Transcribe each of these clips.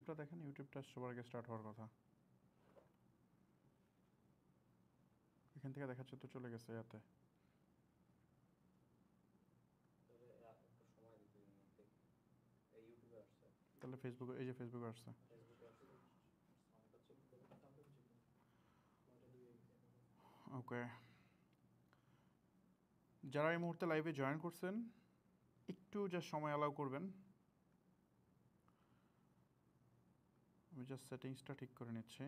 ইউটিউবটা দেখেন, ইউটিউবটা সবার আগে স্টার্ট হওয়ার কথা। এখান থেকে দেখাচ্ছে তো চলে গেছে ইয়াতে। তাহলে ফেসবুকে, এই যে ফেসবুকে আসছে। ওকে, যারা এই মুহূর্তে লাইভে জয়েন করছেন একটু জাস্ট সময় অ্যালাউ করবেন। আমি জাস্ট সেটিংসটা ঠিক করে নিচ্ছি।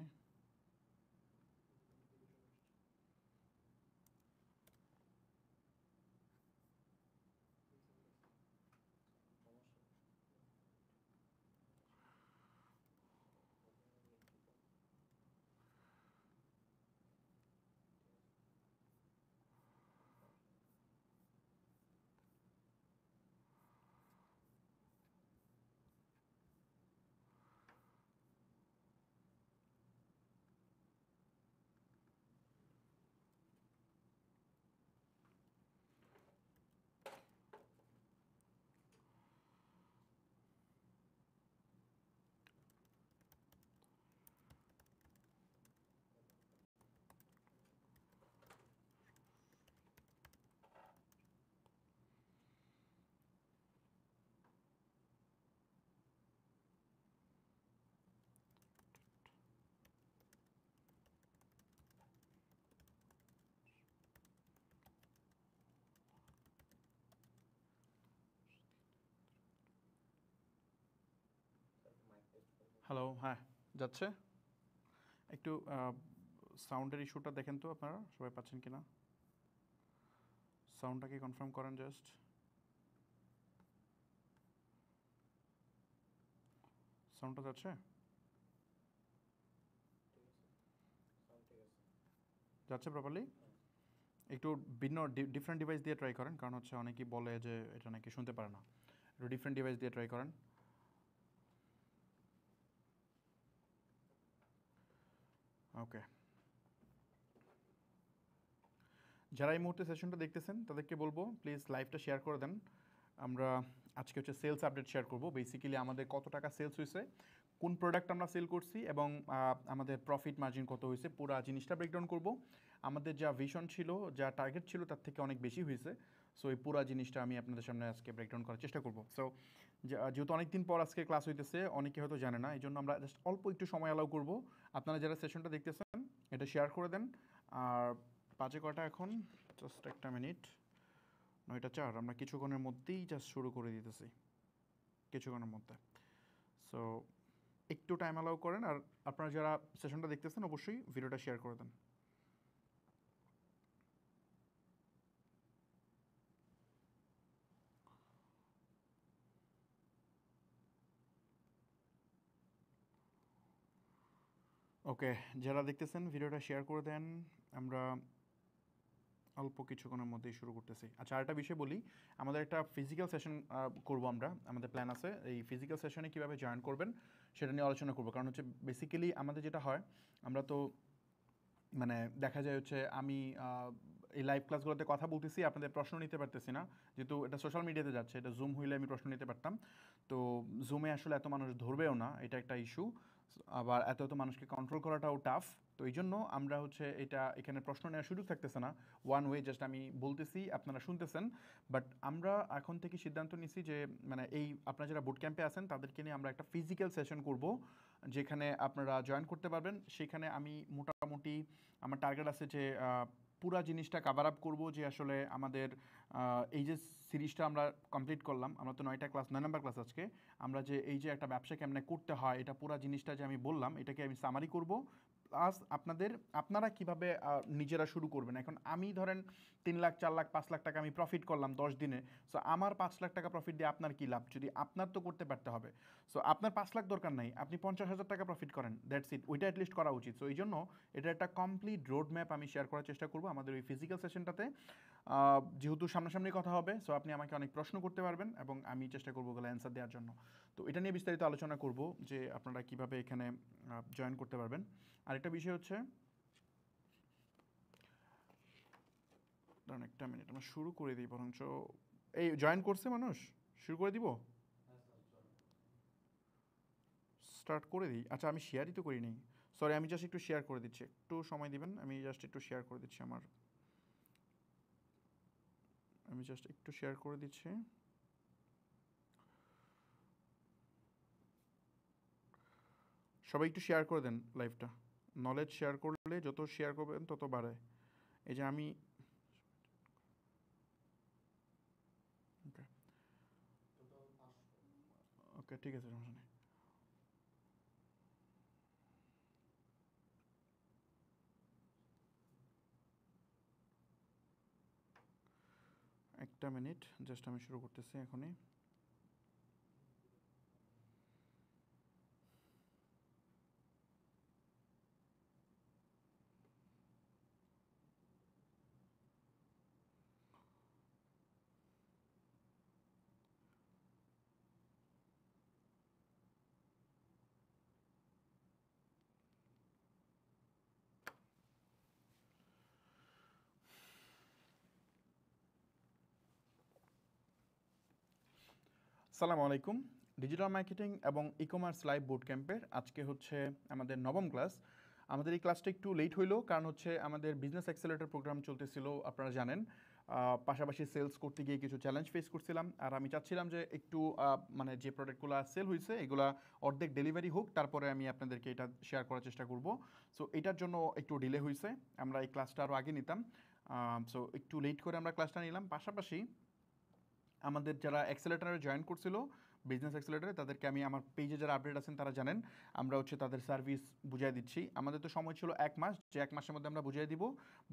হ্যালো, হ্যাঁ যাচ্ছে। একটু সাউন্ডের ইস্যুটা দেখেন তো আপনারা সবাই পাচ্ছেন কিনা, সাউন্ডটাকে কনফার্ম করেন জাস্ট। সাউন্ডটা যাচ্ছে? যাচ্ছে প্রপারলি? একটু ভিন্ন ডিফারেন্ট ডিভাইস দিয়ে ট্রাই করেন, কারণ হচ্ছে অনেকেই বলে যে এটা নাকি শুনতে পারে না। একটু ডিফারেন্ট ডিভাইস দিয়ে ট্রাই করেন। ওকে, যারা এই মুহূর্তে সেশনটা দেখতেছেন তাদেরকে বলবো প্লিজ লাইভটা শেয়ার করে দেন। আমরা আজকে হচ্ছে সেলস আপডেট শেয়ার করব। বেসিক্যালি আমাদের কত টাকা সেলস হয়েছে, কোন প্রোডাক্ট আমরা সেল করছি এবং আমাদের প্রফিট মার্জিন কত হয়েছে, পুরো জিনিসটা ব্রেকডাউন করব। আমাদের যা ভিশন ছিল, যা টার্গেট ছিল তার থেকে অনেক বেশি হয়েছে। সো এই পুরো জিনিসটা আমি আপনাদের সামনে আজকে ব্রেকডাউন করার চেষ্টা করব। সো যেহেতু অনেকদিন পর আজকে ক্লাস হইতেছে, অনেকে হয়তো জানে না, এই জন্য আমরা জাস্ট অল্প একটু সময় অ্যালাউ করব। আপনারা যারা সেশনটা দেখতেছেন এটা শেয়ার করে দেন। আর পাঁচে কটা এখন, জাস্ট একটা মিনিট, 9:04, আমরা কিছুক্ষণের মধ্যেই জাস্ট শুরু করে দিতেছি, কিছুক্ষণের মধ্যে। সো একটু টাইম অ্যালাউ করেন। আর আপনারা যারা সেশনটা দেখতেছেন অবশ্যই ভিডিওটা শেয়ার করে দেন। ওকে, যারা দেখতেছেন ভিডিওটা শেয়ার করে দেন। আমরা অল্প কিছুক্ষণের মধ্যেই শুরু করতেছি। আচ্ছা, আরেকটা বিষয় বলি, আমাদের একটা ফিজিক্যাল সেশন করব আমরা, আমাদের প্ল্যান আছে। এই ফিজিক্যাল সেশনে কীভাবে জয়েন করবেন সেটা নিয়ে আলোচনা করবো। কারণ হচ্ছে বেসিক্যালি আমাদের যেটা হয়, আমরা তো মানে দেখা যায় হচ্ছে আমি এই লাইভ ক্লাসগুলোতে কথা বলতেছি, আপনাদের প্রশ্ন নিতে পারতেছি না, যেহেতু এটা সোশ্যাল মিডিয়াতে যাচ্ছে। এটা জুম হইলে আমি প্রশ্ন নিতে পারতাম, তো জুমে আসলে এত মানুষ ধরবেও না, এটা একটা ইস্যু। আবার এত এত মানুষকে কন্ট্রোল করাটাও টাফ। তো এই জন্য আমরা হচ্ছে এটা, এখানে প্রশ্ন নেওয়ার সুযোগ থাকতেছে না, ওয়ান ওয়ে, জাস্ট আমি বলতেছি আপনারা শুনতেছেন। বাট আমরা এখন থেকে সিদ্ধান্ত নিছি যে মানে এই আপনারা যারা বুট ক্যাম্পে আছেন তাদেরকে নিয়ে আমরা একটা ফিজিক্যাল সেশন করব, যেখানে আপনারা জয়েন করতে পারবেন। সেখানে আমি মোটামুটি আমার টার্গেট আছে যে পুরা জিনিসটা কাভার আপ করবো, যে আসলে আমাদের এই যে সিরিজটা আমরা কমপ্লিট করলাম, আমরা তো 9টা ক্লাস, 9 নম্বর ক্লাস আজকে। আমরা যে এই যে একটা ব্যবসা কেমনে করতে হয়, এটা পুরা জিনিসটা যে আমি বললাম, এটাকে আমি সামারি করব। প্লাস আপনারা কিভাবে নিজেরা শুরু করবেন। এখন আমি ধরেন 3 লাখ, 4 লাখ, 5 লাখ টাকা আমি প্রফিট করলাম 10 দিনে। সো আমার 5 লাখ টাকা প্রফিট দিয়ে আপনার কী লাভ, যদি আপনার তো করতে পারতে হবে। সো আপনার 5 লাখ দরকার নাই, আপনি 50,000 টাকা প্রফিট করেন, দ্যাটস ইট, ওইটা অ্যাটলিস্ট করা উচিত। সো এই জন্য এটা একটা কমপ্লিট রোড ম্যাপ আমি শেয়ার করার চেষ্টা করবো আমাদের ওই ফিজিক্যাল সেশনটাতে। যেহেতু সামনাসামনি কথা হবে, সো আপনি আমাকে অনেক প্রশ্ন করতে পারবেন এবং আমি চেষ্টা করবো ওগুলো অ্যান্সার দেওয়ার জন্য। তো এটা নিয়ে বিস্তারিত আলোচনা করব যে আপনারা কিভাবে এখানে জয়েন করতে পারবেন। আরেকটা বিষয় হচ্ছে, দাঁড়ান একটা মিনিট, আমরা শুরু করে দিই বরঞ্চ। এই জয়েন করছে মানুষ, শুরু করে দিব। স্টার্ট করে দিই। আচ্ছা আমি শেয়ারই তো করিনি, সরি। আমি জাস্ট একটু শেয়ার করে দিচ্ছি, একটু সময় দিবেন। আমি জাস্ট একটু শেয়ার করে দিচ্ছি আমি জাস্ট একটু শেয়ার করে দিচ্ছি। সবাই একটু শেয়ার করে দেন লাইভটা। নলেজ শেয়ার করলে যত শেয়ার করবেন তত বাড়ে। এই যে আমি ওকে ওকে ঠিক আছে, সমস্যা নেই। একটা মিনিট, জাস্ট আমি শুরু করতেছি এখনই। সালামু আলাইকুম। ডিজিটাল মার্কেটিং এবং ই কমার্স লাইভ বুট ক্যাম্পের আজকে হচ্ছে আমাদের নবম ক্লাস। আমাদের এই ক্লাসটা একটু লেট হইলো, কারণ হচ্ছে আমাদের বিজনেস অ্যাক্সেলারেটর প্রোগ্রাম চলতেছিল, আপনারা জানেন। পাশাপাশি সেলস করতে গিয়ে কিছু চ্যালেঞ্জ ফেস করছিলাম, আর আমি চাচ্ছিলাম যে একটু মানে যে প্রোডাক্টগুলো সেল হয়েছে এগুলা অর্ধেক ডেলিভারি হোক, তারপরে আমি আপনাদেরকে এটা শেয়ার করার চেষ্টা করব। সো এটার জন্য একটু ডিলে হয়েছে, আমরা এই ক্লাসটা আরও আগে নিতাম। সো একটু লেট করে আমরা ক্লাসটা নিলাম। পাশাপাশি আমাদের যারা অ্যাক্সেলেটারে জয়েন করছিল, বিজনেস অ্যাক্সেলেটারে, তাদেরকে আমি আমার পেজে যারা আপডেট আছেন তারা জানেন, আমরা হচ্ছে তাদের সার্ভিস বুঝিয়ে দিচ্ছি। আমাদের তো সময় ছিল 1 মাস, যে 1 মাসের মধ্যে আমরা বুঝিয়ে দিব।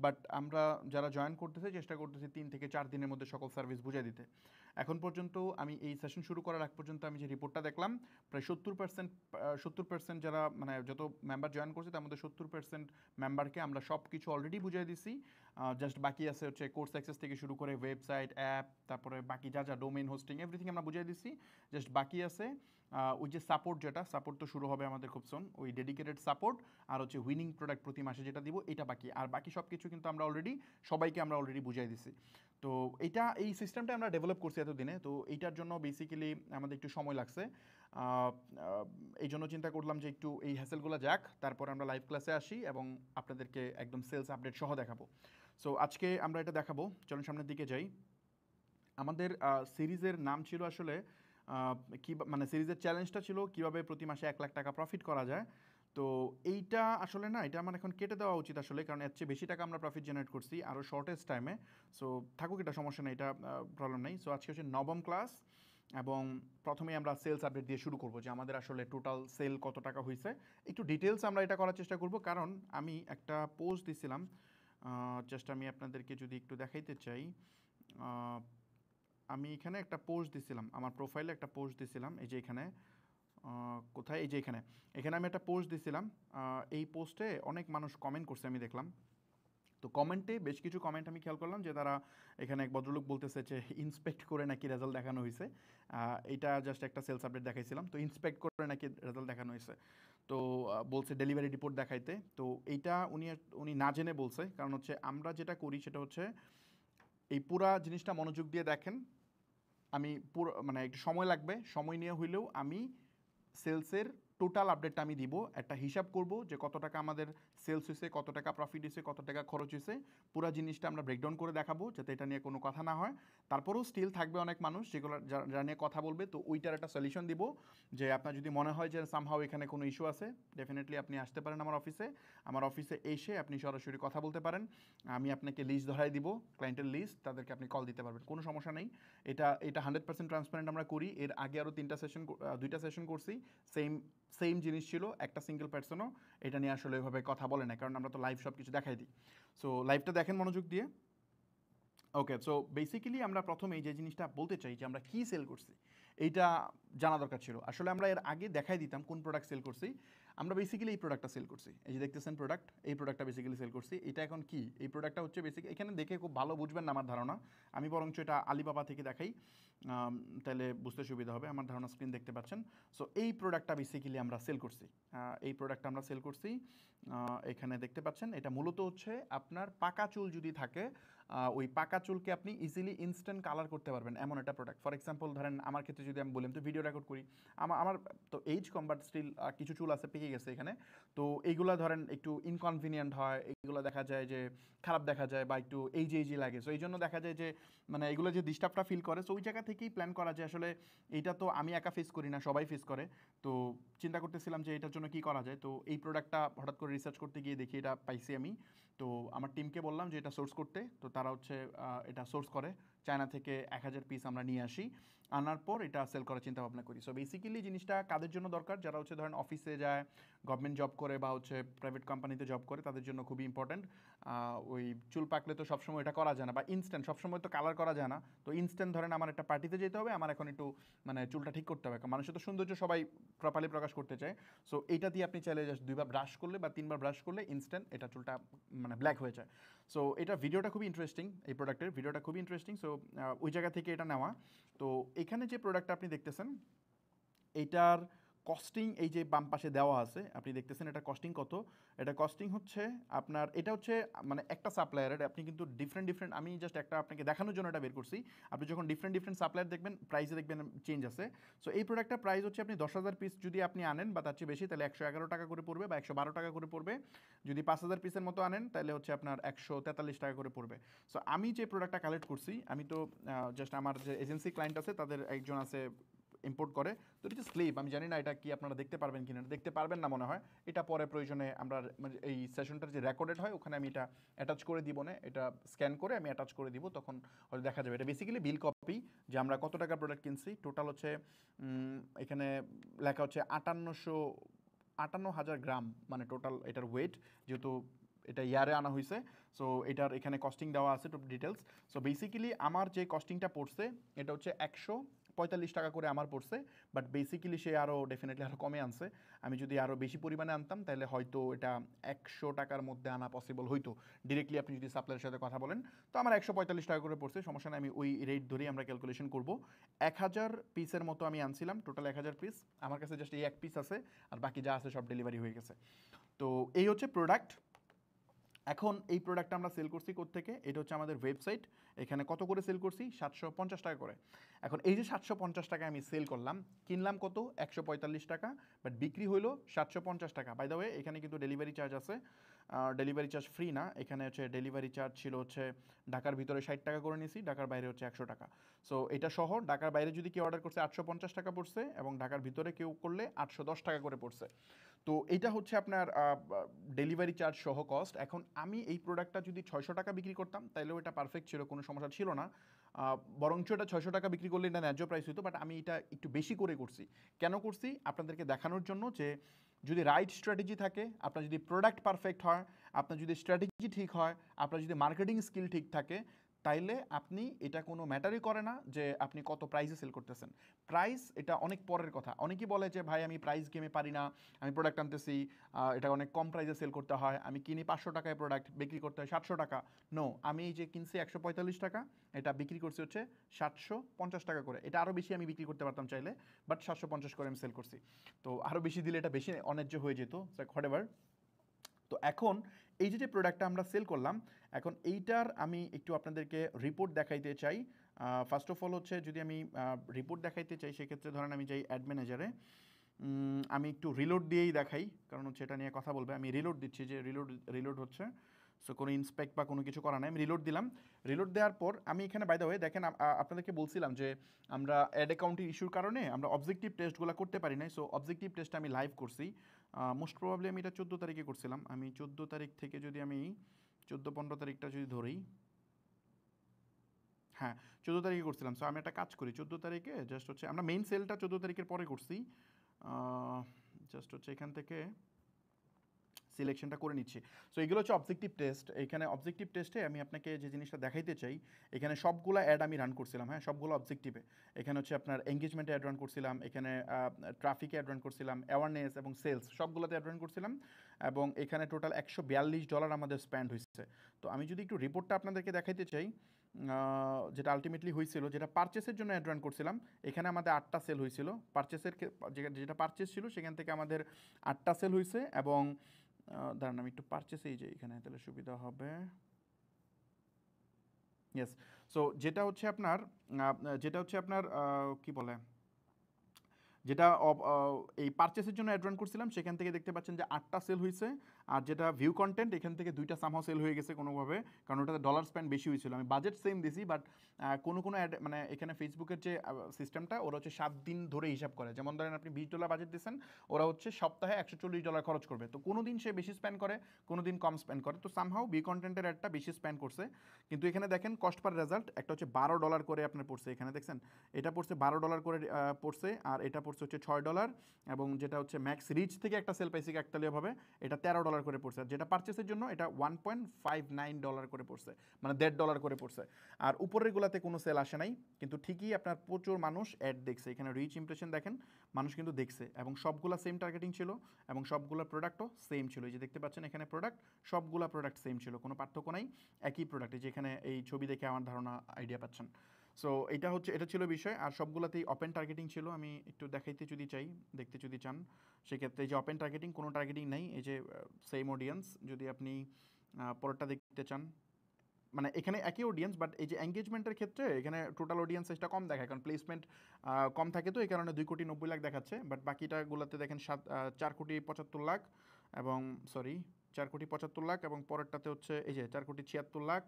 বাট আমরা যারা জয়েন করতেছে চেষ্টা করতেছি 3 থেকে 4 দিনের মধ্যে সকল সার্ভিস বুঝিয়ে দিতে। এখন পর্যন্ত আমি এই সেশন শুরু করার আগ পর্যন্ত আমি যে রিপোর্টটা দেখলাম, প্রায় 70% যারা মানে যত মেম্বার জয়েন করছে তার মধ্যে 70% মেম্বারকে আমরা সব কিছু অলরেডি বুঝিয়ে দিছি। জাস্ট বাকি আছে হচ্ছে কোর্স অ্যাক্সেস থেকে শুরু করে ওয়েবসাইট, অ্যাপ, তারপরে বাকি যা যা ডোমেইন হোস্টিং এভরিথিং আমরা বুঝিয়ে দিচ্ছি। জাস্ট বাকি আছে ওই যে সাপোর্ট, যেটা সাপোর্ট তো শুরু হবে আমাদের খুব সোন, ওই ডেডিকেটেড সাপোর্ট আর হচ্ছে উইনিং প্রোডাক্ট প্রতি মাসে যেটা দিব এটা বাকি। আর বাকি সব কিছু কিন্তু আমরা সবাইকে অলরেডি বুঝিয়ে দিছি। তো এই সিস্টেমটা আমরা ডেভেলপ করছি এতদিনে, তো এইটার জন্য বেসিক্যালি আমাদের একটু সময় লাগছে। এই জন্য চিন্তা করলাম যে একটু এই হ্যাসেলগুলো যাক, তারপর আমরা লাইভ ক্লাসে আসি এবং আপনাদেরকে একদম সেলস আপডেট সহ দেখাবো। সো আজকে আমরা এটা দেখাবো, চলুন সামনের দিকে যাই। আমাদের সিরিজের নাম ছিল আসলে কি মানে সিরিজের চ্যালেঞ্জটা ছিল কীভাবে প্রতি মাসে 1 লাখ টাকা প্রফিট করা যায়। তো এইটা আসলে না, এটা আমার এখন কেটে দেওয়া উচিত আসলে, কারণ এর চেয়ে বেশি টাকা আমরা প্রফিট জেনারেট করছি আরও শর্টেজ টাইমে। সো থাকুক, এটা সমস্যা নেই, এটা প্রবলেম নেই। সো আজকে হচ্ছে নবম ক্লাস এবং প্রথমেই আমরা সেলস আপডেট দিয়ে শুরু করব, যে আমাদের আসলে টোটাল সেল কত টাকা হয়েছে। একটু ডিটেলস আমরা এটা করার চেষ্টা করব, কারণ আমি একটা পোস্ট দিছিলাম, জাস্ট আমি আপনাদেরকে যদি একটু দেখাইতে চাই। আমি এখানে একটা পোস্ট দিছিলাম, আমার প্রোফাইলে একটা পোস্ট দিছিলাম, এই যে এখানে কোথায়, এই যে এখানে এখানে আমি একটা পোস্ট দিছিলাম। এই পোস্টে অনেক মানুষ কমেন্ট করছে আমি দেখলাম। তো কমেন্টে বেশ কিছু কমেন্ট আমি খেয়াল করলাম, যে তারা এখানে এক ভদ্রলোক বলতেছে যে ইন্সপেক্ট করে নাকি রেজাল্ট দেখানো হয়েছে। এটা জাস্ট একটা সেলস আপডেট দেখাইছিলাম, তো ইন্সপেক্ট করে নাকি রেজাল্ট দেখানো হয়েছে। তো বলছে ডেলিভারি রিপোর্ট দেখাইতে। তো এইটা উনি না জেনে বলছে, কারণ হচ্ছে আমরা যেটা করি সেটা হচ্ছে এই পুরা জিনিসটা মনোযোগ দিয়ে দেখেন। আমি পুরো মানে একটু সময় লাগবে, সময় নিয়ে হইলেও আমি সেলসের টোটাল আপডেটটা আমি দিব, একটা হিসাব করব যে কত টাকা আমাদের সেলস হয়েছে, কত টাকা প্রফিট হয়েছে, কত টাকা খরচ হয়েছে। পুরো জিনিসটা আমরা ব্রেকডাউন করে দেখাবো, যাতে এটা নিয়ে কোনো কথা না হয়। তারপরেও স্টিল থাকবে অনেক মানুষ যেগুলো যারা নিয়ে কথা বলবে, তো ওইটার একটা সলিউশন দিব। যে আপনার যদি মনে হয় যে সামহাও এখানে কোনো ইস্যু আছে, ডেফিনেটলি আপনি আসতে পারেন আমার অফিসে এসে আপনি সরাসরি কথা বলতে পারেন। আমি আপনাকে লিস্ট ধরাই দিব, ক্লায়েন্টের লিস্ট, তাদেরকে আপনি কল দিতে পারবেন, কোনো সমস্যা নেই। এটা 100% ট্রান্সপারেন্ট আমরা করি। এর আগে আরও 2টা সেশন করছি, সেম জিনিস ছিল, একটা সিঙ্গেল পার্সনও এটা নিয়ে আসলে ওইভাবে কথা বলে না, কারণ আমরা তো লাইভ সব কিছু দেখাই দিই। সো লাইভটা দেখেন মনোযোগ দিয়ে। ওকে, সো বেসিক্যালি আমরা প্রথমেই যে জিনিসটা বলতে চাই যে আমরা কী সেল করছি এইটা জানা দরকার ছিল। আসলে আমরা এর আগে দেখাই দিতাম কোন প্রোডাক্ট সেল করছি। আমরা বেসিক্যালি এই প্রোডাক্টটা সেল করছি, এই যে দেখতেছেন প্রোডাক্ট, এই প্রোডাক্টটা বেসিক্যালি সেল করছি। এটা এখন কি, এই প্রোডাক্টটা হচ্ছে বেসিক্যালি, এখানে দেখে খুব ভালো বুঝবেন না আমার ধারণা, আমি বরঞ্চ এটা আলিবাবা থেকে দেখাই, তাহলে বুঝতে সুবিধা হবে। আমার ধারণা স্ক্রিন দেখতে পাচ্ছেন। সো এই প্রোডাক্টটা বেসিক্যালি আমরা সেল করছি, এই প্রোডাক্টটা আমরা সেল করছি। এখানে দেখতে পাচ্ছেন, এটা মূলত হচ্ছে আপনার পাকা চুল যদি থাকে, ওই পাকা চুলকে আপনি ইজিলি ইনস্ট্যান্ট কালার করতে পারবেন এমন একটা প্রোডাক্ট। ফর এক্সাম্পল ধরেন আমার ক্ষেত্রে যদি আমি বলি তো ভিডিও রেকর্ড করি, আমার তো এইজ কম বাট স্টিল কিছু চুল আছে পেকে গেছে এখানে। তো এইগুলো ধরেন একটু ইনকনভিনিয়েন্ট হয়, এইগুলো দেখা যায় যে খারাপ দেখা যায় বা একটু এইজি লাগে। সো এই জন্য দেখা যায় যে মানে এগুলো যে ডিস্টার্বটা ফিল করে, সো ওই জায়গা থেকেই প্ল্যান করা যায় আসলে এইটা তো আমি একা ফেস করি না, সবাই ফেস করে। তো চিন্তা করতেছিলাম যে এটার জন্য কী করা যায়। তো এই প্রোডাক্টটা হঠাৎ করে রিসার্চ করতে গিয়ে দেখি এটা পাইছি আমি। তো আমার টিমকে বললাম যে এটা সোর্স করতে, তো তারা হচ্ছে এটা সোর্স করে চায়না থেকে 1000 পিস আমরা নিয়ে আসি, আনার পর এটা সেল করার চিন্তা ভাবনা করি। সো বেসিক্যালি জিনিসটা কাদের জন্য দরকার, যারা হচ্ছে ধরেন অফিসে যায়, গভর্নমেন্ট জব করে বা হচ্ছে প্রাইভেট কোম্পানিতে জব করে, তাদের জন্য খুবই ইম্পর্ট্যান্ট। ওই চুল পাকলে তো সবসময় এটা করা যায় না, বা ইনস্ট্যান্ট সবসময় তো কালার করা যায় না। তো ইনস্ট্যান্ট ধরেন আমার একটা পার্টিতে যেতে হবে, আমার এখন একটু মানে চুলটা ঠিক করতে হবে, মানুষের তো সৌন্দর্য সবাই প্রপারলি প্রকাশ করতে চায়। সো এইটা দিয়ে আপনি চাইলে জাস্ট 2বার ব্রাশ করলে বা 3বার ব্রাশ করলে ইনস্ট্যান্ট এটা চুলটা মানে ব্ল্যাক হয়ে যায়। সো এটা ভিডিওটা খুবই ইন্টারেস্টিং, এই প্রোডাক্টের ভিডিওটা খুবই ইন্টারেস্টিং। সো ওই জায়গা থেকে এটা নেওয়া। তো এখানে যে প্রোডাক্টটা আপনি দেখতেছেন এইটার কস্টিং এই যে বাম পাশে দেওয়া আছে, আপনি দেখতেছেন এটা কস্টিং কত। এটা কস্টিং হচ্ছে আপনার, এটা হচ্ছে মানে একটা সাপ্লায়ারের, আপনি কিন্তু ডিফারেন্ট আমি জাস্ট একটা আপনাকে দেখানোর জন্য এটা বের করছি। আপনি যখন ডিফারেন্ট সাপ্লায়ার দেখবেন প্রাইসে দেখবেন চেঞ্জ আছে। সো এই প্রোডাক্টটা প্রাইস হচ্ছে আপনি 10,000 পিস যদি আপনি আনেন বা তার চেয়ে বেশি, তাহলে 111 টাকা করে পড়বে বা 112 টাকা করে পড়বে। যদি 5,000 পিসের মতো আনেন তাহলে হচ্ছে আপনার 143 টাকা করে পড়বে। সো আমি যে প্রোডাক্টটা কালেক্ট করছি, আমি তো জাস্ট আমার যে এজেন্সি ক্লায়েন্ট আছে তাদের একজন আছে ইম্পোর্ট করে, তো এটা স্লিপ, আমি জানি না এটা কি আপনারা দেখতে পারবেন কিনা, দেখতে পারবেন না মনে হয়। এটা পরে প্রয়োজনে আমরা মানে এই সেশনটার যে রেকর্ডেড হয় ওখানে আমি এটা অ্যাটাচ করে দিব, না এটা স্ক্যান করে আমি অ্যাটাচ করে দিব, তখন হয়তো দেখা যাবে। এটা বেসিক্যালি বিল কপি, যে আমরা কত টাকা প্রোডাক্ট কিনছি। টোটাল হচ্ছে এখানে লেখা হচ্ছে 58,000 গ্রাম, মানে টোটাল এটার ওয়েট, যেহেতু এটা ইয়ারে আনা হয়েছে। সো এটার এখানে কস্টিং দেওয়া আছে টু ডিটেলস। সো বেসিক্যালি আমার যে কস্টিংটা পড়ছে এটা হচ্ছে 145 টাকা করে আমার পড়ছে, বাট বেসিক্যালি সে আরও ডেফিনেটলি আরও কমে আনছে। আমি যদি আরও বেশি পরিমাণে আনতাম তাহলে হয়তো এটা 100 টাকার মধ্যে আনা পসিবল হইতো, ডিরেক্টলি আপনি যদি সাপ্লাইয়ের সাথে কথা বলেন। তো আমার 145 টাকা করে পড়ছে, সমস্যা নেই, আমি ওই রেট ধরেই আমরা ক্যালকুলেশন করব। 1000 পিসের মতো আমি আনছিলাম, টোটাল 1000 পিস, আমার কাছে জাস্ট এই এক পিস আছে, আর বাকি যা আছে সব ডেলিভারি হয়ে গেছে। তো এই হচ্ছে প্রোডাক্ট। এখন এই প্রোডাক্টটা আমরা সেল করছি কোত্থেকে, এটা হচ্ছে আমাদের ওয়েবসাইট। এখানে কত করে সেল করছি, 750 টাকা করে। এখন এই যে 750 টাকায় আমি সেল করলাম, কিনলাম কত 145 টাকা, বাট বিক্রি হইলো 750 টাকা। বাই দ্য ওয়ে এখানে কিন্তু ডেলিভারি চার্জ আছে, ডেলিভারি চার্জ ফ্রি না, এখানে হচ্ছে ডেলিভারি চার্জ ছিল হচ্ছে ঢাকার ভিতরে 60 টাকা করে নিয়েছি, ঢাকার বাইরে হচ্ছে 100 টাকা। সো এটা সহ ঢাকার বাইরে যদি কেউ অর্ডার করছে 850 টাকা পড়ছে, এবং ঢাকার ভিতরে কেউ করলে 810 টাকা করে পড়ছে। তো এটা হচ্ছে আপনার ডেলিভারি চার্জ সহ কস্ট। এখন আমি এই প্রোডাক্টটা যদি 600 টাকা বিক্রি করতাম তাহলেও এটা পারফেক্ট ছিল, কোনো সমস্যা ছিল না। বরঞ্চ এটা 600 টাকা বিক্রি করলে এটা ন্যায্য প্রাইস হতো, বাট আমি এটা একটু বেশি করে করছি। কেন করছি, আপনাদেরকে দেখানোর জন্য যে যদি রাইট স্ট্র্যাটেজি থাকে, আপনার যদি প্রোডাক্ট পারফেক্ট হয়, আপনার যদি স্ট্র্যাটেজি ঠিক হয়, আপনার যদি মার্কেটিং স্কিল ঠিক থাকে, তাইলে আপনি এটা কোনো ম্যাটারই করে না যে আপনি কত প্রাইসে সেল করতেছেন। প্রাইস এটা অনেক পরের কথা। অনেকেই বলে যে ভাই আমি প্রাইস গেমে পারি না, আমি প্রোডাক্ট আনতেছি, এটা অনেক কম প্রাইসে সেল করতে হয়, আমি কিনি 500 টাকায় প্রোডাক্ট বিক্রি করতে হয় 700 টাকা। নো, আমি এই যে কিনছি 145 টাকা, এটা বিক্রি করছি হচ্ছে 750 টাকা করে। এটা আরও বেশি আমি বিক্রি করতে পারতাম চাইলে, বাট 750 করে আমি সেল করছি। তো আরও বেশি দিলে এটা বেশি অন্যায্য হয়ে যেত, হোয়াটএভার। তো এখন এই যে প্রোডাক্টটা আমরা সেল করলাম, এখন এইটার আমি একটু আপনাদেরকে রিপোর্ট দেখাইতে চাই। ফার্স্ট অফ অল হচ্ছে যদি আমি রিপোর্ট দেখাইতে চাই, সেক্ষেত্রে ধরেন আমি যাই অ্যাড ম্যানেজারে, আমি একটু রিলোড দিয়েই দেখাই, কারণ হচ্ছে এটা নিয়ে কথা বলবে। আমি রিলোড দিচ্ছি, যে রিলোড হচ্ছে। সো কোনো ইন্সপেক্ট বা কোনো কিছু করা নাই, আমি রিলোড দিলাম। রিলোড দেওয়ার পর আমি এখানে বাই দ্য ওয়ে দেখেন, আপনাদেরকে বলছিলাম যে আমরা অ্যাড অ্যাকাউন্টের ইস্যুর কারণে আমরা অবজেক্টিভ টেস্টগুলো করতে পারি নাই। সো অবজেক্টিভ টেস্ট আমি লাইভ করছি, মোস্ট প্রবাবলি আমি এটা 14 তারিখে করছিলাম। আমি 14 তারিখ থেকে যদি আমি 14-15 তারিখটা যদি ধরি, হ্যাঁ 14 তারিখে করছিলাম। সো আমি একটা কাজ করি, 14 তারিখে জাস্ট হচ্ছে আমরা মেইন সেলটা 14 তারিখের পরে করছি, জাস্ট হচ্ছে এখান থেকে সিলেকশনটা করে নিচ্ছি। সো এগুলো হচ্ছে অবজেক্টিভ টেস্ট। এখানে অবজেক্টিভ টেস্টে আমি আপনাকে যে জিনিসটা দেখাইতে চাই, এখানে সবগুলো অ্যাড আমি রান করছিলাম, হ্যাঁ সবগুলো অবজেক্টিভে। এখানে হচ্ছে আপনার এঙ্গেজমেন্টে অ্যাড রান করছিলাম, এখানে ট্রাফিকে অ্যাড রান করছিলাম, অ্যাওয়ারনেস এবং সেলস সবগুলোতে অ্যাড রান করছিলাম, এবং এখানে টোটাল $142 আমাদের স্পেন্ড হয়েছে। তো আমি যদি একটু রিপোর্টটা আপনাদেরকে দেখাইতে চাই, যেটা আলটিমেটলি হয়েছিল, যেটা পারচেসের জন্য অ্যাড রান করছিলাম, এখানে আমাদের 8টা সেল হয়েছিল। পারচেসের যেটা পারচেস ছিল সেখান থেকে আমাদের 8টা সেল হয়েছে, এবং দাঁড়ান আমি একটু পারচেসেই যাই এখানে, তাহলে সুবিধা হবে। ইয়েস, সো যেটা হচ্ছে আপনার কি বলে, যেটা এই পারচেসের জন্য অ্যাড রান করছিলাম সেখান থেকে দেখতে পাচ্ছেন যে 8টা সেল হয়েছে, আর যেটা ভিউ কন্টেন্ট এখান থেকে 2টা সামহাও সেল হয়ে গেছে কোনোভাবে, কারণ ওটাতে ডলার স্পেন্ড বেশি হয়েছিল। আমি বাজেট সেম দিছি, বাট কোনো অ্যাড মানে এখানে ফেসবুকের যে সিস্টেমটা ওরা হচ্ছে 7 দিন ধরে হিসাব করে। যেমন ধরেন আপনি $20 বাজেট দিচ্ছেন, ওরা হচ্ছে সপ্তাহে $140 খরচ করবে। তো কোনো দিন সে বেশি স্পেন্ড করে, কোনো দিন কম স্পেন্ড করে। তো সামহাও বি কন্টেন্টের অ্যাডটা বেশি স্পেন্ড করছে। কিন্তু এখানে দেখেন কস্ট পার রেজাল্ট একটা হচ্ছে $12 করে আপনার পড়ছে, এখানে দেখছেন এটা পড়ছে $12 করে পড়ছে, আর এটা পড়ছে হচ্ছে $6, এবং যেটা হচ্ছে ম্যাক্স রিচ থেকে একটা সেল পাইছি একতালীয়ভাবে, এটা $13 করে পড়ছে। আর যেটা পারচেসের জন্য এটা $1.59 করে পড়ছে, মানে $1.5 করে পড়ছে। আর উপরের গুলাতে কোনো সেল আসে নাই, কিন্তু ঠিকই আপনার প্রচুর মানুষ অ্যাড দেখছে। এখানে রিচ ইমপ্রেশন দেখেন, মানুষ কিন্তু দেখছে, এবং সবগুলা সেম টার্গেটিং ছিল, এবং সবগুলো প্রোডাক্টও সেম ছিল। এই যে দেখতে পাচ্ছেন এখানে প্রোডাক্ট, সবগুলা প্রোডাক্ট সেম ছিল, কোনো পার্থক্য নাই, একই প্রোডাক্ট। যেখানে এই ছবি দেখে আমার ধারণা আইডিয়া পাচ্ছেন। সো এটা ছিল বিষয়। আর সবগুলোতেই ওপেন টার্গেটিং ছিল। আমি একটু দেখাইতে যদি চাই, দেখতে যদি চান, সেক্ষেত্রে এই যে ওপেন টার্গেটিং, কোনো টার্গেটিং নেই। এই যে সেম অডিয়েন্স, যদি আপনি পরেরটা দেখতে চান, মানে এখানে একই অডিয়েন্স, বাট এই যে এঙ্গেজমেন্টের ক্ষেত্রে এখানে টোটাল অডিয়েন্স এটা কম দেখায়, কারণ প্লেসমেন্ট কম থাকে, তো এই কারণে 2,90,00,000 দেখাচ্ছে। বাট বাকিটাগুলোতে দেখেন 4,75,00,000, এবং সরি 4,75,00,000, এবং পরেরটাতে হচ্ছে এই যে 4,76,00,000।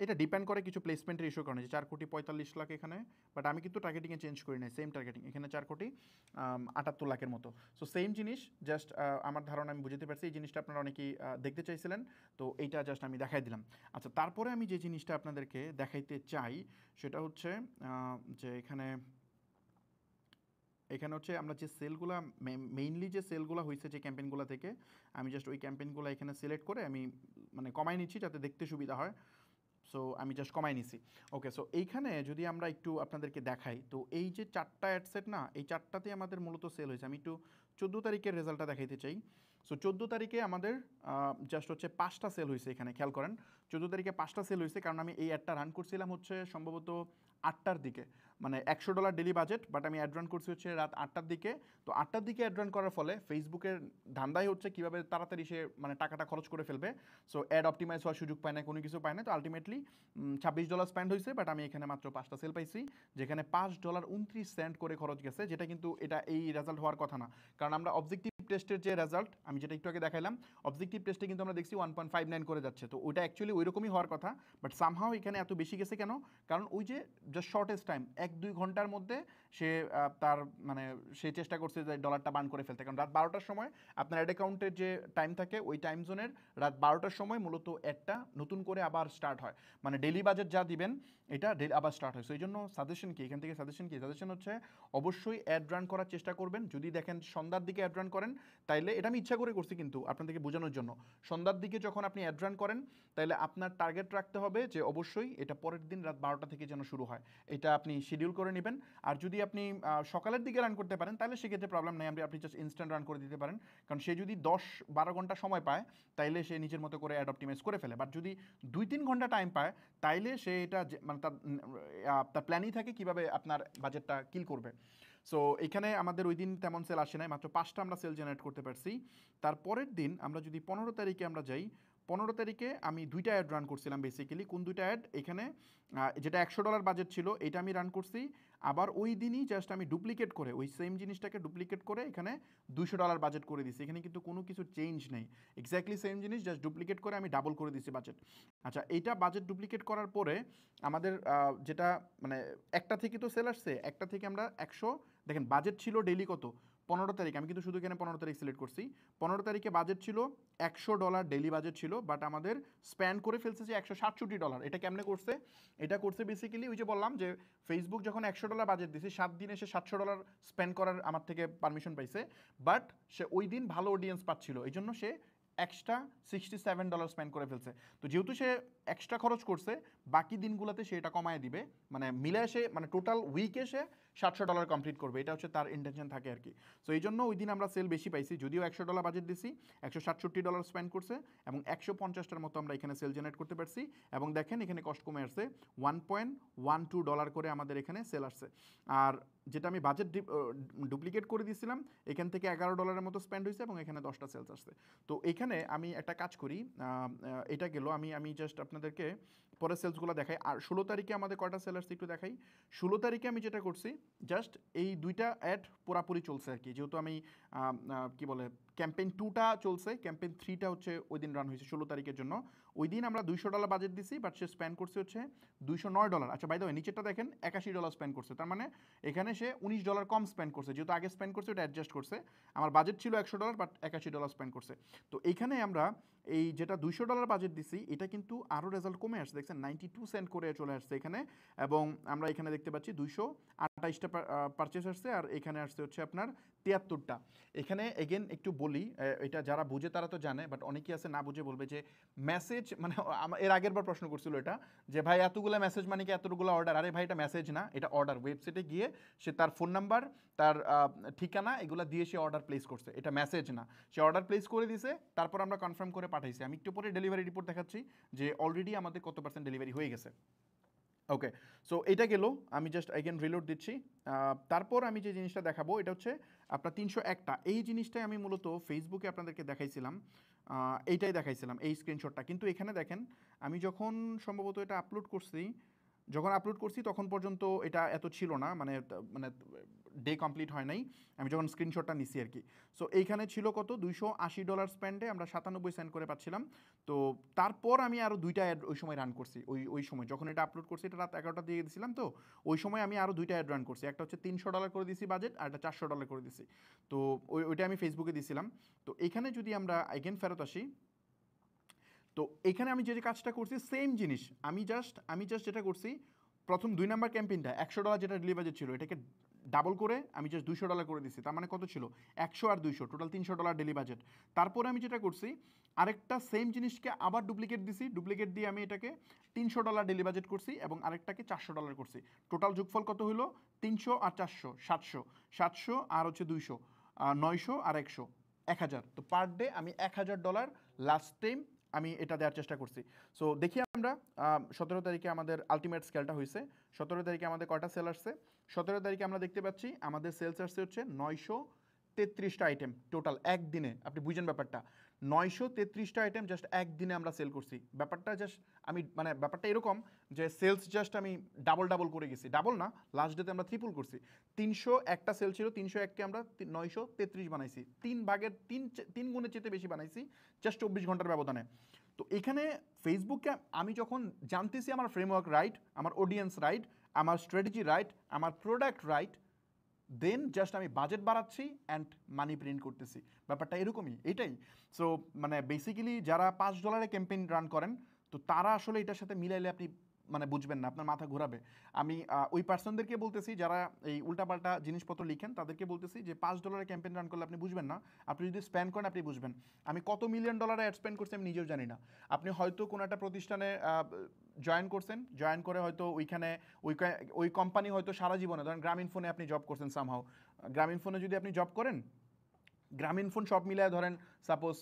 এটা ডিপেন্ড করে কিছু প্লেসমেন্টের ইস্যুর কারণে, যে 4,45,00,000 এখানে। বাট আমি কিন্তু টার্গেটিংয়ে চেঞ্জ করি নাই, সেম টার্গেটিং এখানে 4,78,00,000 মতো। সো সেম জিনিস, জাস্ট আমার ধারণা আমি বুঝতে পারছি এই জিনিসটা আপনারা অনেকেই দেখতে চাইছিলেন, তো এইটা জাস্ট আমি দেখাই দিলাম। আচ্ছা, তারপরে আমি যে জিনিসটা আপনাদেরকে দেখাইতে চাই সেটা হচ্ছে যে এখানে হচ্ছে আমরা যে সেলগুলা, মেইনলি যে সেলগুলো হয়েছে যে ক্যাম্পেইনগুলো থেকে, আমি জাস্ট ওই ক্যাম্পেইনগুলো এখানে সিলেক্ট করে আমি মানে কমাই নিচ্ছি যাতে দেখতে সুবিধা হয়। সো আমি জাস্ট কমাই নিছি। ওকে, সো এইখানে যদি আমরা একটু আপনাদেরকে দেখাই, তো এই যে 4টা অ্যাডসেট না, এই 4টাতেই আমাদের মূলত সেল হয়েছে। আমি একটু 14 তারিখের রেজাল্টটা দেখাইতে চাই। সো 14 তারিখে আমাদের জাস্ট হচ্ছে 5টা সেল হয়েছে, এখানে খেয়াল করেন 14 তারিখে 5টা সেল হয়েছে, কারণ আমি এই অ্যাডটা রান করছিলাম হচ্ছে সম্ভবত 8টার দিকে, মানে $100 ডেলি বাজেট, বাট আমি অ্যাড রান করছি হচ্ছে রাত 8টার দিকে। তো 8টার দিকে অ্যাড রান করার ফলে ফেসবুকের ধান্দাই হচ্ছে কীভাবে তাড়াতাড়ি সে মানে টাকাটা খরচ করে ফেলবে। সো অ্যাড অপটিমাইজ হওয়ার সুযোগ পায় না, কোনো কিছু পায় না। তো আলটিমেটলি $26 স্পেন্ড হয়েছে, বাট আমি এখানে মাত্র 5টা সেল পাইছি, যেখানে $5.29 করে খরচ গেছে, যেটা কিন্তু এটা এই রেজাল্ট হওয়ার কথা না। কারণ আমরা অবজেক্টিভ টেস্টের যে রেজাল্ট আমি যেটা একটু আগে দেখাইলাম, অবজেক্টিভ টেস্টে কিন্তু আমরা দেখছি 1.59 করে যাচ্ছে, তো ওইটা অ্যাকচুয়ালি ওই রকমই হওয়ার কথা। বাট সামহাও এখানে এত বেশি গেছে কেন? কারণ ওই যে জাস্ট শর্টেস্ট টাইম 1-2 ঘন্টার মধ্যে সে তার মানে সে চেষ্টা করছে যে ডলারটা বার্ন করে ফেলতে। কারণ রাত 12টার সময় আপনার অ্যাড অ্যাকাউন্টের যে টাইম থাকে, ওই টাইম জোনের রাত 12টার সময় মূলত অ্যাডটা নতুন করে আবার স্টার্ট হয়, মানে ডেলি বাজেট যা দিবেন এটা আবার স্টার্ট হয়। সো এই জন্য সাজেশন কি এখান থেকে, সাজেশন হচ্ছে অবশ্যই অ্যাড রান করার চেষ্টা করবেন। যদি দেখেন সন্ধ্যার দিকে অ্যাড রান করেন, তাইলে এটা আমি ইচ্ছা করে করছি কিন্তু আপনাদেরকে বোঝানোর জন্য, সন্ধ্যার দিকে যখন আপনি অ্যাড রান করেন, তাইলে আপনার টার্গেট রাখতে হবে যে অবশ্যই এটা পরের দিন রাত 12টা থেকে যেন শুরু হয়, এটা আপনি শিডিউল করে নেবেন। আর যদি আপনি সকালের দিকে রান করতে পারেন, তাহলে সেক্ষেত্রে প্রবলেম নেই, আপনি জাস্ট ইনস্ট্যান্ট রান করে দিতে পারেন। কারণ সে যদি 10-12 ঘন্টা সময় পায়, তাইলে সে নিজের মতো করে অ্যাড অপটিমাইজ করে ফেলে। বাট যদি 2-3 ঘন্টা টাইম পায়, তাইলে সে এটা মানে তার প্ল্যানই থাকে কীভাবে আপনার বাজেটটা কিল করবে। সো এখানে আমাদের ওই দিন তেমন সেল আসে নাই, মাত্র 5টা আমরা সেল জেনারেট করতে পারছি। তারপরের দিন আমরা যদি 15 তারিখে আমরা যাই, 15 তারিখে আমি 2টা অ্যাড রান করছিলাম বেসিক্যালি। কোন 2টা অ্যাড? এখানে যেটা $100 বাজেট ছিল এটা আমি রান করছি, আবার ওই দিনই জাস্ট আমি ডুপ্লিকেট করে ওই সেম জিনিসটাকে ডুপ্লিকেট করে এখানে $200 বাজেট করে দিছি। এখানে কিন্তু কোনো কিছু চেঞ্জ নেই, এক্স্যাক্টলি সেম জিনিস, জাস্ট ডুপ্লিকেট করে আমি ডাবল করে দিছি বাজেট। আচ্ছা, এইটা বাজেট ডুপ্লিকেট করার পরে আমাদের যেটা মানে একটা থেকে তো সেল আসছে, একটা থেকে আমরা 100, দেখেন বাজেট ছিল ডেইলি কত, 15 তারিখ, আমি কিন্তু শুধু এখানে 15 তারিখ সিলেক্ট করছি। 15 তারিখে বাজেট ছিল $100 ডেইলি বাজেট ছিল, বাট আমাদের স্প্যান্ড করে ফেলছে যে $167। এটা কেমনে করছে? এটা করছে বেসিক্যালি ওই যে বললাম যে ফেসবুক যখন $100 বাজেট দিছে, 7 দিনে সে $700 স্পেন্ড করার আমার থেকে পারমিশন পাইছে, বাট সে ওই দিন ভালো অডিয়েন্স পাচ্ছিল, এই জন্য সে এক্সট্রা $67 স্পেন্ড করে ফেলছে। তো যেহেতু সে এক্সট্রা খরচ করছে, বাকি দিনগুলোতে সে এটা কমায় দিবে, মানে মিলে সে মানে টোটাল উইকে সে $700 কমপ্লিট করবে, এটা হচ্ছে তার ইন্টেনশন থাকে আর কি। সো এই জন্য ওই দিন আমরা সেল বেশি পাইছি, যদিও $100 বাজেট দিছি, $167 স্পেন্ড করছে, এবং 150টার মতো আমরা এখানে সেল জেনারেট করতে পারছি। এবং দেখেন এখানে কস্ট কমে আসছে, $1.12 করে আমাদের এখানে সেল আসছে। আর যেটা আমি বাজেট ডুপ্লিকেট করে দিয়েছিলাম, এখান থেকে $11 মতো স্পেন্ড হয়েছে, এবং এখানে 10টা সেলস আসছে। তো এখানে আমি একটা কাজ করি, এটা গেল, আমি জাস্ট আপনাদেরকে পরে সেলসগুলো দেখাই। আর 16 তারিখে আমাদের কয়টা সেল আসছে একটু দেখাই। 16 তারিখে আমি যেটা করছি, জাস্ট এই দুইটা অ্যাড পুরাপুরি চলছে আর কি, যেহেতু আমি কি বলে ক্যাম্পেইন 2টা চলছে, ক্যাম্পেইন 3টা হচ্ছে ওই দিন রান হয়েছে 16 তারিখের জন্য। ওই দিন আমরা $200 বাজেট দিছি, বাট সে স্পেন্ড করছে হচ্ছে $209। আচ্ছা বাই দ্য ওয়ে নিচেরটা দেখেন $81 স্পেন্ড করছে, তার মানে এখানে সে $19 কম স্পেন্ড করছে, যেহেতু আগে স্পেন্ড করছে ওটা অ্যাডজাস্ট করছে। আমার বাজেট ছিল $100 বাট $81 স্পেন্ড করছে। তো এইখানে আমরা এই যেটা $200 বাজেট দিছি এটা কিন্তু আরও রেজাল্ট কমে আসছে, দেখছেন 92 সেন্ট করে চলে আসছে এখানে। এবং আমরা এখানে দেখতে পাচ্ছি 228টা পারচেস আসছে, আর এখানে আসছে হচ্ছে আপনার 73টা। এখানে এগেন একটু বলি, এটা যারা বুঝে তারা তো জানে, বাট অনেকেই আছে না বুঝে বলবে যে মেসেজ মানে এর আগের বার প্রশ্ন করছিল এটা যে ভাই এতগুলো মেসেজ মানে কি এতগুলো অর্ডার? আরে ভাই এটা মেসেজ না, এটা অর্ডার। ওয়েবসাইটে গিয়ে সে তার ফোন নাম্বার, তার ঠিকানা এগুলো দিয়ে সে অর্ডার প্লেস করছে, এটা মেসেজ না। সে অর্ডার প্লেস করে দিছে, তারপর আমরা কনফার্ম করে পাঠাইছি। আমি একটু পরে ডেলিভারি রিপোর্ট দেখাচ্ছি যে অলরেডি আমাদের কত % ডেলিভারি হয়ে গেছে। ওকে, সো এটা গেল, আমি জাস্ট এগেন রিলোড দিচ্ছি। তারপর আমি যে জিনিসটা দেখাবো এটা হচ্ছে আপনার 301টা। এই জিনিসটাই আমি মূলত ফেসবুকে আপনাদেরকে দেখাইছিলাম, এইটাই দেখাইছিলাম এই স্ক্রিনশটটা। কিন্তু এখানে দেখেন আমি যখন সম্ভবত এটা আপলোড করছি তখন পর্যন্ত এটা এত ছিল না, মানে মানে ডে কমপ্লিট হয় নাই, আমি যখন স্ক্রিনশটটা নিছি আর কি। সো এইখানে ছিল কত $280 স্পেন্ডে আমরা 97 সেন্ট করে পাচ্ছিলাম। তো তারপর আমি আরও 2টা অ্যাড ওই সময় রান করছি, ওই সময় যখন এটা আপলোড করছি এটা রাত 11টা দিয়ে দিয়েছিলাম। তো ওই সময় আমি আরও 2টা অ্যাড রান করছি, একটা হচ্ছে $300 করে দিছি বাজেট, আর একটা $400 করে দিছি। তো ওইটা আমি ফেসবুকে দিছিলাম। তো এখানে যদি আমরা এগেন ফেরত আসি, তো এখানে আমি যে কাজটা করছি সেম জিনিস, আমি জাস্ট যেটা করছি প্রথম 2 নাম্বার ক্যাম্পেইনটা $100 যেটা ডেলি বাজেট ছিল এটাকে ডাবল করে আমি জাস্ট $200 করে দিচ্ছি। তার মানে কত ছিল 100 আর 200 টোটাল $300 ডেলি বাজেট। তারপরে আমি যেটা করছি আরেকটা সেম জিনিসকে আবার ডুপ্লিকেট দিছি, ডুপ্লিকেট দিয়ে আমি এটাকে $300 ডেলি বাজেট করছি এবং আরেকটাকে $400 করছি। টোটাল যোগফল কত হলো 300 আর 400 700 আর হচ্ছে 200 900 আর 100 1000। তো পার ডে আমি $1000 লাস্ট টাইম আমি এটা দেওয়ার চেষ্টা করছি। সো দেখি আমরা 17 তারিখে আমাদের আলটিমেট স্কেলটা হয়েছে। 17 তারিখে আমাদের কয়টা সেল আসছে? 17 তারিখে আমরা দেখতে পাচ্ছি আমাদের সেলস আসছে হচ্ছে 933টা আইটেম টোটাল একদিনে। আপনি বুঝেন ব্যাপারটা, 933টা আইটেম জাস্ট একদিনে আমরা সেল করছি। ব্যাপারটা জাস্ট আমি মানে ব্যাপারটা এরকম যে সেলস জাস্ট আমি ডাবল করে গেছি, ডাবল না লাস্ট ডেতে আমরা ট্রিপল করছি। 301টা সেল ছিল, 301কে আমরা 933 বানাইছি, 3 গুণের চেয়ে বেশি বানাইছি জাস্ট 24 ঘন্টার ব্যবধানে। তো এখানে ফেসবুককে আমি যখন জানতেছি আমার ফ্রেমওয়ার্ক রাইট, আমার অডিয়েন্স রাইট, আমার স্ট্র্যাটেজি রাইট, আমার প্রোডাক্ট রাইট, দেন জাস্ট আমি বাজেট বাড়াচ্ছি অ্যান্ড মানি প্রিন্ট করতেছি। ব্যাপারটা এরকমই, এটাই। সো মানে বেসিক্যালি যারা $5 ক্যাম্পেইন রান করেন তো তারা আসলে এটার সাথে মিলাইলে আপনি মানে বুঝবেন না, আপনার মাথা ঘোরাবে। আমি ওই পার্সনদেরকে বলতেছি যারা এই উল্টাপাল্টা জিনিসপত্র লিখেন, তাদেরকে বলতেছি যে $5 ক্যাম্পেইন রান করলে আপনি বুঝবেন না, আপনি যদি স্পেন্ড করেন আপনি বুঝবেন। আমি কত $1,000,000 অ্যাড স্পেন্ড করছি আমি নিজেও জানি না। আপনি হয়তো কোনো একটা প্রতিষ্ঠানে জয়েন করছেন, জয়েন করে হয়তো ওইখানে ওই কোম্পানি হয়তো সারা জীবনে, ধরেন গ্রামীণ ফোনে আপনি জব করছেন সামহাও, গ্রামীণ ফোনে যদি আপনি জব করেন, গ্রামীণ ফোন সব মিলায় ধরেন সাপোজ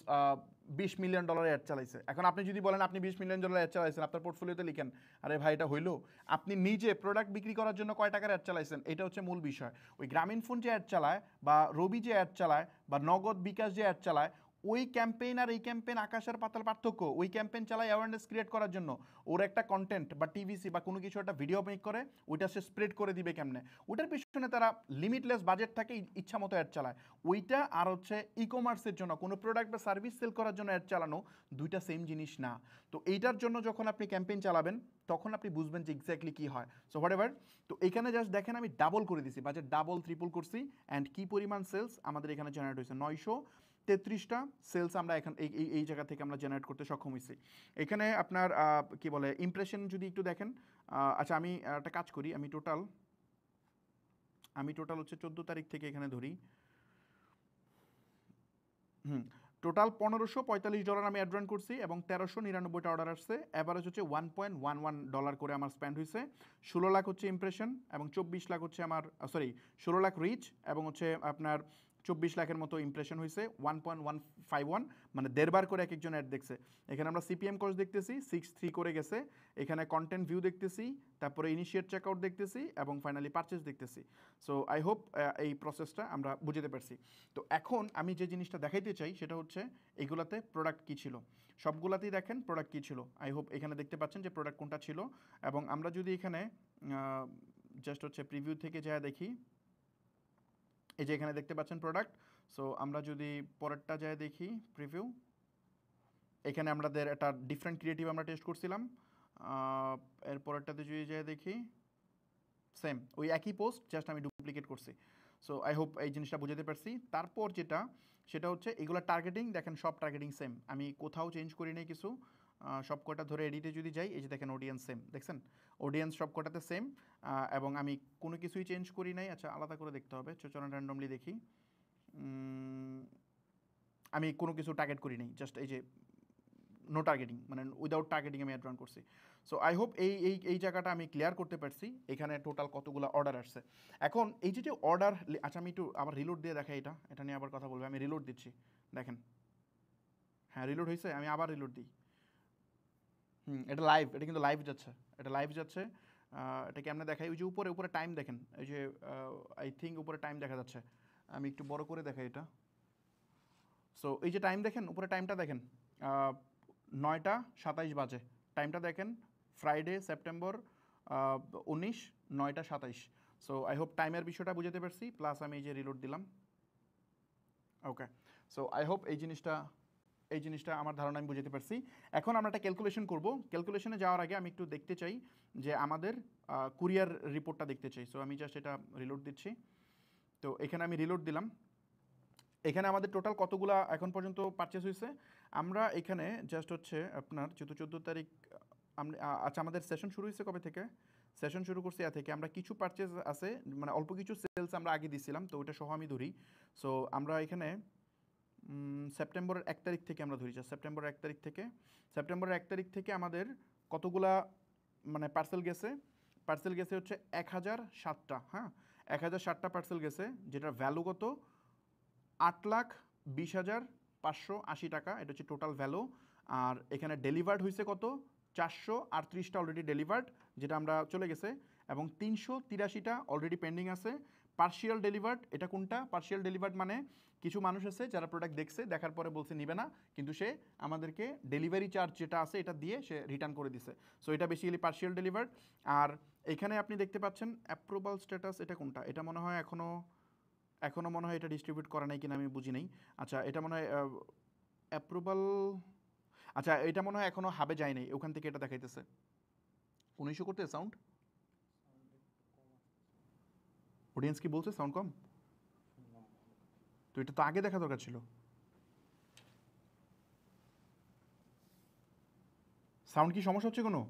$20 মিলিয়ন অ্যাড চালাইছে। এখন আপনি যদি বলেন আপনি $20 মিলিয়ন অ্যাড চালাইছেন, আপনার পোর্টফোলিওতে লিখেন আরে ভাই এটা হইলো? আপনি নিজে প্রোডাক্ট বিক্রি করার জন্য কয় টাকার অ্যাড চালাইছেন, এটা হচ্ছে মূল বিষয়। ওই গ্রামীণ ফোন যে অ্যাড চালায় বা রবি যে অ্যাড চালায় বা নগদ বিকাশ যে অ্যাড চালায়, ওই ক্যাম্পেইন আর এই ক্যাম্পেইন আকাশের পাতাল পার্থক্য। ওই ক্যাম্পেইন চালায় অ্যাওয়ারনেস ক্রিয়েট করার জন্য, ওর একটা কন্টেন্ট বা টিভিসি বা কোনো কিছু একটা ভিডিও মেক করে ওইটা সে স্প্রেড করে দিবে কেমনে, ওটার পিছনে তারা লিমিটলেস বাজেট থাকে, ইচ্ছা মতো অ্যাড চালায়। ওইটা আর হচ্ছে ই কমার্সের জন্য কোনো প্রোডাক্ট বা সার্ভিস সেল করার জন্য অ্যাড চালানো, দুইটা সেম জিনিস না। তো এইটার জন্য যখন আপনি ক্যাম্পেইন চালাবেন তখন আপনি বুঝবেন যে এক্স্যাক্টলি কী হয়। সো হোয়াট এভার, তো এখানে জাস্ট দেখেন আমি ডাবল করে দিছি, বাজেট ডাবল ট্রিপল করছি অ্যান্ড কী পরিমাণ সেলস আমাদের এখানে জেনারেট হয়েছে 933টা সেলস আমরা এখন এই জায়গা থেকে আমরা জেনারেট করতে সক্ষম হয়েছি। এখানে আপনার কি বলে ইমপ্রেশন যদি একটু দেখেন, আচ্ছা আমি একটা কাজ করি, আমি টোটাল হচ্ছে 14 তারিখ থেকে এখানে ধরি, টোটাল $1,545 আমি অ্যাড রান করছি এবং 1399টা অর্ডার আসছে। অ্যাভারেজ হচ্ছে $1.11 করে আমার স্পেন্ড হয়েছে। 16 লাখ হচ্ছে ইমপ্রেশন এবং 24 লাখ হচ্ছে আমার 16 লাখ রিচ এবং হচ্ছে আপনার 24 লাখের মতো ইমপ্রেশন হয়েছে। 1.151 মানে 1.5 বার করে এক একজন অ্যাড দেখছে। এখানে আমরা সিপিএম কস্ট দেখতেছি 63 করে গেছে। এখানে কন্টেন্ট ভিউ দেখতেছি, তারপরে ইনিশিয়েট চেকআউট দেখতেছি এবং ফাইনালি পারচেস দেখতেছি। সো আই হোপ এই প্রসেসটা আমরা বুঝতে পারছি। তো এখন আমি যে জিনিসটা দেখাইতে চাই সেটা হচ্ছে এগুলাতে প্রোডাক্ট কী ছিল, সবগুলাতেই দেখেন প্রোডাক্ট কী ছিল। আই হোপ এখানে দেখতে পাচ্ছেন যে প্রোডাক্ট কোনটা ছিল। এবং আমরা যদি এখানে জাস্ট হচ্ছে প্রিভিউ থেকে যা দেখি, এই যে এখানে দেখতে পাচ্ছেন প্রোডাক্ট। সো আমরা যদি পরেরটা যায় দেখি প্রিভিউ, এখানে আমাদের একটা ডিফারেন্ট ক্রিয়েটিভ আমরা টেস্ট করছিলাম। এর পরেরটাতে যদি যায় দেখি সেম ওই একই পোস্ট, জাস্ট আমি ডুপ্লিকেট করছি। সো আই হোপ এই জিনিসটা বুঝাতে পারছি। তারপর যেটা সেটা হচ্ছে এগুলো টার্গেটিং, দেখেন সব টার্গেটিং সেম, আমি কোথাও চেঞ্জ করি নাই কিছু। সব কটা ধরে এডিটে যদি যাই, এই যে দেখেন অডিয়েন্স সেম, দেখছেন অডিয়েন্স সব কটাতে সেম, এবং আমি কোনো কিছুই চেঞ্জ করি নাই। আচ্ছা আলাদা করে দেখতে হবে, চলুন র্যান্ডমলি দেখি। আমি কোনো কিছু টার্গেট করি নাই, জাস্ট এই যে নো টার্গেটিং, মানে উইদাউট টার্গেটিং আমি অ্যাড রান করছি। সো আই হোপ এই জায়গাটা আমি ক্লিয়ার করতে পারছি। এখানে টোটাল কতগুলো অর্ডার আসছে। এখন এই যে অর্ডার, আচ্ছা আমি একটু আবার রিলোড দিয়ে দেখাই, এটা নিয়ে আবার কথা বলবো। আমি রিলোড দিচ্ছি, দেখেন হ্যাঁ রিলোড হয়েছে, আমি আবার রিলোড দিই। এটা লাইভ, এটা কিন্তু লাইভ যাচ্ছে, এটা লাইভ যাচ্ছে। এটা কেমনে দেখাই, ওই যে উপরে উপরে টাইম দেখেন, এই যে আই থিঙ্ক উপরে টাইম দেখা যাচ্ছে, আমি একটু বড় করে দেখাই এটা। সো এই যে টাইম দেখেন, উপরে টাইমটা দেখেন, 9টা 27 বাজে, টাইমটা দেখেন, Friday September 19, 9টা 27। So I hope টাইমের বিষয়টা বুঝতে পারছি, প্লাস আমি এই যে রিলোড দিলাম। ওকে, সো আই হোপ এই জিনিসটা আমার ধারণা আমি বুঝতে পারছি। এখন আমরা একটা ক্যালকুলেশন করব। ক্যালকুলেশনে যাওয়ার আগে আমি একটু দেখতে চাই যে আমাদের কুরিয়ার রিপোর্টটা দেখতে চাই। সো আমি জাস্ট এটা রিলোড দিচ্ছি। তো এখানে আমি রিলোড দিলাম। এখানে আমাদের টোটাল কতগুলা এখন পর্যন্ত পারচেস হয়েছে, আমরা এখানে জাস্ট হচ্ছে আপনার 14 তারিখ, আচ্ছা আমাদের সেশন শুরু হয়েছে কবে থেকে, সেশন শুরু করছি থেকে আমরা কিছু পারচেস আছে, মানে অল্প কিছু সেলস আমরা আগে দিছিলাম, তো ওইটা সহ আমি ধরি। সো আমরা এখানে সেপ্টেম্বরের 1 তারিখ থেকে আমরা ধরি, সেপ্টেম্বরের 1 তারিখ থেকে আমাদের কতগুলা মানে পার্সেল গেছে হচ্ছে 1007টা। হ্যাঁ, 1007টা পার্সেল গেছে, যেটার ভ্যালু কত 8,20,580 টাকা, এটা হচ্ছে টোটাল ভ্যালু। আর এখানে ডেলিভার্ড হয়েছে কত 438টা অলরেডি ডেলিভার্ড, যেটা আমরা চলে গেছে, এবং 383টা অলরেডি পেন্ডিং আছে। পার্শিয়াল ডেলিভার্ড, এটা কোনটা পার্শিয়াল ডেলিভার্ড, মানে কিছু মানুষ আছে যারা প্রোডাক্ট দেখছে, দেখার পরে বলছে নিবে না, কিন্তু সে আমাদেরকে ডেলিভারি চার্জ যেটা আছে এটা দিয়ে সে রিটার্ন করে দিছে। সো এটা বেসিক্যালি পার্শিয়াল ডেলিভার্ড। আর এখানে আপনি দেখতে পাচ্ছেন অ্যাপ্রুভাল স্ট্যাটাস, এটা কোনটা, এটা মনে হয় এখনও মনে হয় এটা ডিস্ট্রিবিউট করা নাই কিনা আমি বুঝি নাই। আচ্ছা এটা মনে হয় অ্যাপ্রুভাল, আচ্ছা এটা মনে হয় এখনও হাবে যায় নাই, ওখান থেকে এটা দেখাইতেছে 1900 করতে সাউন্ড। অডিয়েন্স কি বলছে সাউন্ড কম? তো এটা তো আগে দেখা দরকার ছিল। সাউন্ড কি সমস্যা হচ্ছে কোনো?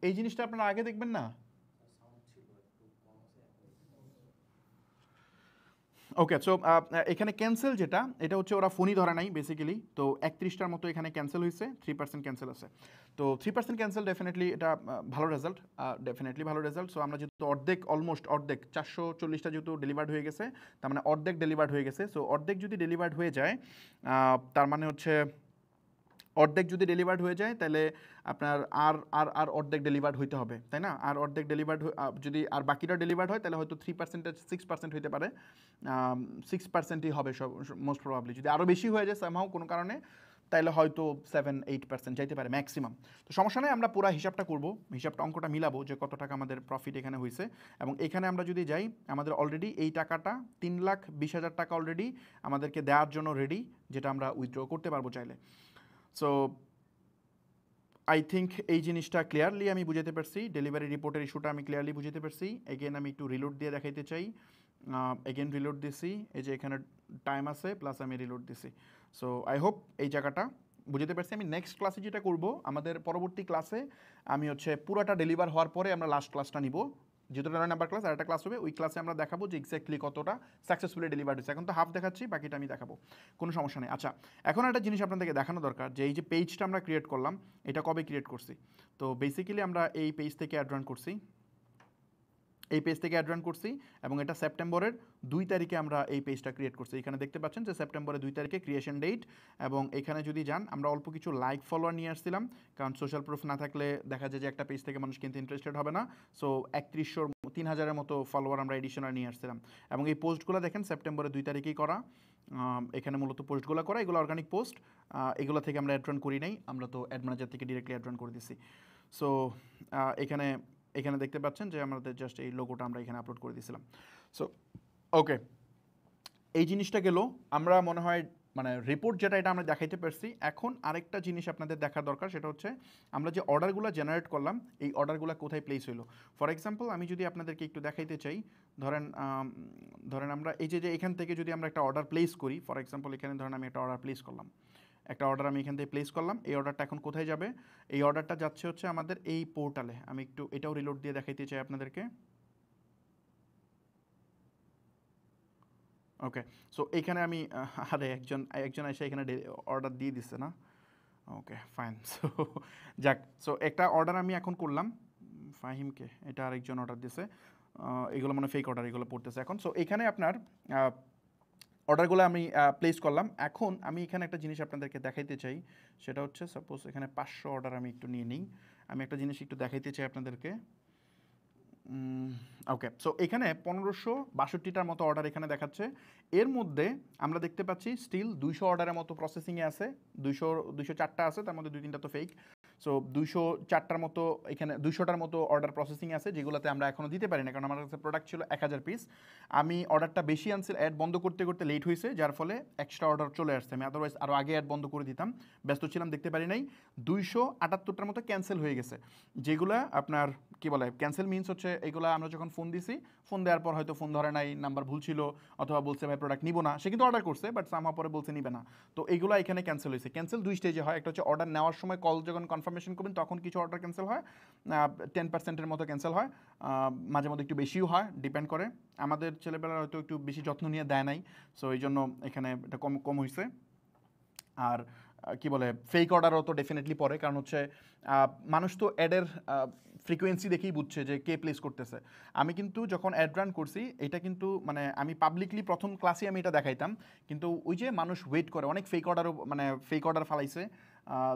এই জিনিসটা আপনারা আগে দেখবেন না? ওকে, সো এখানে ক্যান্সেল যেটা, এটা হচ্ছে ওরা ফোনই ধরা নাই বেসিক্যালি। তো 31টার মতো এখানে ক্যান্সেল হয়েছে, 3% ক্যান্সেল আছে। তো 3% ক্যান্সেল ডেফিনেটলি এটা ভালো রেজাল্ট, ডেফিনেটলি ভালো রেজাল্ট। সো আমরা যেহেতু অলমোস্ট অর্ধেক 440টা যেহেতু ডেলিভার্ড হয়ে গেছে, তার মানে অর্ধেক ডেলিভার্ড হয়ে গেছে। সো অর্ধেক যদি ডেলিভার্ড হয়ে যায়, তার মানে হচ্ছে অর্ধেক যদি ডেলিভার্ড হয়ে যায়, তাহলে আপনার আর আর আর অর্ধেক ডেলিভার্ড হইতে হবে, তাই না? আর অর্ধেক ডেলিভার্ড যদি আর বাকিটা ডেলিভার্ড হয়, তাহলে হয়তো 6% হইতে পারে, 6%ই হবে সব মোস্ট প্রবাবলি। যদি আরও বেশি হয়ে যায় সামহাও কোনো কারণে, তাহলে হয়তো 7-8% যাইতে পারে ম্যাক্সিমাম। তো সমস্যা নেই, আমরা পুরো হিসাবটা করব, অঙ্কটা মিলাবো যে কত টাকা আমাদের প্রফিট এখানে হয়েছে। এবং এখানে আমরা যদি যাই, আমাদের অলরেডি এই টাকাটা 3,20,000 টাকা অলরেডি আমাদেরকে দেওয়ার জন্য রেডি, যেটা আমরা উইথড্র করতে পারবো চাইলে। সো আই থিঙ্ক এই জিনিসটা ক্লিয়ারলি আমি বুঝাতে পারছি, ডেলিভারি রিপোর্টের ইস্যুটা আমি ক্লিয়ারলি বুঝাতে পারছি। এগেন আমি একটু রিলোড দিয়ে দেখাইতে চাই, এগেন রিলোড দিছি, এই যে এখানে টাইম আছে, প্লাস আমি রিলোড দিছি। সো আই হোপ এই জায়গাটা বুঝতে পারছি। আমি নেক্সট ক্লাসে যেটা করব, আমাদের পরবর্তী ক্লাসে আমি হচ্ছে পুরোটা ডেলিভার হওয়ার পরে আমরা লাস্ট ক্লাসটা নিব, যেহেতু 9 নাম্বার ক্লাস, আর একটা ক্লাস হবে, ওই ক্লাসে আমরা দেখাবো যে এক্স্যাক্টলি কতটা সাকসেসফুলি ডেলিভার হয়েছে। এখন তো হাফ দেখাচ্ছি, বাকিটা আমি দেখাবো, কোনো সমস্যা নেই। আচ্ছা এখন একটা জিনিস আপনাদেরকে দেখানো দরকার, যে এই যে পেজটা আমরা ক্রিয়েট করলাম, এটা কবে ক্রিয়েট করছি? তো বেসিক্যালি আমরা এই পেজ থেকে অ্যাড রান করছি, এবং এটা সেপ্টেম্বরের 2 তারিখে আমরা এই পেজটা ক্রিয়েট করছি। এখানে দেখতে পাচ্ছেন যে সেপ্টেম্বরের 2 তারিখে ক্রিয়েশন ডেট। এবং এখানে যদি যান, আমরা অল্প কিছু লাইক ফলোয়ার নিয়ে আসছিলাম, কারণ সোশ্যাল প্রুফ না থাকলে দেখা যায় যে একটা পেজ থেকে মানুষ কিন্তু ইন্টারেস্টেড হবে না। সো 3,000-এর মতো ফলোয়ার আমরা এডিশনাল নিয়ে আসছিলাম। এবং এই পোস্টগুলো দেখেন সেপ্টেম্বরের 2 তারিখেই করা। এখানে মূলত পোস্টগুলো করা, এগুলো অর্গানিক পোস্ট, এগুলো থেকে আমরা অ্যাড রান করি নাই, আমরা তো অ্যাড ম্যানেজার থেকে ডিরেক্টলি অ্যাড রান করে দিছি। সো এখানে এখানে দেখতে পাচ্ছেন যে আমাদের জাস্ট এই লোগোটা আমরা এখানে আপলোড করে দিয়েছিলাম। সো ওকে, এই জিনিসটা গেল। আমরা মনে হয় মানে রিপোর্ট যেটা এটা আমরা দেখাইতে পারছি। এখন আরেকটা জিনিস আপনাদের দেখার দরকার, সেটা হচ্ছে আমরা যে অর্ডারগুলো জেনারেট করলাম এই অর্ডারগুলো কোথায় প্লেস হইলো। ফর এক্সাম্পল আমি যদি আপনাদেরকে একটু দেখাইতে চাই, ধরেন আমরা এই যে এখান থেকে যদি আমরা একটা অর্ডার প্লেস করি, ফর এক্সাম্পল এখানে ধরেন আমি একটা অর্ডার প্লেস করলাম, একটা অর্ডার আমি এখান থেকে প্লেস করলাম। এই অর্ডারটা এখন কোথায় যাবে? এই অর্ডারটা যাচ্ছে হচ্ছে আমাদের এই পোর্টালে। আমি একটু এটাও রিলোড দিয়ে দেখাইতে চাই আপনাদেরকে। ওকে, সো এইখানে আমি আরে একজন এসে এখানে অর্ডার দিয়ে দিচ্ছে না। Okay fine. সো যাক, সো একটা অর্ডার আমি এখন করলাম ফাহিমকে, এটা আরেকজন অর্ডার দিছে। এগুলো মানে ফেক অর্ডার, এগুলো পড়তেছে এখন। সো এখানে আপনার অর্ডারগুলো আমি প্লেস করলাম। এখন আমি এখানে একটা জিনিস আপনাদেরকে দেখাইতে চাই, সেটা হচ্ছে সাপোজ এখানে 500 অর্ডার আমি একটু নিয়ে নিই। আমি একটা জিনিস একটু দেখাইতে চাই আপনাদেরকে। ওকে, সো এখানে 1562টার মতো অর্ডার এখানে দেখাচ্ছে। এর মধ্যে আমরা দেখতে পাচ্ছি স্টিল 200 অর্ডারের মতো প্রসেসিংয়ে আছে। 204টা আছে, তার মধ্যে 2-3টা তো ফেক। সো 204টার মতো এখানে 200টার মতো অর্ডার প্রসেসিং আছে, যেগুলোতে আমরা এখনও দিতে পারি না, কারণ আমার কাছে প্রোডাক্ট ছিল 1000 পিস। আমি অর্ডারটা বেশি আনছি, অ্যাড বন্ধ করতে করতে লেট হয়েছে, যার ফলে এক্সট্রা অর্ডার চলে আসছে। আমি আদারওয়াইজ আরও আগে অ্যাড বন্ধ করে দিতাম, ব্যস্ত ছিলাম, দেখতে পারি নাই। 278টার মতো ক্যান্সেল হয়ে গেছে, যেগুলো আপনার কি বলে ক্যান্সেল মিনস হচ্ছে এগুলো আমরা যখন ফোন দিছি, ফোন দেওয়ার পর হয়তো ফোন ধরে নাই, নাম্বার ভুল ছিল, অথবা বলছে ভাই প্রোডাক্ট নিব না। সে কিন্তু অর্ডার করছে, বাট সামহাও পরে বলছে নিবে না। তো এইগুলো এখানে ক্যান্সেল হয়েছে। ক্যান্সেল 2 স্টেজে হয়। একটা হচ্ছে অর্ডার নেওয়ার সময় কল যখন কনফার্মেশন করবেন তখন কিছু অর্ডার ক্যান্সেল হয়, 10%-এর মতো ক্যান্সেল হয়, মাঝে মধ্যে একটু বেশিও হয়, ডিপেন্ড করে। আমাদের ছেলেবেলা হয়তো একটু বেশি যত্ন নিয়ে দেয় নাই, সো এই জন্য এখানে এটা কম কম হয়েছে। আর কি বলে ফেক অর্ডারও তো ডেফিনেটলি পড়ে, কারণ হচ্ছে মানুষ তো অ্যাডের ফ্রিকোয়েন্সি দেখেই বুঝছে যে কে প্লেস করতেছে। আমি কিন্তু যখন অ্যাড রান করছি, এটা কিন্তু মানে আমি পাবলিকলি প্রথম ক্লাসে আমি এটা দেখাইতাম, কিন্তু ওই যে মানুষ ওয়েট করে, অনেক ফেক অর্ডারও মানে ফেক অর্ডার ফালাইছে।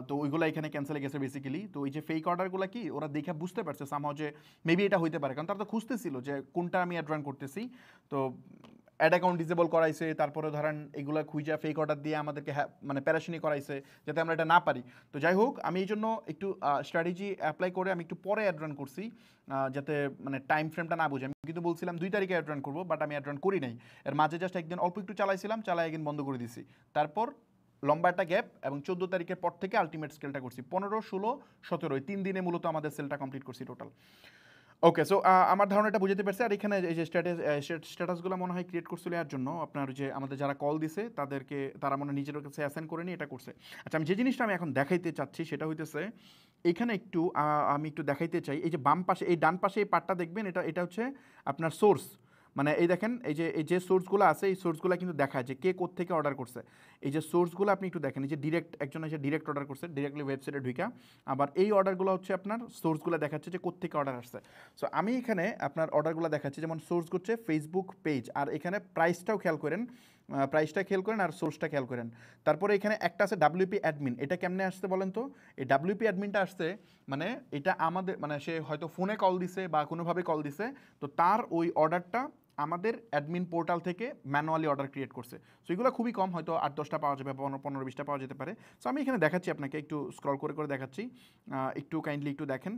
তো ওইগুলো এখানে ক্যান্সেল গেছে বেসিক্যালি। তো ওই যে ফেক অর্ডারগুলো কি ওরা দেখে বুঝতে পারছে সামহাও যে মেবি এটা হইতে পারে, কারণ তারা তো খুঁজতেছিল যে কোনটা আমি অ্যাড রান করতেছি। তো অ্যাড অ্যাকাউন্ট ডিসেবল করাইছে, তারপরে ধরেন এগুলো খুঁজা ফেক অর্ডার দিয়ে আমাদেরকে মানে প্যারাশানি করাইছে যাতে আমরা এটা না পারি। তো যাই হোক, আমি এই জন্য একটু স্ট্র্যাটেজি অ্যাপ্লাই করে আমি একটু পরে অ্যাড রান করছি, যাতে মানে টাইম ফ্রেমটা না বুঝে। আমি কিন্তু বলছিলাম 2 তারিখে অ্যাড রান করবো, বাট আমি অ্যাড রান করি নাই। এর মাঝে জাস্ট একদিন অল্প একটু চালাইছিলাম, চালাই একদিন বন্ধ করে দিছি। তারপর লম্বা একটা গ্যাপ, এবং 14 তারিখের পর থেকে আলটিমেট স্কেলটা করছি। 15, 16, 17 3 দিনে মূলত আমাদের সেলটা কমপ্লিট করছি টোটাল। ওকে, সো আমার ধারণাটা বুঝতে পারছি। আর এখানে এই যে স্ট্যাটাসগুলো মনে হয় ক্রিয়েট করছিল এর জন্য আপনার যে আমাদের যারা কল দিছে তাদেরকে, তারা মনে হয় নিজের কাছে অ্যাসাইন করে নিয়ে এটা করছে। আচ্ছা, আমি যে জিনিসটা আমি এখন দেখাইতে চাচ্ছি সেটা হইতেছে এখানে একটু আমি একটু দেখাইতে চাই। এই যে বাম পাশে, এই ডান পাশে এই পার্টটা দেখবেন, এটা হচ্ছে আপনার সোর্স। মানে এই দেখেন, এই যে সোর্সগুলো আছে, এই সোর্সগুলো কিন্তু দেখায় যে কে কোত্থেকে অর্ডার করছে। এই যে সোর্সগুলো আপনি একটু দেখেন, এই যে ডিরেক্ট একজন এসে ডিরেক্ট অর্ডার করছে, ডিরেক্টলি ওয়েবসাইটে ঢুকা। আবার এই অর্ডারগুলো হচ্ছে আপনার সোর্সগুলো দেখাচ্ছে যে কোত্থেকে অর্ডার আসছে। সো আমি এখানে আপনার অর্ডারগুলো দেখাচ্ছি, যেমন সোর্স করছে ফেসবুক পেজ, আর এখানে প্রাইসটাও খেয়াল করেন, প্রাইসটা খেয়াল করেন আর সোর্সটা খেয়াল করেন। তারপরে এখানে একটা আছে ডাব্লিউপি অ্যাডমিন। এটা কেমনে আসছে বলেন তো? এই ডাব্লিউপি অ্যাডমিনটা আসছে মানে এটা আমাদের মানে সে হয়তো ফোনে কল দিছে বা কোনোভাবে কল দিছে, তো তার ওই অর্ডারটা আমাদের অ্যাডমিন পোর্টাল থেকে ম্যানুয়ালি অর্ডার ক্রিয়েট করছে। সো এগুলো খুবই কম, হয়তো 8-10টা পাওয়া যাবে, 15-20টা পাওয়া যেতে পারে। সো আমি এখানে দেখাচ্ছি আপনাকে, একটু স্ক্রল করে করে দেখাচ্ছি, একটু কাইন্ডলি একটু দেখেন।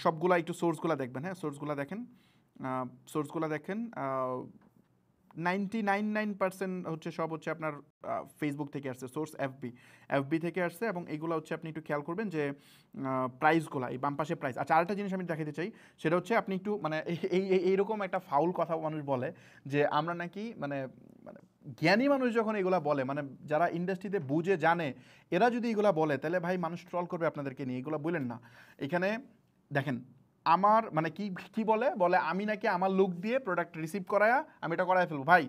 সবগুলা একটু সোর্সগুলো দেখবেন, হ্যাঁ সোর্সগুলো দেখেন, সোর্সগুলো দেখেন। 99% হচ্ছে সব হচ্ছে আপনার ফেসবুক থেকে আসছে, সোর্স এফবি থেকে আসছে। এবং এইগুলো হচ্ছে আপনি একটু খেয়াল করবেন যে প্রাইসগুলো, এই বাম পাশে প্রাইস। আচ্ছা, আরেকটা জিনিস আমি দেখাতে চাই, সেটা হচ্ছে আপনি একটু মানে এইরকম একটা ফাউল কথা মানুষ বলে যে আমরা নাকি মানে মানে জ্ঞানী মানুষ যখন এগুলা বলে, মানে যারা ইন্ডাস্ট্রিতে বুঝে জানে, এরা যদি এগুলা বলে তাহলে ভাই মানুষ ট্রল করবে আপনাদেরকে নিয়ে। এগুলো বলেন না। এখানে দেখেন আমার মানে কি কি বলে আমি নাকি আমার লোক দিয়ে প্রোডাক্ট রিসিভ করায়া আমি এটা করায় ফেলবো। ভাই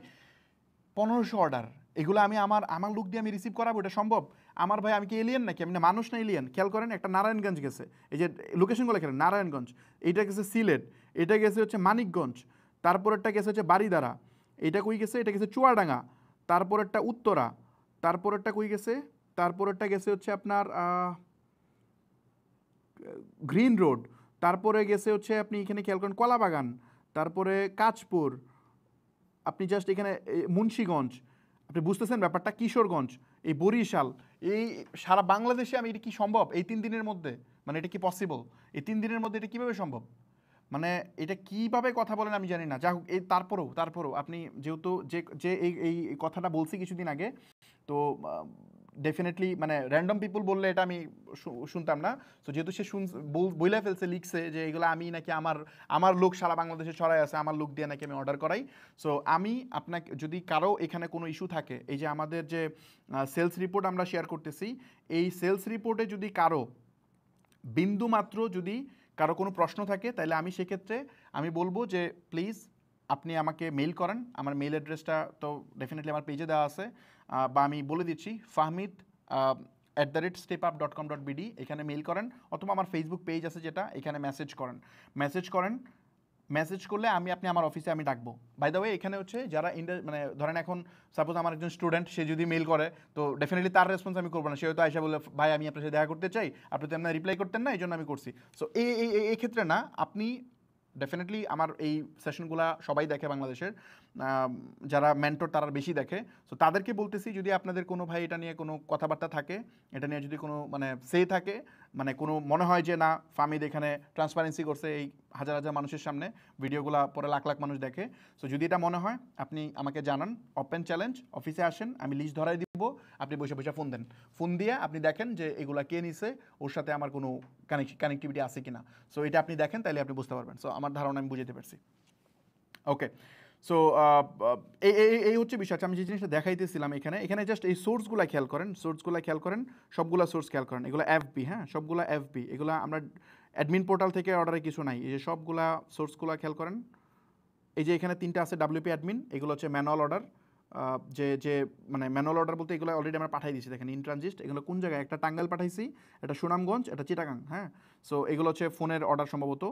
1500 অর্ডার, এগুলো আমি আমার লোক দিয়ে আমি রিসিভ করাবো? এটা সম্ভব? আমার ভাই আমি কি এলিয়েন নাকি? আমি মানুষ না এলিয়েন? খেয়াল করেন, একটা নারায়ণগঞ্জ গেছে, এই যে লোকেশনগুলো খেলেন, নারায়ণগঞ্জ, এইটা গেছে সিলেট, এটা গেছে হচ্ছে মানিকগঞ্জ, তারপরেরটা গেছে হচ্ছে বারিধারা, এটা কই গেছে, এটা গেছে চুয়াডাঙ্গা, তারপরেরটা উত্তরা, তারপরেরটা কই গেছে, তারপরেরটা গেছে হচ্ছে আপনার গ্রিন রোড, তারপরে গেছে হচ্ছে আপনি এখানে খেয়াল করেন কলাবাগান, তারপরে কাঁচপুর, আপনি জাস্ট এখানে মুন্সিগঞ্জ, আপনি বুঝতেছেন ব্যাপারটা? কিশোরগঞ্জ, এই বরিশাল, এই সারা বাংলাদেশে আমি এটা কি সম্ভব এই 3 দিনের মধ্যে? মানে এটা কি পসিবল? এই 3 দিনের মধ্যে এটা কিভাবে সম্ভব? মানে এটা কিভাবে কথা বলেন আমি জানি না। যা হোক, এই তারপরেও আপনি যেহেতু যে যে এই এই কথাটা বলছি কিছুদিন আগে, তো ডেফিনেটলি মানে র্যান্ডম পিপল বললে এটা আমি শুনতাম না। সো যেহেতু সে বইলা ফেলছে, লিখছে যে এগুলো আমি নাকি আমার আমার লোক সারা বাংলাদেশে ছড়াই আছে, আমার লোক দিয়ে নাকি আমি অর্ডার করাই। সো আমি আপনাকে, যদি কারো এখানে কোনো ইস্যু থাকে, এই যে আমাদের যে সেলস রিপোর্ট আমরা শেয়ার করতেছি, এই সেলস রিপোর্টে যদি কারো বিন্দু মাত্র যদি কারো কোনো প্রশ্ন থাকে, তাহলে আমি সেক্ষেত্রে আমি বলবো যে প্লিজ আপনি আমাকে মেইল করেন। আমার মেইল অ্যাড্রেসটা তো ডেফিনেটলি আমার পেজে দেওয়া আছে, বা আমি বলে দিচ্ছি, fahmid@stepup.com.bd, এখানে মেইল করেন, অথবা আমার ফেসবুক পেজ আছে যেটা, এখানে মেসেজ করলে আপনি আমার অফিসে আমি ডাকবো। বাই দ্য ওয়ে, এখানে হচ্ছে যারা মানে ধরেন এখন সাপোজ আমার একজন স্টুডেন্ট, সে যদি মেইল করে, তো ডেফিনেটলি তার রেসপন্স আমি করবো না। সে হয়তো আইসা বলে, ভাই আমি আপনার সাথে দেখা করতে চাই, আপনি তো আপনার রিপ্লাই করতেন না, এই জন্য আমি করছি। সো এই ক্ষেত্রে না, আপনি ডেফিনেটলি আমার এই সেশনগুলো সবাই দেখে বাংলাদেশের, যারা মেন্টর তারা বেশি দেখে। সো তাদেরকে বলতেছি, যদি আপনাদের কোনো ভাই এটা নিয়ে কোনো কথাবার্তা থাকে, এটা নিয়ে যদি কোনো মানে থাকে, মানে কোনো মনে হয় যে না ফাহমিদ এখানে ট্রান্সপারেন্সি করছে এই হাজার হাজার মানুষের সামনে, ভিডিওগুলো পরে লাখ লাখ মানুষ দেখে, সো যদি এটা মনে হয় আপনি আমাকে জানান, ওপেন চ্যালেঞ্জ, অফিসে আসেন, আমি লিস্ট ধরাই দিব, আপনি বসে বসে ফোন দেন, ফোন দিয়ে আপনি দেখেন যে এগুলা কে নিছে, ওর সাথে আমার কোনো কানেক্টিভিটি আছে কিনা। সো এটা আপনি দেখেন, তাহলে আপনি বুঝতে পারবেন। সো আমার ধারণা আমি বুঝতে পারছি। ওকে, সো এই হচ্ছে বিষয়। আমি যে জিনিসটা দেখাইতেছিলাম এখানে জাস্ট এই সোর্সগুলো খেয়াল করেন, সবগুলা সোর্স খেয়াল করেন, এগুলো এফবি, হ্যাঁ, সবগুলা এফবি, এগুলো আমরা অ্যাডমিন পোর্টাল থেকে অর্ডারে কিছু নাই। এই যে সবগুলা সোর্সগুলো খেয়াল করেন, এই যে এখানে 3টা আছে WP অ্যাডমিন, এগুলো হচ্ছে ম্যানুয়াল অর্ডার, যে মানে ম্যানুয়াল অর্ডার বলতে এগুলো অলরেডি আমরা পাঠাই দিয়েছি। দেখেন ইনট্রানজিস্ট, এগুলো কোন জায়গায়, একটা টাঙ্গাইল পাঠাইছি, এটা সুনামগঞ্জ, এটা চিটাগাং, হ্যাঁ। সো এগুলো হচ্ছে ফোনের অর্ডার সম্ভবত,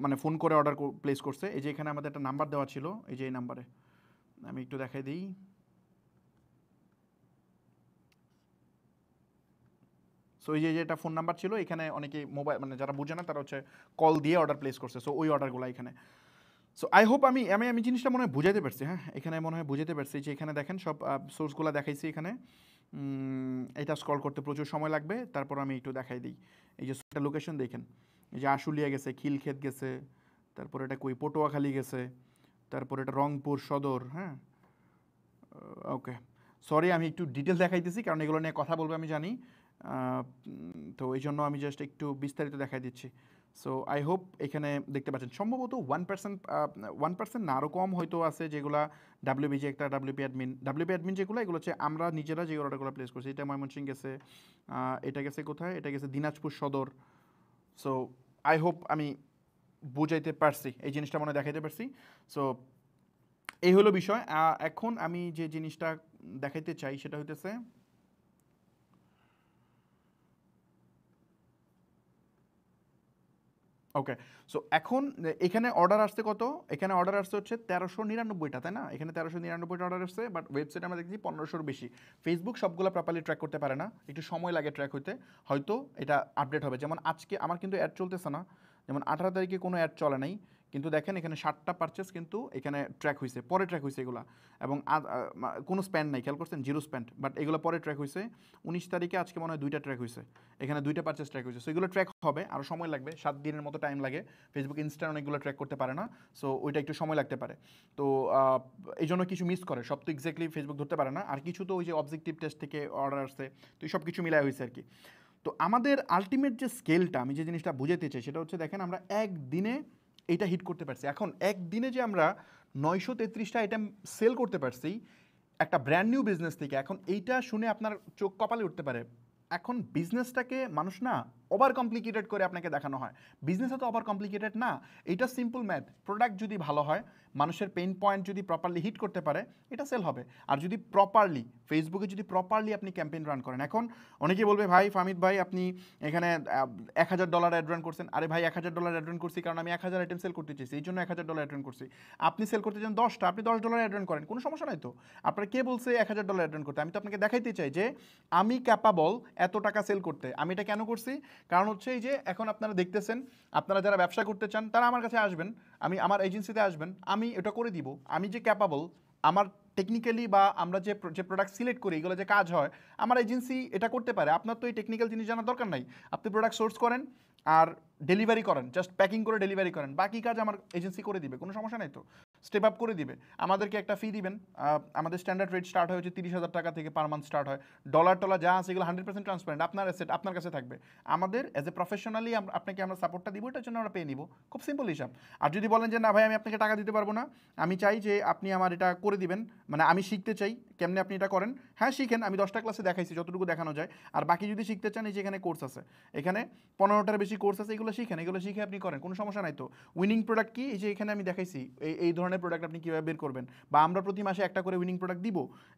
মানে ফোন করে অর্ডার প্লেস করছে। এই যে এখানে আমাদের একটা নাম্বার দেওয়া ছিল, এই যে এই নাম্বারে আমি একটু দেখাই দিই। সো এই যে এটা ফোন নাম্বার ছিল, এখানে অনেকে মোবাইল মানে যারা বুঝে না তারা হচ্ছে কল দিয়ে অর্ডার প্লেস করছে। সো ওই অর্ডারগুলো এখানে। সো আই হোপ আমি আমি আমি জিনিসটা মনে হয় বুঝাইতে পারছি, হ্যাঁ, এখানে মনে হয় বুঝাইতে পারছি। যে এখানে দেখেন সব সোর্সগুলো দেখাইছি এখানে। এটা স্ক্রল করতে প্রচুর সময় লাগবে, তারপর আমি একটু দেখাই দিই। এই যে একটা লোকেশন দেখেন, এই যে আশুলিয়া গেছে, খিলক্ষেত গেছে, তারপর এটা কই পটুয়াখালী গেছে, তারপর এটা রংপুর সদর, হ্যাঁ। ওকে, সরি আমি একটু ডিটেলস দেখাইতেছি, কারণ এগুলো নিয়ে কথা বলবো আমি জানি। তো এই জন্য আমি জাস্ট একটু বিস্তারিত দেখাই দিচ্ছি। সো আই হোপ এখানে দেখতে পাচ্ছেন সম্ভবত 1% না, আরও কম হয়তো আছে যেগুলো ডাব্লিউবিজি, একটা ডাব্লিউপি অ্যাডমিন যেগুলো, এগুলো হচ্ছে আমরা নিজেরা যে অর্ডারগুলো প্লেস করছি। এটা ময়মনসিংহ গেছে, এটা গেছে কোথায়, এটা গেছে দিনাজপুর সদর। সো আই হোপ আমি বুঝাইতে পারছি, এই জিনিসটা মনে দেখাইতে পারছি। সো এই হলো বিষয়। এখন আমি যে জিনিসটা দেখাইতে চাই সেটা হইতেছে, ওকে, সো এখন এখানে অর্ডার আসছে কত, এখানে অর্ডার আসছে হচ্ছে 1399টা, তাই না? এখানে 1399টা অর্ডার আসছে, বাট ওয়েবসাইট আমরা দেখছি 1500-র বেশি। ফেসবুক সবগুলো প্রপারলি ট্র্যাক করতে পারে না, একটু সময় লাগে ট্র্যাক হইতে, হয়তো এটা আপডেট হবে। যেমন আজকে আমার কিন্তু অ্যাড চলতেছে না, যেমন 18 তারিখে কোনো অ্যাড চলে নাই, কিন্তু দেখেন এখানে 7টা পারচেস কিন্তু এখানে ট্র্যাক হয়েছে, পরে ট্র্যাক হয়েছে এগুলো, এবং কোনো স্প্যান্ড নাই, খেয়াল করছেন, জিরো স্প্যান্ড, বাট এগুলো পরে ট্র্যাক হয়েছে। 19 তারিখে আজকে মনে হয় 2টা ট্র্যাক হয়েছে, এখানে 2টা পারচেস ট্র্যাক হয়েছে। সো এগুলো ট্র্যাক হবে, আরও সময় লাগবে, 7 দিনের মতো টাইম লাগে। ফেসবুক ইনস্টা অনেকগুলো ট্র্যাক করতে পারে না, সো ওইটা একটু সময় লাগতে পারে। তো এই জন্য কিছু মিস করে, সব তো এক্স্যাক্টলি ফেসবুক ধরতে পারে না, আর কিছু তো ওই যে অবজেক্টিভ টেস্ট থেকে অর্ডার আসছে, তো এই সব কিছু মিলাই হয়েছে আর কি। তো আমাদের আলটিমেট যে স্কেলটা, আমি যে জিনিসটা বুঝাতে চাই সেটা হচ্ছে, দেখেন আমরা একদিনে এইটা হিট করতে পারছি। এখন একদিনে যে আমরা 933টা আইটেম সেল করতে পারছি একটা ব্র্যান্ড নিউ বিজনেস থেকে, এখন এইটা শুনে আপনার চোখ কপালে উঠতে পারে। এখন বিজনেসটাকে মানুষ না ওভার কমপ্লিকেটেড করে আপনাকে দেখানো হয়, বিজনেস তো ওভার কমপ্লিকেটেড না, এটা সিম্পল ম্যাথ। প্রোডাক্ট যদি ভালো হয়, মানুষের পেইন পয়েন্ট যদি প্রপারলি হিট করতে পারে, এটা সেল হবে। আর যদি প্রপারলি ফেসবুকে যদি প্রপারলি আপনি ক্যাম্পেইন রান করেন, এখন অনেকে বলবে ভাই ফাহমিদ ভাই আপনি এখানে $1000 অ্যাড রান করছেন। আরে ভাই $1000 অ্যাড রান করছি কারণ আমি 1000 আইটেম সেল করতে চাইছি, এই জন্য $1000 অ্যাড রান করছি। আপনি সেল করতে চান 10টা, আপনি $10 অ্যাড রান করেন, কোনো সমস্যা নাই তো। আপনার কে বলছে $1000 অ্যাড রান করতে? আমি তো আপনাকে দেখাইতে চাই যে আমি ক্যাপাবল এত টাকা সেল করতে। আমি এটা কেন করছি? কারণ হচ্ছে এই যে এখন আপনারা দেখতেছেন, আপনারা যারা ব্যবসা করতে চান তারা আমার কাছে আসবেন, আমার এজেন্সিতে আসবেন, আমি এটা করে দিব। আমি যে ক্যাপাবল, আমার টেকনিক্যালি বা আমরা যে যে প্রোডাক্ট সিলেক্ট করি এগুলো যে কাজ হয় আমার এজেন্সি এটা করতে পারে। আপনার তো এই টেকনিক্যাল জিনিস জানার দরকার নাই, আপনি প্রোডাক্ট সোর্স করেন আর ডেলিভারি করেন, জাস্ট প্যাকিং করে ডেলিভারি করেন, বাকি কাজ আমার এজেন্সি করে দিবে, কোনো সমস্যা নাই তো, স্টেপ আপ করে দিবে। আমাদেরকে একটা ফি দিবেন, আমাদের স্ট্যান্ডার্ড রেট স্টার্ট হয় হচ্ছে 30,000 টাকা থেকে পার মান্থ স্টার্ট হয়। ডলার টলার যা আছে এগুলো 100% ট্রান্সপারেন্ট, আপনার অ্যাসেট আপনার কাছে থাকবে। আমাদের অ্যাজ এ প্রফেশনালি আপনাকে আমরা সাপোর্টটা দিব, এটার জন্য আমরা পেয়ে নিব, খুব সিম্পল হিসাব। আর যদি বলেন যে না ভাই আমি আপনাকে টাকা দিতে পারবো না, আমি চাই যে আপনি আমার এটা করে দিবেন, মানে আমি শিখতে চাই কেমনে আপনি এটা করেন, হ্যাঁ শিখেন, আমি 10টা ক্লাসে দেখাইছি যতটুকু দেখানো যায়। আর বাকি যদি শিখতে চান এই যে এখানে কোর্স আছে, এখানে 15টার বেশি কোর্স আছে, এগুলো শিখেন, এগুলো শিখে আপনি করেন, কোনো সমস্যা নাই তো। উইনিং প্রোডাক্ট কি, এই যে এখানে আমি দেখাইছি এই ধরনের প্রোডাক্ট আপনি কীভাবে বের করবেন, বা আমরা প্রতি মাসে একটা করে উইনিং প্রোডাক্ট দিব।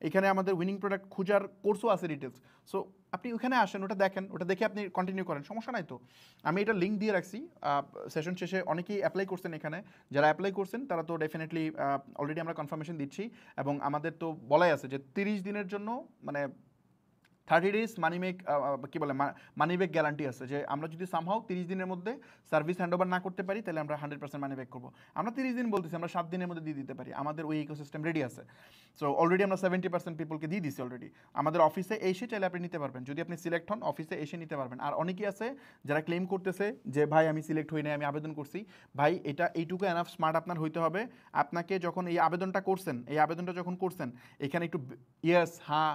এখানে আমাদের উইনিং প্রোডাক্ট খোঁজার কোর্সও আছে ডিটেলস। সো আপনি ওখানে আসেন, ওটা দেখেন, ওটা দেখে আপনি কন্টিনিউ করেন, সমস্যা নাই তো। আমি এটা লিঙ্ক দিয়ে রাখছি, সেশন শেষে অনেকেই অ্যাপ্লাই করছেন এখানে, যারা অ্যাপ্লাই করছেন তারা তো ডেফিনেটলি অলরেডি আমরা কনফার্মেশন দিচ্ছি। এবং আমাদের তো বলাই আছে যে 30 দিনের জন্য মানে 30 days মানিব্যাক কী বলে মানিব্যাক গ্যারান্টি আছে, যে আমরা যদি সামহাও 30 দিনের মধ্যে সার্ভিস হ্যান্ডওভার না করতে পারি তাহলে আমরা 100% মানিব্যাক করবো। আমরা 30 দিন বলতেছি, আমরা 7 দিনের মধ্যে দিয়ে দিতে পারি, আমাদের ওই ইকোসিস্টেম রেডি আছে। সো অলরেডি আমরা 70% পিপলকে দিয়ে দিচ্ছি অলরেডি। আমাদের অফিসে এসে চাইলে আপনি নিতে পারবেন, যদি আপনি সিলেক্ট হন অফিসে এসে নিতে পারবেন। আর অনেকেই আছে যারা ক্লেম করতেছে যে ভাই আমি সিলেক্ট হই নাই, আমি আবেদন করছি। ভাই এটা এইটুকু এনাফ স্মার্ট আপনার হইতে হবে, আপনাকে যখন এই আবেদনটা করছেন, এই আবেদনটা যখন করছেন এখানে একটু ইয়েস হ্যাঁ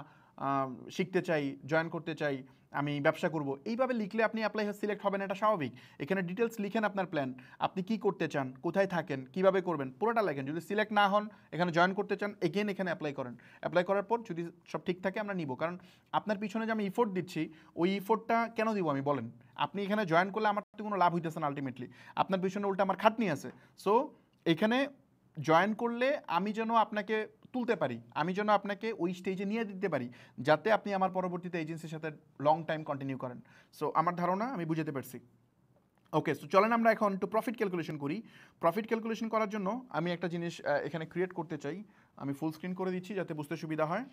শিখতে চাই, জয়েন করতে চাই, আমি ব্যবসা করব, এইভাবে লিখলে আপনি অ্যাপ্লাই সিলেক্ট হবেন, এটা স্বাভাবিক। এখানে ডিটেলস লিখেন আপনার প্ল্যান, আপনি কি করতে চান, কোথায় থাকেন, কিভাবে করবেন, পুরোটা লেখেন। যদি সিলেক্ট না হন, এখানে জয়েন করতে চান, এগেন এখানে অ্যাপ্লাই করেন। অ্যাপ্লাই করার পর যদি সব ঠিক থাকে আমরা নিব, কারণ আপনার পিছনে যে আমি ইফোর্ট দিচ্ছি ওই ইফোর্টটা কেন দিব আমি বলেন। আপনি এখানে জয়েন করলে আমার তো কোনো লাভ হইতেছে না, আলটিমেটলি আপনার পিছনে উল্টা আমার খাটনি আছে। সো এখানে জয়েন করলে আমি যেন আপনাকে তুলতে পারি, আমি যেন আপনাকে ওই স্টেজে নিয়ে দিতে পারি, যাতে আপনি আমার পরবর্তীতে এজেন্সির সাথে লং টাইম কন্টিনিউ করেন। সো আমার ধারণা আমি বুঝতে পারছি। ওকে, সো চলেন আমরা এখন একটু প্রফিট ক্যালকুলেশন করি। প্রফিট ক্যালকুলেশন করার জন্য আমি একটা জিনিস এখানে ক্রিয়েট করতে চাই, আমি ফুল স্ক্রিন করে দিচ্ছি যাতে বুঝতে সুবিধা হয়।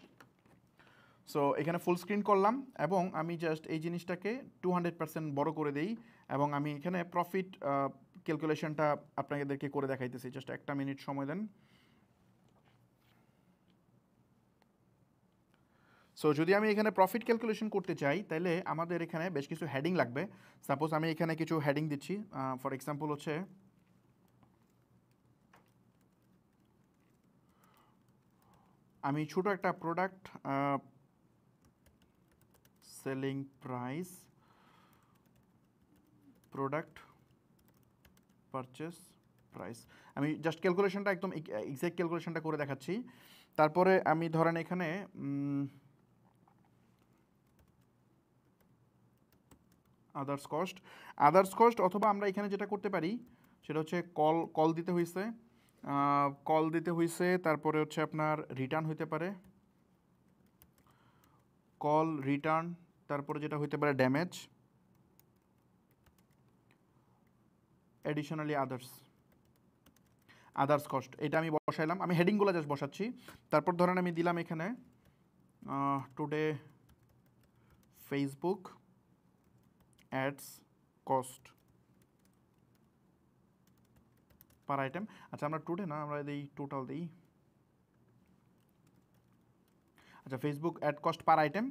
সো এখানে ফুল স্ক্রিন করলাম এবং আমি জাস্ট এই জিনিসটাকে 200% বড় করে দেই, এবং আমি এখানে প্রফিট ক্যালকুলেশনটা আপনাদেরকে করে দেখাইতেছি। জাস্ট একটা মিনিট সময় দেন। সো যদি আমি এখানে প্রফিট ক্যালকুলেশন করতে চাই তাহলে আমাদের এখানে বেশ কিছু হেডিং লাগবে। সাপোজ আমি এখানে কিছু হেডিং দিচ্ছি, ফর এক্সাম্পল হচ্ছে আমি ছোট একটা product selling price, product purchase price, আমি জাস্ট ক্যালকুলেশনটা একদম এক্সাক্ট ক্যালকুলেশনটা করে দেখাচ্ছি। তারপরে আমি ধরেন এখানে আদার্স কস্ট, অথবা আমরা এখানে যেটা করতে পারি সেটা হচ্ছে কল দিতে হয়েছে, তারপরে হচ্ছে আপনার রিটার্ন হইতে পারে, কল রিটার্ন, তারপরে যেটা হইতে পারে ড্যামেজ, অ্যাডিশনালি আদার্স কস্ট। এটা আমি বসাইলাম, আমি হেডিংগুলো জাস্ট বসাচ্ছি। তারপর ধরেন আমি দিলাম এখানে today Facebook ads cost per item. আচ্ছা আমরা টুডে না, আমরা দিই টোটাল দিই। আচ্ছা Facebook ad cost per item.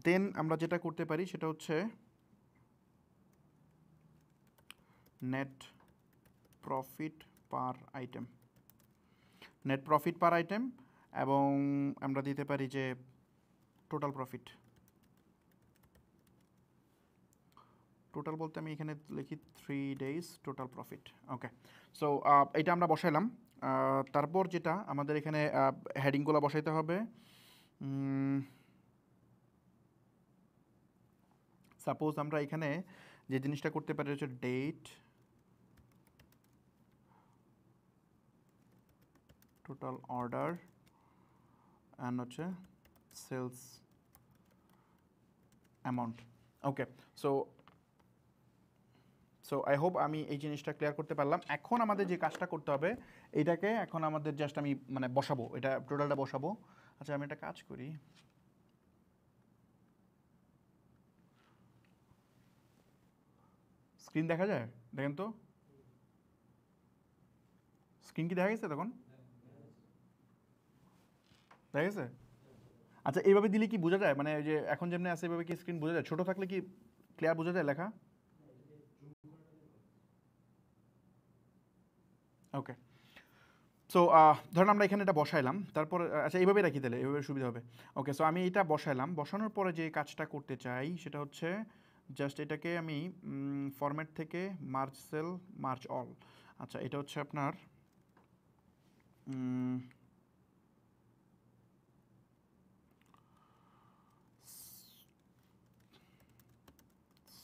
Then আমরা যেটা করতে পারি সেটা হচ্ছে নেট প্রফিট পার আইটেম, এবং আমরা দিতে পারি যে টোটাল বলতে আমি এখানে লিখি 3 days টোটাল প্রফিট। ওকে, সো এটা আমরা বসাইলাম। তারপর যেটা আমাদের এখানে হেডিংগুলো বসাইতে হবে, সাপোজ আমরা এখানে যে জিনিসটা করতে পারি হচ্ছে ডেট, টোটাল অর্ডার, অ্যান্ড হচ্ছে sales amount. Okay, so I hope আমি এই জিনিসটা ক্লিয়ার করতে পারলাম। এখন আমাদের যে কাজটা করতে হবে এইটাকে এখন আমাদের জাস্ট আমি মানে বসাবো, এটা টোটালটা বসাবো। আচ্ছা আমি একটা কাজ করি, স্ক্রিন দেখা যায়, দেখেন তো স্ক্রিন কি দেখা গেছে তখন? দেখা গেছে? আচ্ছা এইভাবে দিলে কি বোঝা যায়, মানে ওই যে এখন যেমনি আছে এইভাবে কি স্ক্রিন বোঝা যায়? ছোট থাকলে কি ক্লিয়ার বোঝা যায় লেখা? ওকে। সো ধরেন আমরা এখানে এটা বসাইলাম, তারপর আচ্ছা এইভাবে রাখি তাহলে, এইভাবে সুবিধা হবে। ওকে, সো আমি এটা বসাইলাম, বসানোর পরে যে কাজটা করতে চাই সেটা হচ্ছে জাস্ট এটাকে আমি ফরম্যাট থেকে মার্জ সেল, মার্জ অল। আচ্ছা এটা হচ্ছে আপনার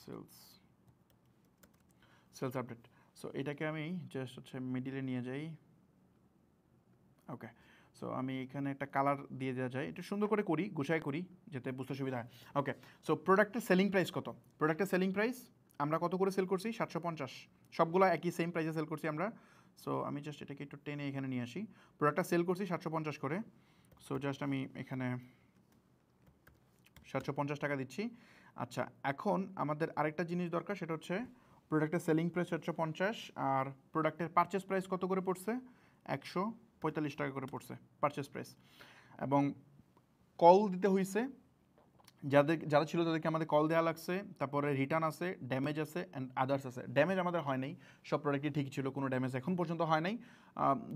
সেলস, সেলস আপডেট। সো এটাকে আমি জাস্ট হচ্ছে মিডিলে নিয়ে যাই। ওকে, সো আমি এখানে একটা কালার দিয়ে দেওয়া যায়, একটু সুন্দর করে করি, গুছাই করি যাতে বুঝতে সুবিধা হয়। ওকে, সো প্রোডাক্টের সেলিং প্রাইস কত? প্রোডাক্টের সেলিং প্রাইস আমরা কত করে সেল করছি? 750। সবগুলো একই সেম প্রাইসে সেল করছি আমরা। সো আমি জাস্ট এটাকে একটু টেনে এখানে নিয়ে আসি। প্রোডাক্টটা সেল করছি 750 করে। সো জাস্ট আমি এখানে 750 টাকা দিচ্ছি। আচ্ছা এখন আমাদের আরেকটা জিনিস দরকার, সেটা হচ্ছে প্রোডাক্টের সেলিং প্রাইস 750 আর প্রোডাক্টের পারচেস প্রাইস কত করে পড়ছে? 145 টাকা করে পড়ছে পারচেস প্রাইস। এবং কল দিতে হয়েছে, যারা ছিল তাদেরকে আমাদের কল দেওয়া লাগছে, তারপরে রিটার্ন আছে, ড্যামেজ আছে অ্যান্ড আদার্স আছে। ড্যামেজ আমাদের হয় নাই, সব প্রোডাক্টই ঠিক ছিল, কোনো ড্যামেজ এখন পর্যন্ত হয় নাই।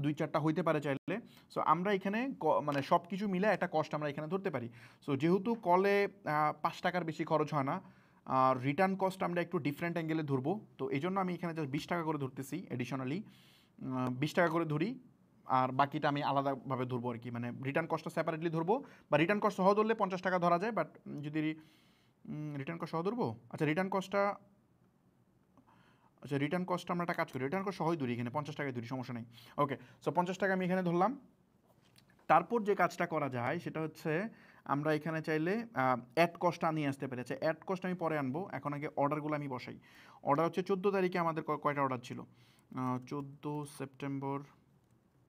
2-4টা হইতে পারে চাইলে। সো আমরা এখানে মানে সব কিছু মিলে একটা কস্ট আমরা এখানে ধরতে পারি। সো যেহেতু কলে 5 টাকার বেশি খরচ হয় না, আর রিটার্ন কস্ট আমরা একটু ডিফারেন্ট অ্যাঙ্গেলে ধরবো, তো এই জন্য আমি এখানে জাস্ট 20 টাকা করে ধরতেছি এডিশনালি। 20 টাকা করে ধরি, আর বাকিটা আমি আলাদাভাবে ধরবো আর কি, মানে রিটার্ন কস্টটা সেপারেটলি ধরবো, বা রিটার্ন কস্ট সহ ধরলে 50 টাকা ধরা যায়, বাট যদি রিটার্ন কস্ট সহ ধরবো, আচ্ছা রিটার্ন কস্টটা আমরা একটা কাজ করি, রিটার্ন কস্ট সহই ধরি এখানে, 50 টাকায় ধরি, সমস্যা নেই। ওকে, সো 50 টাকা আমি এখানে ধরলাম। তারপর যে কাজটা করা যায় সেটা হচ্ছে আমরা এখানে চাইলে অ্যাড কস্টটা নিয়ে আসতে পারি। আচ্ছা অ্যাড কস্ট আমি পরে আনবো, এখন আগে অর্ডারগুলো আমি বসাই। অর্ডার হচ্ছে 14 তারিখে আমাদের কয়টা অর্ডার ছিল? 14 সেপ্টেম্বর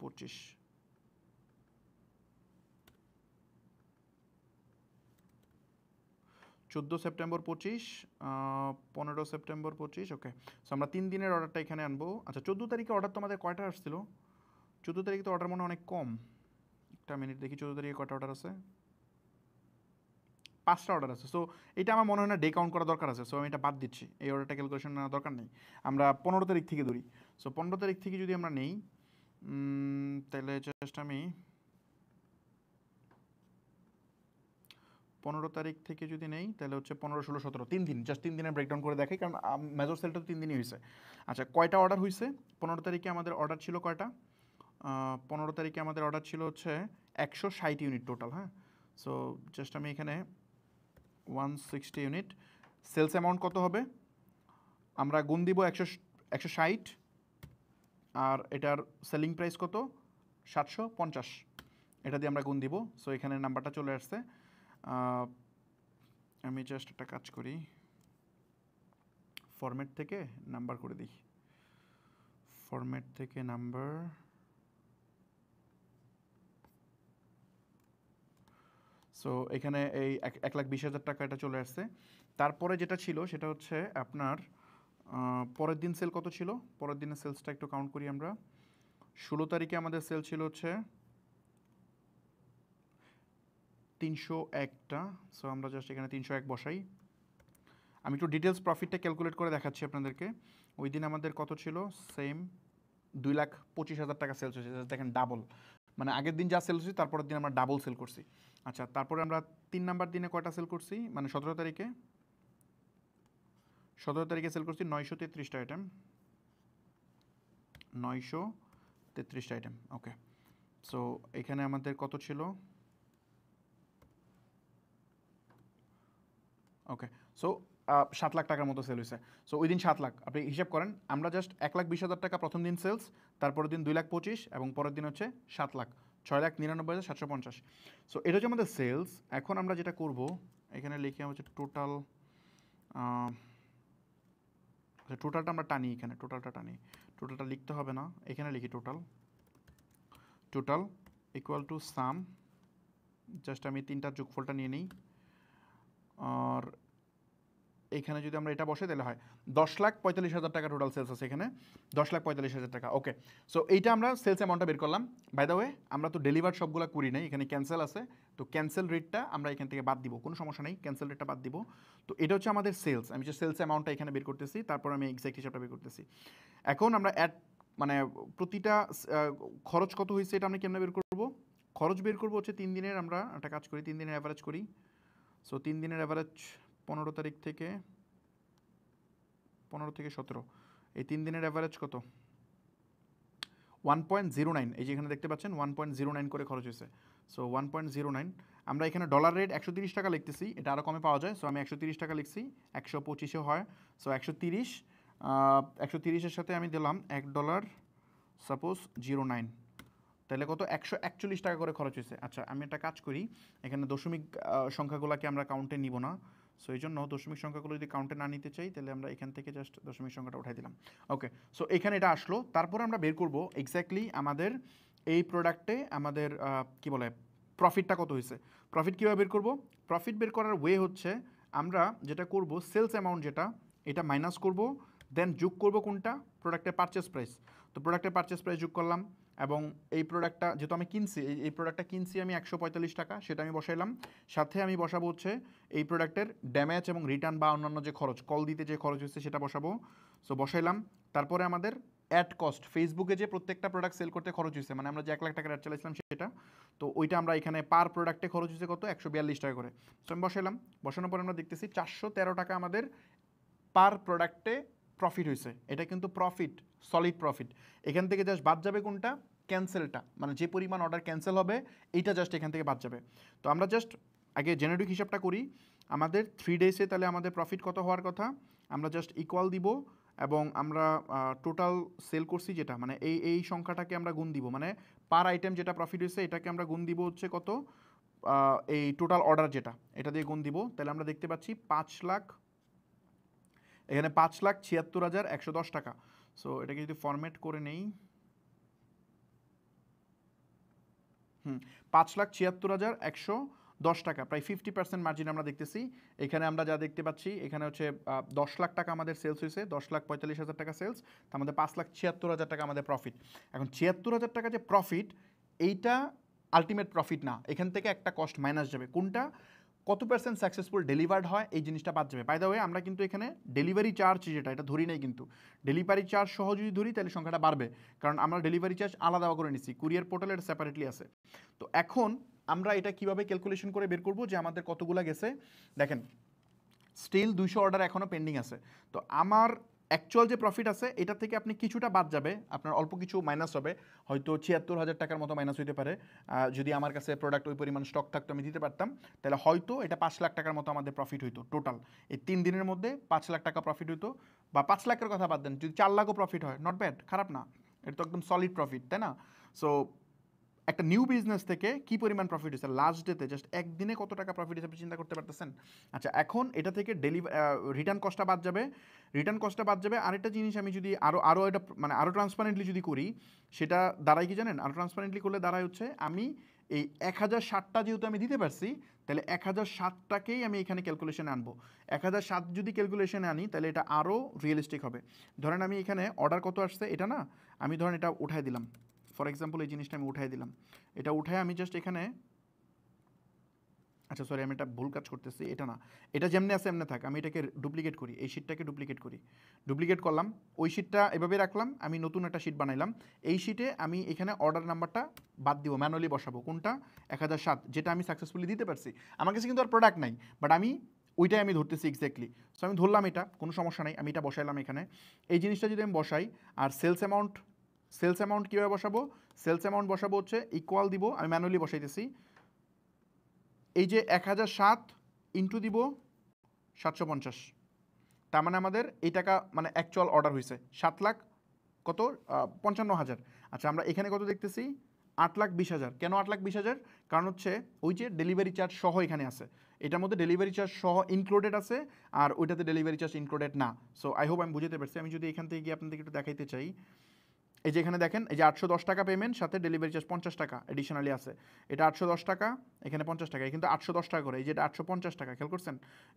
25, 14 সেপ্টেম্বর 25, 15 সেপ্টেম্বর 25। ওকে, সো আমরা 3 দিনের অর্ডারটা এখানে আনবো। আচ্ছা 14 তারিখে অর্ডার তো আমাদের কয়টা আসছিল? 14 তারিখে তো অর্ডার মনে হয় অনেক কম। একটা মিনিট দেখি 14 তারিখে কয়টা অর্ডার আছে। 5টা অর্ডার আছে। সো এটা আমার মনে হয় না ডে কাউন্ট করা দরকার আছে, সো আমি এটা বাদ দিচ্ছি, এই অর্ডারটা ক্যালকুলেশন নেওয়ার দরকার নেই। আমরা 15 তারিখ থেকে ধরি। সো 15 তারিখ থেকে যদি আমরা নেই, তাহলে জাস্ট আমি 15 তারিখ থেকে যদি নেই তাহলে হচ্ছে 15, 16, 17, 3 দিন, জাস্ট 3 দিনের ব্রেকডাউন করে দেখাই, কারণ মেজর সেলটা তো 3 দিনই হয়েছে। আচ্ছা কয়টা অর্ডার হয়েছে? 15 তারিখে আমাদের অর্ডার ছিল কয়টা? 15 তারিখে আমাদের অর্ডার ছিল হচ্ছে 160 ইউনিট টোটাল। হ্যাঁ, সো জাস্ট আমি এখানে 160 ইউনিট। সেলস অ্যামাউন্ট কত হবে? আমরা গুণ দিব 160, আর এটার সেলিং প্রাইস কত? 750। এটা দিয়ে আমরা গুণ দিব। সো এখানে নাম্বারটা চলে আসছে। আমি জাস্ট একটা কাজ করি, ফরম্যাট থেকে নাম্বার করে দিই, ফরম্যাট থেকে নাম্বার। সো এখানে এই 1,20,000 টাকা এটা চলে আসছে। তারপরে যেটা ছিল সেটা হচ্ছে আপনার পরের দিন সেল কত ছিল? পরের দিনের সেলসটা একটু কাউন্ট করি আমরা। 16 তারিখে আমাদের সেল ছিল হচ্ছে 301টা। সো আমরা জাস্ট এখানে 301 বসাই। আমি একটু ডিটেলস প্রফিটটা ক্যালকুলেট করে দেখাচ্ছি আপনাদেরকে। ওই দিন আমাদের কত ছিল? সেম 2,25,000 টাকা সেলস হয়েছে, দেখেন ডাবল, মানে আগের দিন যা সেল হয়েছে তারপরের দিন আমরা ডাবল সেল করছি। আচ্ছা তারপরে আমরা 3 নাম্বার দিনে কয়টা সেল করছি, মানে 17 তারিখে? 17 তারিখে সেল করছি 933টা আইটেম, 933টা আইটেম। ওকে, সো এখানে আমাদের কত ছিল? ওকে, সো 7 লাখ টাকার মতো সেল হয়েছে। সো ওই দিন 7 লাখ, আপনি হিসাব করেন, আমরা জাস্ট 1,20,000 টাকা প্রথম দিন সেলস, তারপরের দিন 2,25,000 এবং পরের দিন হচ্ছে 7 লাখ, 6,99,750। সো এটা হচ্ছে আমাদের সেলস। এখন আমরা যেটা করব, এখানে লিখে হচ্ছে টোটাল, টোটালটা আমরা টানি, এখানে টোটালটা টানি, টোটালটা লিখতে হবে না, এখানে লিখি total. Total equal to some, just আমি 3টার যোগফলটা নিয়ে নিই, আর এখানে যদি আমরা এটা বসে তাহলে হয় 10,45,000 টাকা টোটাল সেলস আছে এখানে, 10,45,000 টাকা। ওকে, সো এইটা আমরা সেলস অ্যামাউন্টটা বের করলাম। বাই দ্য ওয়ে আমরা তো ডেলিভার সবগুলো করি নাই, এখানে ক্যান্সেল আছে, তো ক্যান্সেল রেটটা আমরা এখান থেকে বাদ দিব, কোনো সমস্যা নেই, ক্যান্সেল রেটটা বাদ দিব। তো এটা হচ্ছে আমাদের সেলস, আমি যে সেলস অ্যামাউন্টটা এখানে বের করতেছি, তারপর আমি এক্সাক্ট হিসাবটা বের করতেছি। এখন আমরা মানে প্রতিটা খরচ কত হয়েছে এটা আমরা কেমনে বের করবো? খরচ বের করবো হচ্ছে 3 দিনের, আমরা একটা কাজ করি 3 দিনের অ্যাভারেজ করি। সো 3 দিনের অ্যাভারেজ 15 তারিখ থেকে 15 থেকে 17, এই 3 দিনের অ্যাভারেজ কত? 1.09, এই যে এখানে দেখতে পাচ্ছেন 1.09 করে খরচ হয়েছে। সো 1.09, আমরা এখানে ডলার রেট 130 টাকা লিখতেছি, এটা আরও কমে পাওয়া যায়, সো আমি 130 টাকা লিখছি, 125-এও হয়। সো 130, 130-এর সাথে আমি দিলাম $1 সাপোজ 09, তাহলে কত? 141 টাকা করে খরচ হয়েছে। আচ্ছা আমি একটা কাজ করি, এখানে দশমিক সংখ্যাগুলোকে আমরা কাউন্টে নিব না, সো এই জন্য দশমিক সংখ্যাগুলো যদি কাউন্টে না নিতে চাই তাহলে আমরা এখান থেকে জাস্ট দশমিক সংখ্যাটা উঠাই দিলাম। ওকে, সো এখানে এটা আসলো, তারপর আমরা বের করব এক্স্যাক্টলি আমাদের এই প্রোডাক্টে আমাদের কি বলে প্রফিটটা কত হয়েছে। প্রফিট কীভাবে বের করব? প্রফিট বের করার ওয়ে হচ্ছে আমরা যেটা করব, সেলস অ্যামাউন্ট যেটা, এটা মাইনাস করব, দেন যোগ করব কোনটা? প্রোডাক্টের পারচেস প্রাইস। তো প্রোডাক্টের পারচেস প্রাইস যোগ করলাম, এবং এই প্রোডাক্টটা যেহেতু আমি কিনছি, এই প্রোডাক্টটা কিনছি আমি 145 টাকা, সেটা আমি বসাইলাম। সাথে আমি বসাবো হচ্ছে এই প্রোডাক্টের ড্যামেজ এবং রিটার্ন বা অন্যান্য যে খরচ, কল দিতে যে খরচ হচ্ছে সেটা বসাবো। সো বসাইলাম, তারপরে আমাদের অ্যাড কস্ট, ফেসবুকে যে প্রত্যেকটা প্রোডাক্ট সেল করতে খরচ হয়েছে, মানে আমরা যে 1 লাখ টাকার অ্যাড চালাইছিলাম সেটা, তো ওইটা আমরা এখানে পার প্রোডাক্টে খরচ হয়েছে কত? 142 টাকা করে। সো আমি বসাইলাম, বসানোর পর আমরা দেখতেছি 413 টাকা আমাদের পার প্রোডাক্টে প্রফিট হয়েছে। এটা কিন্তু প্রফিট, সলিড প্রফিট। এখান থেকে জাস্ট বাদ যাবে কোনটা? ক্যান্সেলটা, মানে যে পরিমাণ অর্ডার ক্যান্সেল হবে এইটা জাস্ট এখান থেকে বাদ যাবে। তো আমরা জাস্ট আগে জেনারিক হিসাবটা করি, আমাদের 3 ডেজে তাহলে আমাদের প্রফিট কত হওয়ার কথা, আমরা জাস্ট ইকুয়াল দিব, এবং আমরা টোটাল সেল করছি যেটা, মানে এই সংখ্যাটাকে আমরা গুণ দিব, মানে পার আইটেম যেটা প্রফিট হয়েছে এটাকে আমরা গুণ দিব হচ্ছে কত? এই টোটাল অর্ডার যেটা, এটা দিয়ে গুণ দিব, তাহলে আমরা দেখতে পাচ্ছি 5 লাখ, এখানে 5,76,110 টাকা। সো এটাকে যদি ফরম্যাট করে নেই, 5,76,110 টাকা, প্রায় 50% মার্জিন আমরা দেখতেছি। এখানে আমরা যা দেখতে পাচ্ছি, এখানে হচ্ছে 10 লাখ টাকা আমাদের সেলস হয়েছে, 10,45,000 টাকা সেলস, তার মধ্যে 5,76,000 টাকা আমাদের প্রফিট। এখন 76,000 টাকা যে প্রফিট, এইটা আলটিমেট প্রফিট না, এখান থেকে একটা কস্ট মাইনাস যাবে, কোনটা? কত পার্সেন্ট সাকসেসফুল ডেলিভার্ড হয়, এই জিনিসটা বাদ যাবে। বাই দ্য ওয়ে আমরা কিন্তু এখানে ডেলিভারি চার্জ যেটা, এটা ধরি নাই, কিন্তু ডেলিভারি চার্জ সহ যদি ধরি তাহলে সংখ্যাটা বাড়বে, কারণ আমরা ডেলিভারি চার্জ আলাদা করে নিচ্ছি, কুরিয়ার পোর্টালে এটা সেপারেটলি আছে। তো এখন আমরা এটা কিভাবে ক্যালকুলেশন করে বের করব যে আমাদের কতগুলা গেছে? দেখেন, স্টিল 200 অর্ডার এখনও পেন্ডিং আছে, তো আমার অ্যাকচুয়াল যে প্রফিট আছে এটা থেকে আপনি কিছুটা বাদ যাবে, আপনার অল্প কিছু মাইনাস হবে, হয়তো 76,000 টাকার মতো মাইনাস হইতে পারে। যদি আমার কাছে প্রোডাক্ট ওই পরিমাণ স্টক থাকতো আমি দিতে পারতাম, তাহলে হয়তো এটা 5 লাখ টাকার মতো আমাদের প্রফিট হইতো টোটাল। এই 3 দিনের মধ্যে 5 লাখ টাকা প্রফিট হইতো, বা 5 লাখের কথা বাদ দেন, যদি 4 লাখও প্রফিট হয়, নট ব্যাড, খারাপ না, এটা তো একদম সলিড প্রফিট, তাই না? সো একটা নিউ বিজনেস থেকে কি পরিমাণ প্রফিট হয়েছে লাস্ট ডেতে, জাস্ট একদিনে কত টাকা প্রফিট হিসেবে চিন্তা করতে পারতেছেন? আচ্ছা এখন এটা থেকে রিটার্ন কস্টটা বাদ যাবে, রিটার্ন কস্টটা বাদ যাবে। আরেকটা জিনিস আমি যদি আরও এটা মানে আরও ট্রান্সপারেন্টলি যদি করি, সেটা দাঁড়ায় কি জানেন? আরও ট্রান্সপারেন্টলি করলে দাঁড়ায় হচ্ছে, আমি এই 1060টা যেহেতু আমি দিতে পারছি, তাহলে 1060টাকেই আমি এখানে ক্যালকুলেশনে আনবো। 1007 যদি ক্যালকুলেশনে আনি তাহলে এটা আরও রিয়েলিস্টিক হবে। ধরেন আমি এখানে অর্ডার কত আসছে এটা না, আমি ধরেন এটা উঠাই দিলাম, ফর এক্সাম্পল এই জিনিসটা আমি উঠাই দিলাম, এটা উঠায় আমি জাস্ট এখানে, আচ্ছা সরি আমি এটা ভুল কাজ করতেছি, এটা না, এটা যেমনি আছে এমনি থাক, আমি এটাকে ডুপ্লিকেট করি, এই শিটটাকে ডুপ্লিকেট করি, ডুপ্লিকেট করলাম, ওই শিটটা এভাবে রাখলাম, আমি নতুন একটা শিট বানাইলাম, এই শিটে আমি এখানে অর্ডার নাম্বারটা বাদ দিব, ম্যানুয়ালি বসাবো, কোনটা? 1007, যেটা আমি সাকসেসফুলি দিতে পারছি। আমার কাছে কিন্তু আর প্রোডাক্ট নাই, বাট আমি ওইটাই আমি ধরতেছি এক্স্যাক্টলি। সো আমি ধরলাম, এটা কোনো সমস্যা নাই, আমি এটা বসাইলাম এখানে। এই জিনিসটা যদি আমি বসাই, আর সেলস অ্যামাউন্ট কীভাবে বসাবো? সেলস অ্যামাউন্ট বসাবো হচ্ছে ইকুয়াল দিব, আমি ম্যানুয়ালি বসাইতেছি, এই যে 1007 ইন্টু দিব 750, তার মানে আমাদের এই টাকা মানে অ্যাকচুয়াল অর্ডার হয়েছে 7 লাখ কত 55,000। আচ্ছা আমরা এখানে কত দেখতেছি? 8,20,000। কেন 8,20,000? কারণ হচ্ছে ওই যে ডেলিভারি চার্জ সহ এখানে আছে, এটার মধ্যে ডেলিভারি চার্জ সহ ইনক্লুডেড আছে, আর ওইটাতে ডেলিভারি চার্জ ইনক্লুডেড না। সো আই হোপ আমি বুঝতে পারছি। আমি যদি এখান থেকে গিয়ে আপনাদেরকে একটু দেখাইতে চাই, এই যে এখানে দেখেন এই যে 810 টাকা পেমেন্ট, সাথে ডেলিভারি চার্জ 50 টাকা এডিশনালি আছে। এটা 810 টাকা, এখানে 50 টাকা, কিন্তু 810 টাকা করে। এই যে এটা 850 টাকা, খেয়াল করছেন?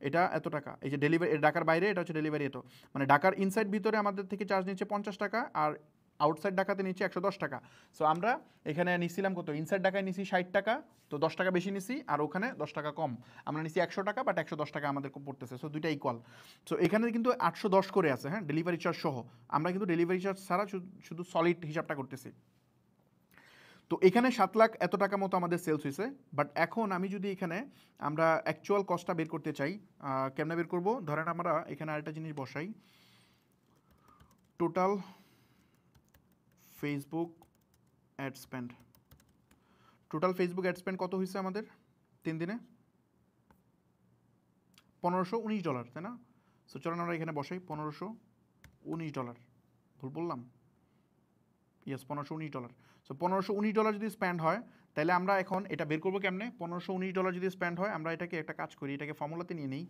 এটা এত টাকা। এই যে ডেলিভারি ঢাকার বাইরে, এটা হচ্ছে ডেলিভারি এত, মানে ঢাকার ইনসাইড ভিতরে আমাদের থেকে চার্জ নিচ্ছে 50 টাকা, আর আউটসাইড ঢাকাতে নিচ্ছে 110 টাকা। সো আমরা এখানে নিছিলাম কত, ইনসাইড ঢাকায় নিছি 60 টাকা, তো 10 টাকা বেশি নিছি, আর ওখানে 10 টাকা কম। আমরা নিছি 100 টাকা, বাট 110 টাকা আমাদের পড়তেছে, সো দুইটা ইকুয়াল। সো এখানে কিন্তু 810 করে আছে, হ্যাঁ, ডেলিভারি চার্জ সহ। আমরা কিন্তু ডেলিভারি চার্জ ছাড়া শুধু সলিড হিসাবটা করতেছি। তো এখানে 7 লাখ এত টাকা মতো আমাদের সেলস হয়েছে। বাট এখন আমি যদি এখানে আমরা অ্যাকচুয়াল কস্টটা বের করতে চাই, কেমনে বের করব? ধরেন আমরা এখানে আরেকটা জিনিস বসাই, total Facebook ad spend. Total Facebook ad spend কত হয়েছে আমাদের 3 দিনে? $1519, তাই না? সো চলেন আমরা এখানে বসাই $1519। ভুল বললাম? ইয়েস, $1519। সো $1519 যদি স্পেন্ড হয়, তাহলে আমরা এখন এটা বের করবো কেমনে? $1519 যদি স্পেন্ড হয়, আমরা এটাকে একটা কাজ করি, এটাকে ফর্মুলাতে নিয়ে নিই,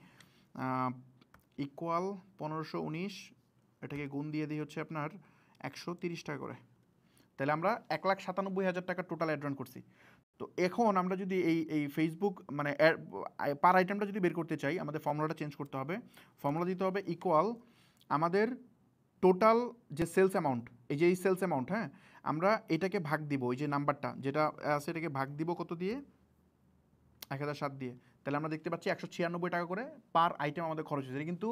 ইকুয়াল 1519, এটাকে গুণ দিয়ে দিই হচ্ছে আপনার 130 টাকা করে। তাহলে আমরা 1,97,000 টাকা টোটাল অ্যাড রান করছি। তো এখন আমরা যদি এই ফেসবুক মানে পার আইটেমটা যদি বের করতে চাই, আমাদের ফর্মুলাটা চেঞ্জ করতে হবে। ফর্মুলা দিতে হবে ইকুয়াল আমাদের টোটাল যে সেলস অ্যামাউন্ট, এই যে এই সেলস অ্যামাউন্ট, হ্যাঁ, আমরা এটাকে ভাগ দিব, ওই যে নাম্বারটা যেটা আছে এটাকে ভাগ দিব কত দিয়ে? 1007 দিয়ে। তাহলে আমরা দেখতে পাচ্ছি 196 টাকা করে পার আইটেম আমাদের খরচ হয়েছে। কিন্তু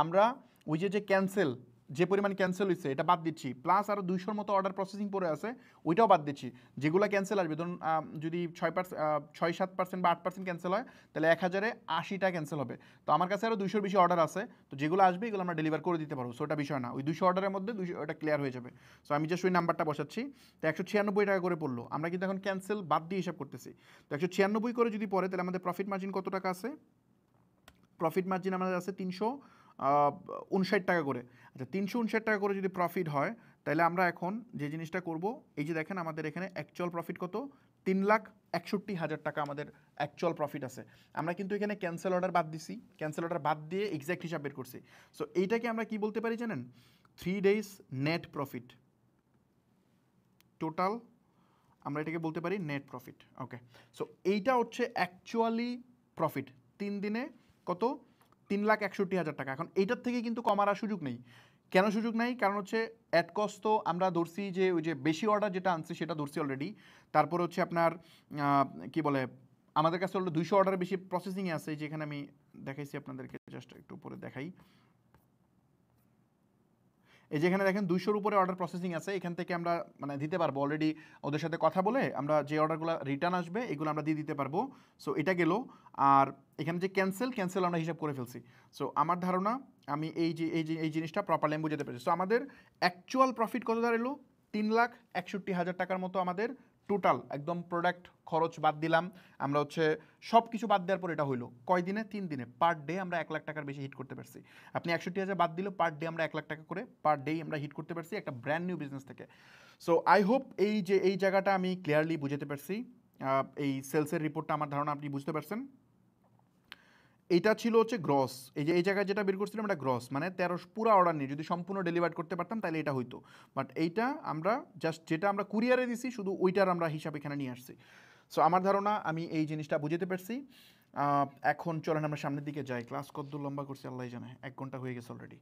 আমরা ওই যে ক্যান্সেল, যে পরিমাণ ক্যান্সেল হয়েছে এটা বাদ দিচ্ছি, প্লাস আরও 200-র মতো অর্ডার প্রসেসিং পড়ে আছে, ওইটাও বাদ দিচ্ছি। যেগুলো ক্যান্সেল আসবে, ধরুন যদি 6-7% বা 8% ক্যান্সেল হয়, তাহলে 1080টা ক্যান্সেল হবে। তো আমার কাছে আরও 200-র বেশি অর্ডার আছে, তো যেগুলো আসবে এগুলো আমরা ডেলিভার করে দিতে পারবো। সো ওটা বিষয় না, ওই 200 অর্ডারের মধ্যে 200 ওটা ক্লিয়ার হয়ে যাবে। সো আমি জাস্ট ওই নাম্বারটা বসাচ্ছি। তো 196 টাকা করে পড়লো। আমরা কিন্তু এখন ক্যান্সেল বাদ দিয়ে হিসাব করতেছি। তো 196 করে যদি পড়ে, তাহলে আমাদের প্রফিট মার্জিন কত টাকা আছে? প্রফিট মার্জিন আমাদের আছে 359 টাকা করে। আচ্ছা, 359 টাকা করে যদি প্রফিট হয়, তাহলে আমরা এখন যে জিনিসটা করব, এই যে দেখেন আমাদের এখানে অ্যাকচুয়াল প্রফিট কত? 3,61,000 টাকা আমাদের অ্যাকচুয়াল প্রফিট আছে। আমরা কিন্তু এখানে ক্যান্সেল অর্ডার বাদ দিছি, ক্যান্সেল অর্ডার বাদ দিয়ে এক্স্যাক্ট হিসাব বের করছি। সো এইটাকে আমরা কি বলতে পারি জানেন? 3 days নেট প্রফিট টোটাল, আমরা এটাকে বলতে পারি নেট প্রফিট। ওকে, সো এইটা হচ্ছে অ্যাকচুয়ালি প্রফিট 3 দিনে কত? 3,61,000 টাকা। এখন এইটার থেকে কিন্তু কমার সুযোগ নেই। কেন সুযোগ নাই? কারণ হচ্ছে অ্যাড কস্ট তো আমরা ধরছি যে ওই যে বেশি অর্ডার যেটা আনছি সেটা ধরছি অলরেডি। তারপর হচ্ছে আপনার কি বলে, আমাদের কাছে অলরেডি 200 অর্ডারের বেশি প্রসেসিংয়ে আছে। যেখানে আমি দেখাইছি আপনাদেরকে, জাস্ট একটু উপরে দেখাই, এই যেখানে দেখেন 200-র উপরে অর্ডার প্রসেসিং আছে। এখান থেকে আমরা মানে দিতে পারবো অলরেডি, ওদের সাথে কথা বলে আমরা যে অর্ডারগুলো রিটার্ন আসবে এগুলো আমরা দিয়ে দিতে পারবো। সো এটা গেল। আর এখানে যে ক্যান্সেল আমরা হিসাব করে ফেলছি। সো আমার ধারণা আমি এই জিনিসটা প্রপারলি আমি বুঝাতে পেরেছি। সো আমাদের অ্যাকচুয়াল প্রফিট কত দাঁড়ালো? 3,61,000 টাকার মতো আমাদের টোটাল একদম প্রোডাক্ট খরচ বাদ দিলাম। আমরা হচ্ছে সব কিছু বাদ দেওয়ার পর এটা হইলো কয় দিনে? 3 দিনে। পার ডে আমরা 1 লাখ টাকার বেশি হিট করতে পারছি। আপনি 61,000 বাদ দিলেও পার ডে আমরা 1 লাখ টাকা করে পার ডে আমরা হিট করতে পারছি একটা ব্র্যান্ড নিউ বিজনেস থেকে। সো আই হোপ এই জায়গাটা আমি ক্লিয়ারলি বুঝাতে পারছি। এই সেলসের রিপোর্টটা আমার ধারণা আপনি বুঝতে পারছেন। এইটা ছিল হচ্ছে গ্রস। এই জায়গায় যেটা বের করছিলাম এটা গ্রস, মানে 13 পুরো অর্ডার নিয়ে যদি সম্পূর্ণ ডেলিভার করতে পারতাম তাহলে এটা হইতো। বাট এইটা আমরা জাস্ট যেটা আমরা কুরিয়ারে দিছি শুধু ওইটার আমরা হিসাব এখানে নিয়ে আসছি। সো আমার ধারণা আমি এই জিনিসটা বুঝতে পারছি। এখন চলেন আমরা সামনের দিকে যাই। ক্লাস কত লম্বা করছি আল্লাহ জানে, 1 ঘন্টা হয়ে গেছে অলরেডি।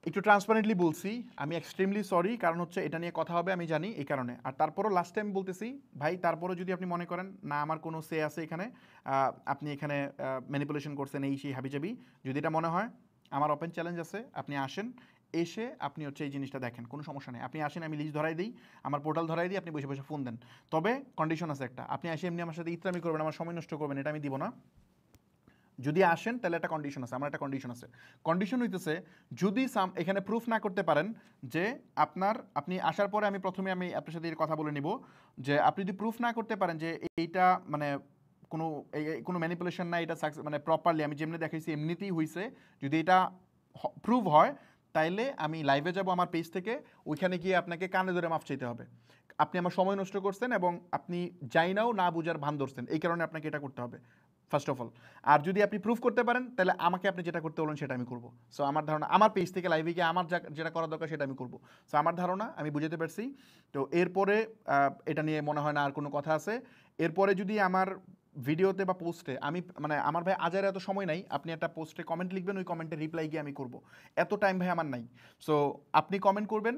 একটু ট্রান্সপারেন্টলি বলছি, আমি এক্সট্রিমলি সরি, কারণ হচ্ছে এটা নিয়ে কথা হবে আমি জানি এই কারণে। আর তারপরও লাস্ট টাইম বলতেছি ভাই, তারপরও যদি আপনি মনে করেন না আমার কোনো সে আছে এখানে, আপনি এখানে ম্যানিপুলেশন করছেন এই সেই হাবিজাবি, যদি এটা মনে হয়, আমার ওপেন চ্যালেঞ্জ আছে, আপনি আসেন, এসে আপনি হচ্ছে এই জিনিসটা দেখেন, কোনো সমস্যা নেই। আপনি আসেন, আমি লিস্ট ধরাই দিই, আমার পোর্টাল ধরাই দিই, আপনি বসে বসে ফোন দেন। তবে কন্ডিশন আছে একটা, আপনি এসে এমনি আমার সাথে ইত্রামি করবেন, আমার সময় নষ্ট করবেন, এটা আমি দিব না। যদি আসেন তাহলে একটা কন্ডিশন আছে, আমার একটা কন্ডিশন আছে। কন্ডিশন হইতেছে যদি এখানে প্রুফ না করতে পারেন যে আপনি আসার পরে আমি প্রথমে আপনার সাথে কথা বলে নিব যে আপনি যদি প্রুফ না করতে পারেন যে এইটা মানে কোনো ম্যানিপুলেশন না, এটা মানে প্রপারলি আমি যেমনি দেখাইছি এমনিতেই হয়েছে, যদি এটা প্রুভ হয় তাইলে আমি লাইভে যাব আমার পেজ থেকে, ওইখানে গিয়ে আপনাকে কানে ধরে মাফ চাইতে হবে। আপনি আমার সময় নষ্ট করছেন এবং আপনি যাই নাও না বুঝার ভান ধরছেন, এই কারণে আপনাকে এটা করতে হবে ফার্স্ট অফ অল। আর যদি আপনি প্রুফ করতে পারেন তাহলে আমাকে আপনি যেটা করতে বলেন সেটা আমি করবো। সো আমার ধারণা আমার পেজ থেকে লাইভে গিয়ে আমার যেটা করা দরকার সেটা আমি করবো। সো আমার ধারণা আমি বুঝতে পারছি। তো এরপরে এটা নিয়ে মনে হয় না আর কোনো কথা আছে। এরপরে যদি আমার ভিডিওতে বা পোস্টে আমি মানে আমার ভাই আজারে এত সময় নাই, আপনি একটা পোস্টে কমেন্ট লিখবেন, ওই কমেন্টে রিপ্লাই গিয়ে আমি করব, এত টাইম ভাই আমার নাই। সো আপনি কমেন্ট করবেন,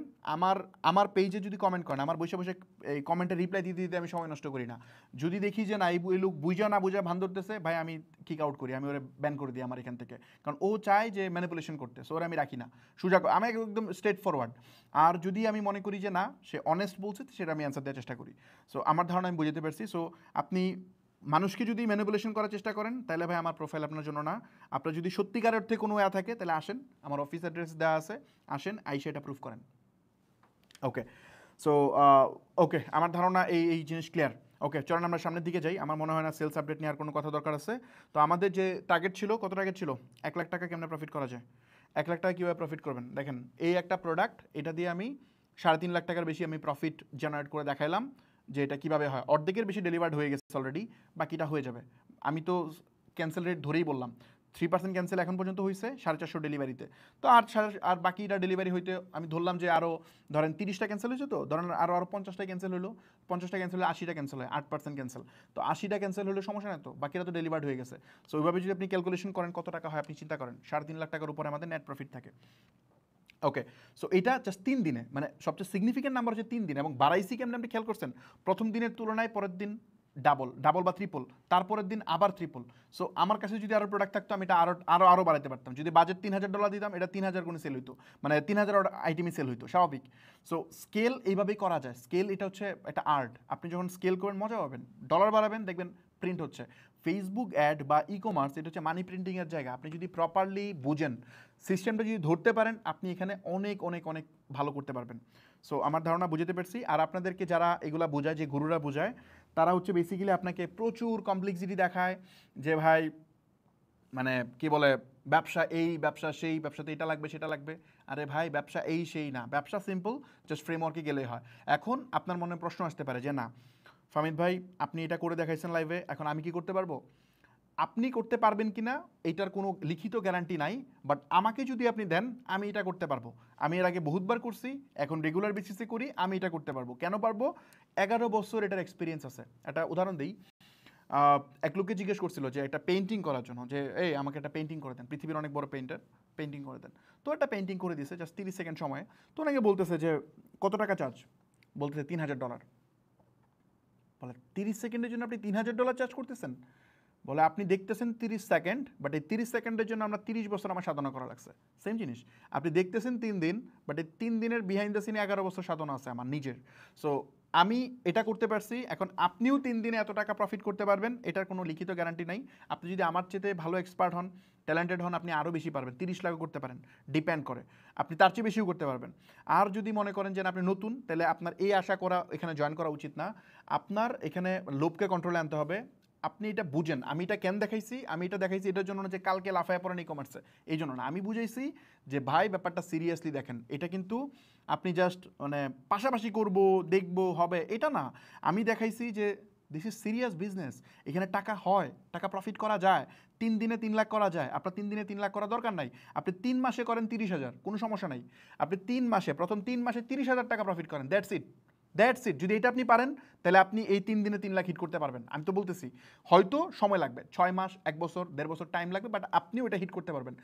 আমার পেজে যদি কমেন্ট করেন, আমার বসে বসে এই কমেন্টে রিপ্লাই দিতে দিতে আমি সময় নষ্ট করি না। যদি দেখি যে না এই লোক বুঝা না বুঝা ভান ধরতেছে, ভাই আমি কিক আউট করি, আমি ওরে ব্যান করে দিই আমার এখান থেকে, কারণ ও চায় যে ম্যানিপুলেশন করতে। সো ওরা আমি রাখি না, সুযোগ আমি একদম স্ট্রেট ফরওয়ার্ড। আর যদি আমি মনে করি যে না সে অনেস্ট বলছে, সেটা আমি অ্যান্সার দেওয়ার চেষ্টা করি। সো আমার ধারণা আমি বুঝতে পারছি। সো আপনি মানুষকে যদি ম্যানিপুলেশন করার চেষ্টা করেন তাহলে ভাই আমার প্রোফাইল আপনার জন্য না। আপনার যদি সত্যিকার অর্থে কোনো ওয়া থাকে তাহলে আসেন, আমার অফিস অ্যাড্রেস দেওয়া আছে, আসেন আইসে এটা প্রুফ করেন। ওকে, সো ওকে, আমার ধারণা এই জিনিস ক্লিয়ার। ওকে, চলেন আমরা সামনের দিকে যাই। আমার মনে হয় না সেলস আপডেট নিয়ে আর কোনো কথা দরকার আছে। তো আমাদের যে টার্গেট ছিল, কত টার্গেট ছিল? 1 লাখ টাকা কেমনে প্রফিট করা যায়, 1 লাখ টাকা কীভাবে প্রফিট করবেন। দেখেন এই একটা প্রোডাক্ট, এটা দিয়ে আমি 3.5 লাখ টাকার বেশি আমি প্রফিট জেনারেট করে দেখাইলাম যে এটা কীভাবে হয়। অর্ধেকের বেশি ডেলিভার্ড হয়ে গেছে অলরেডি, বাকিটা হয়ে যাবে। আমি তো ক্যান্সেল রেট ধরেই বললাম 3% ক্যান্সেল এখন পর্যন্ত হয়েছে 450 ডেলিভারিতে। তো আর বাকিটা ডেলিভারি হইতে আমি ধরলাম যে আরও ধরেন 30টা ক্যান্সেল হয়েছে, তো ধরেন আরও 50টা ক্যান্সেল হলো, 50টা ক্যান্সেল হলে 80টা ক্যান্সেল হয়, 8% ক্যান্সেল। তো 80টা ক্যান্সেল হলে সমস্যা না, তো বাকিটা তো ডেলিভার্ড হয়ে গেছে। সো ওইভাবে যদি আপনি ক্যালকুলেশন করেন কত টাকা হয়, আপনি চিন্তা করেন 3.5 লাখ টাকার উপরে আমাদের নেট প্রফিট থাকে। ওকে, সো এটা জাস্ট 3 দিনে, মানে সবচেয়ে সিগনিফিকেন্ট নাম্বার হচ্ছে 3 দিন। এবং বাড়াইছি কেমন আপনি খেয়াল করছেন, প্রথম দিনের তুলনায় পরের দিন ডাবল বা ট্রিপল, তারপরের দিন আবার ট্রিপল। সো আমার কাছে যদি আরও প্রোডাক্ট থাকতো আমি এটা আরও বাড়াতে পারতাম। যদি বাজেট $3,000 দিতাম, এটা 3,000 গুণে সেল হইতো, মানে 3,000 আইটেমই সেল হইতো, স্বাভাবিক। সো স্কেল এইভাবেই করা যায়। স্কেল এটা হচ্ছে একটা আর্ট। আপনি যখন স্কেল করবেন মজা পাবেন, ডলার বাড়াবেন দেখবেন প্রিন্ট হচ্ছে। ফেসবুক অ্যাড বা ই কমার্স এটা হচ্ছে মানি প্রিন্টিংয়ের জায়গা। আপনি যদি প্রপারলি বুঝেন, সিস্টেমটা যদি ধরতে পারেন, আপনি এখানে অনেক অনেক অনেক ভালো করতে পারবেন। সো আমার ধারণা বুঝতে পারছি। আর আপনাদেরকে যারা এগুলা বোঝায়, যে গুরুরা বোঝায়, তারা হচ্ছে বেসিক্যালি আপনাকে প্রচুর কমপ্লেক্সিটি দেখায় যে ভাই মানে কি বলে ব্যবসা এই ব্যবসা সেই, ব্যবসাতে এটা লাগবে সেটা লাগবে। আরে ভাই ব্যবসা এই সেই না, ব্যবসা সিম্পল, জাস্ট ফ্রেমওয়ার্কে গেলেই হয়। এখন আপনার মনে প্রশ্ন আসতে পারে যে না ফামিদ ভাই আপনি এটা করে দেখাইছেন লাইভে, এখন আমি কি করতে পারবো? আপনি করতে পারবেন কি না এটার কোনো লিখিত গ্যারান্টি নাই, বাট আমাকে যদি আপনি দেন আমি এটা করতে পারবো। আমি এর আগে বহুতবার করছি, এখন রেগুলার বেসিসে করি, আমি এটা করতে পারবো। কেন পারবো? 11 বছর এটার এক্সপিরিয়েন্স আছে। একটা উদাহরণ দিই, এক লোককে জিজ্ঞেস করছিল যে একটা পেন্টিং করার জন্য, যে এই আমাকে একটা পেন্টিং করে দেন, পৃথিবীর অনেক বড় পেন্টার, পেন্টিং করে দেন। তো একটা পেন্টিং করে দিয়েছে জাস্ট 30 সেকেন্ড সময়ে। তো ওনাকে বলতেছে যে কত টাকা চার্জ, বলতেছে $3,000। বলে 30 সেকেন্ডের জন্য আপনি $3,000 চার্জ করতেছেন? বলে আপনি দেখতেছেন 30 সেকেন্ড, বাট এই 30 সেকেন্ডের জন্য আমরা 30 বছর আমার সাধনা করা লাগছে। সেম জিনিস, আপনি দেখতেছেন 3 দিন, বাট এই 3 দিনের বিহাইন্ড দ্য সিনে 11 বছর সাধনা আছে আমার নিজের। সো আমি এটা করতে পারছি, এখন আপনিও 3 দিনে এত টাকা প্রফিট করতে পারবেন, এটার কোনো লিখিত গ্যারান্টি নাই। আপনি যদি আমার চেয়ে ভালো এক্সপার্ট হন, ট্যালেন্টেড হন, আপনি আরও বেশি পারবেন, 30 লাখও করতে পারেন, ডিপেন্ড করে, আপনি তার চেয়ে বেশিও করতে পারবেন। আর যদি মনে করেন যে আপনি নতুন, তাহলে আপনার এই আশা করা এখানে জয়েন করা উচিত না। আপনার এখানে লোভকে কন্ট্রোলে আনতে হবে। আপনি এটা বুঝেন, আমি এটা কেন দেখাইছি, আমি এটা দেখাইছি এটার জন্য না যে কালকে লাফায় পড়েন ই কমার্সে, এই জন্য না। আমি বুঝাইছি যে ভাই ব্যাপারটা সিরিয়াসলি দেখেন, এটা কিন্তু আপনি জাস্ট মানে পাশাপাশি করব দেখব হবে এটা না। আমি দেখাইছি যে দিস ইজ সিরিয়াস বিজনেস, এখানে টাকা হয়, টাকা প্রফিট করা যায়। 3 দিনে 3 লাখ করা যায়। আপনার 3 দিনে 3 লাখ করার দরকার নাই, আপনি 3 মাসে করেন 30,000, কোনো সমস্যা নাই। আপনি 3 মাসে, প্রথম 3 মাসে 30,000 টাকা প্রফিট করেন, দ্যাটস ইট। যদি এটা আপনি পারেন, তাহলে আপনি এই 3 দিনে 3 লাখ হিট করতে পারবেন। আমি তো বলতেছি হয়তো সময় লাগবে, 6 মাস, 1 বছর, 1.5 বছর টাইম লাগবে, বাট আপনিও এটা হিট করতে পারবেন।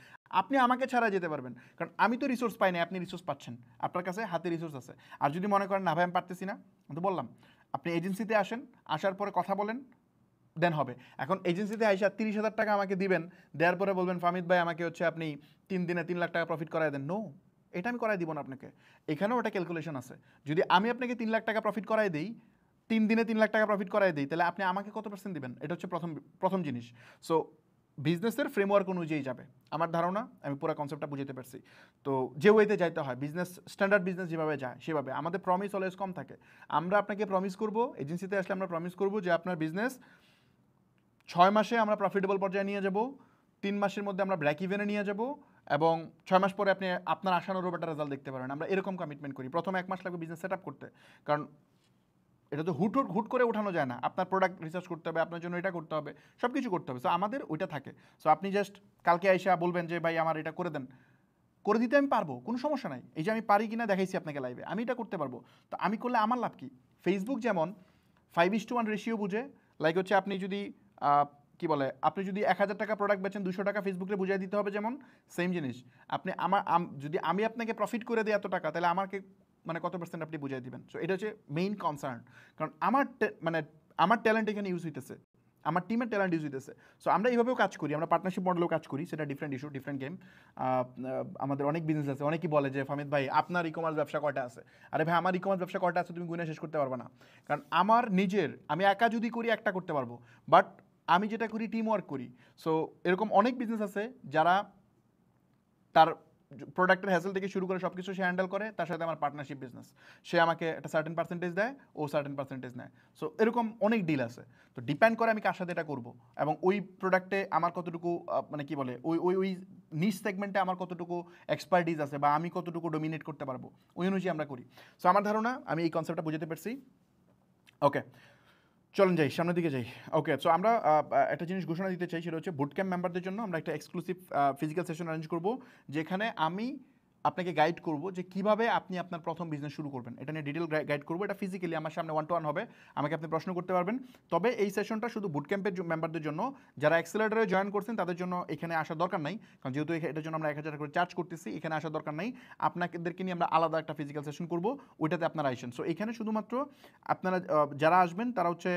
আপনি আমাকে ছাড়া যেতে পারবেন, কারণ আমি তো রিসোর্স পাই না, আপনি রিসোর্স পাচ্ছেন, আপনার কাছে হাতে রিসোর্স আছে। আর যদি মনে করেন না ভাই আমি পারতেছি না, আমি তো বললাম আপনি এজেন্সিতে আসেন, আসার পরে কথা বলেন, দেন হবে। এখন এজেন্সিতে আইসা 30,000 টাকা আমাকে দিবেন, দেওয়ার পরে বলবেন ফামিদ ভাই আমাকে হচ্ছে আপনি 3 দিনে 3 লাখ টাকা প্রফিট করাই দেন, নো, এটা আমি করাই দিব না আপনাকে। এখানেও একটা ক্যালকুলেশন আছে। যদি আমি আপনাকে 3 লাখ টাকা প্রফিট করাই দিই, 3 দিনে 3 লাখ টাকা প্রফিট করাই দিই, তাহলে আপনি আমাকে কত % দিবেন? এটা হচ্ছে প্রথম জিনিস। সো বিজনেসের ফ্রেমওয়ার্ক অনুযায়ী যাবে, আমার ধারণা আমি পুরো কনসেপ্টটা বুঝতে পারছি। তো যে ওয়েতে যাইতে হয়, বিজনেস স্ট্যান্ডার্ড বিজনেস যেভাবে যায় সেভাবে। আমাদের প্রমিস অলওয়েজ কম থাকে। আমরা আপনাকে প্রমিস করব, এজেন্সিতে আসলে আমরা প্রমিস করব যে আপনার বিজনেস 6 মাসে আমরা প্রফিটেবল পর্যায়ে নিয়ে যাব, 3 মাসের মধ্যে আমরা ব্রেক ইভেনে নিয়ে যাব, এবং 6 মাস পরে আপনি আপনার আশানুরূপ একটা রেজাল্ট দেখতে পারেন। আমরা এরকম কমিটমেন্ট করি। প্রথম 1 মাস লাগবে বিজনেস সেট আপ করতে, কারণ এটা তো হুট করে উঠানো যায় না। আপনার প্রোডাক্ট রিসার্চ করতে হবে, আপনার জন্য এটা করতে হবে, সব কিছু করতে হবে। সো আমাদের ওইটা থাকে। সো আপনি জাস্ট কালকে আইসা বলবেন যে ভাই আমার এটা করে দেন, করে দিতে আমি পারবো, কোনো সমস্যা নাই। এই যে আমি পারি কিনা দেখাইছি আপনাকে লাইভে, আমি এটা করতে পারবো। তো আমি করলে আমার লাভ কি? ফেসবুক যেমন 5:1 রেশিও বুঝে, লাইক হচ্ছে আপনি যদি কি বলে, আপনি যদি 1,000 টাকা প্রোডাক্ট বেচেন, 200 টাকা ফেসবুকে বুঝিয়ে দিতে হবে, যেমন সেম জিনিস আপনি যদি আমি আপনাকে প্রফিট করে দিই এত টাকা, তাহলে আমাকে মানে কত পার্সেন্ট আপনি বুঝিয়ে দিবেন। সো এটা হচ্ছে মেইন কনসার্ন, কারণ মানে আমার ট্যালেন্ট এখানে ইউজ হইতেছে, আমার টিমের ট্যালেন্ট ইউজ হইতেছে। সো আমরা এইভাবেও কাজ করি, আমরা পার্টনারশিপ মডেলেও কাজ করি, সেটা ডিফারেন্ট ইস্যু, ডিফারেন্ট গেম। আমাদের অনেক বিজনেস আছে, অনেকেই বলে যে ফামিদ ভাই আপনার ই কমার্স ব্যবসা কয়টা আছে? আরে ভাই আমার ই কমার্স ব্যবসা কয়টা আছে তুমি গুণে শেষ করতে পারবে না, কারণ আমার নিজের, আমি একা যদি করি একটা করতে পারবো, বাট আমি যেটা করি টিম ওয়ার্ক করি। সো এরকম অনেক বিজনেস আছে যারা তার প্রোডাক্টের হ্যাসেল থেকে শুরু করে সব কিছু সে হ্যান্ডেল করে, তার সাথে আমার পার্টনারশিপ বিজনেস, সে আমাকে একটা সার্টেন পার্সেন্টেজ দেয়, ও সার্টেন পার্সেন্টেজ নেয়। সো এরকম অনেক ডিল আছে। তো ডিপেন্ড করে আমি কার সাথে এটা করবো, এবং ওই প্রোডাক্টে আমার কতটুকু মানে কি বলে, ওই ওই ওই নিশ সেগমেন্টে আমার কতটুকু এক্সপার্টিজ আছে, বা আমি কতটুকু ডোমিনেট করতে পারবো, ওই অনুযায়ী আমরা করি। সো আমার ধারণা আমি এই কনসেপ্টটা বুঝতে পারছি। ওকে, চলেন যাই, সামনের দিকে যাই। ওকে, সো আমরা একটা জিনিস ঘোষণা দিতে চাই, সেটা হচ্ছে বুট ক্যাম্প মেম্বারদের জন্য আমরা একটা এক্সক্লুসিভ ফিজিক্যাল সেশন অ্যারেঞ্জ করব, যেখানে আমি আপনাকে গাইড করব যে কিভাবে আপনি আপনার প্রথম বিজনেস শুরু করবেন। এটা নিয়ে ডিটেল গাইড করবো। এটা ফিজিক্যালি আমার সামনে 1-to-1 হবে, আমাকে আপনি প্রশ্ন করতে পারবেন। তবে এই সেশনটা শুধু বুট ক্যাম্পের মেম্বারদের জন্য, যারা অ্যাক্সেলারেটরে জয়েন করছেন তাদের জন্য এখানে আসার দরকার নাই, কারণ যেহেতু এটার জন্য আমরা 1,000 টাকা করে চার্জ করতেছি, এখানে আসার দরকার নাই। আপনাদেরকে নিয়ে আমরা আলাদা একটা ফিজিক্যাল সেশন করব, ওইটাতে আপনারা আসেন। সো এখানে শুধুমাত্র আপনারা যারা আসবেন তারা হচ্ছে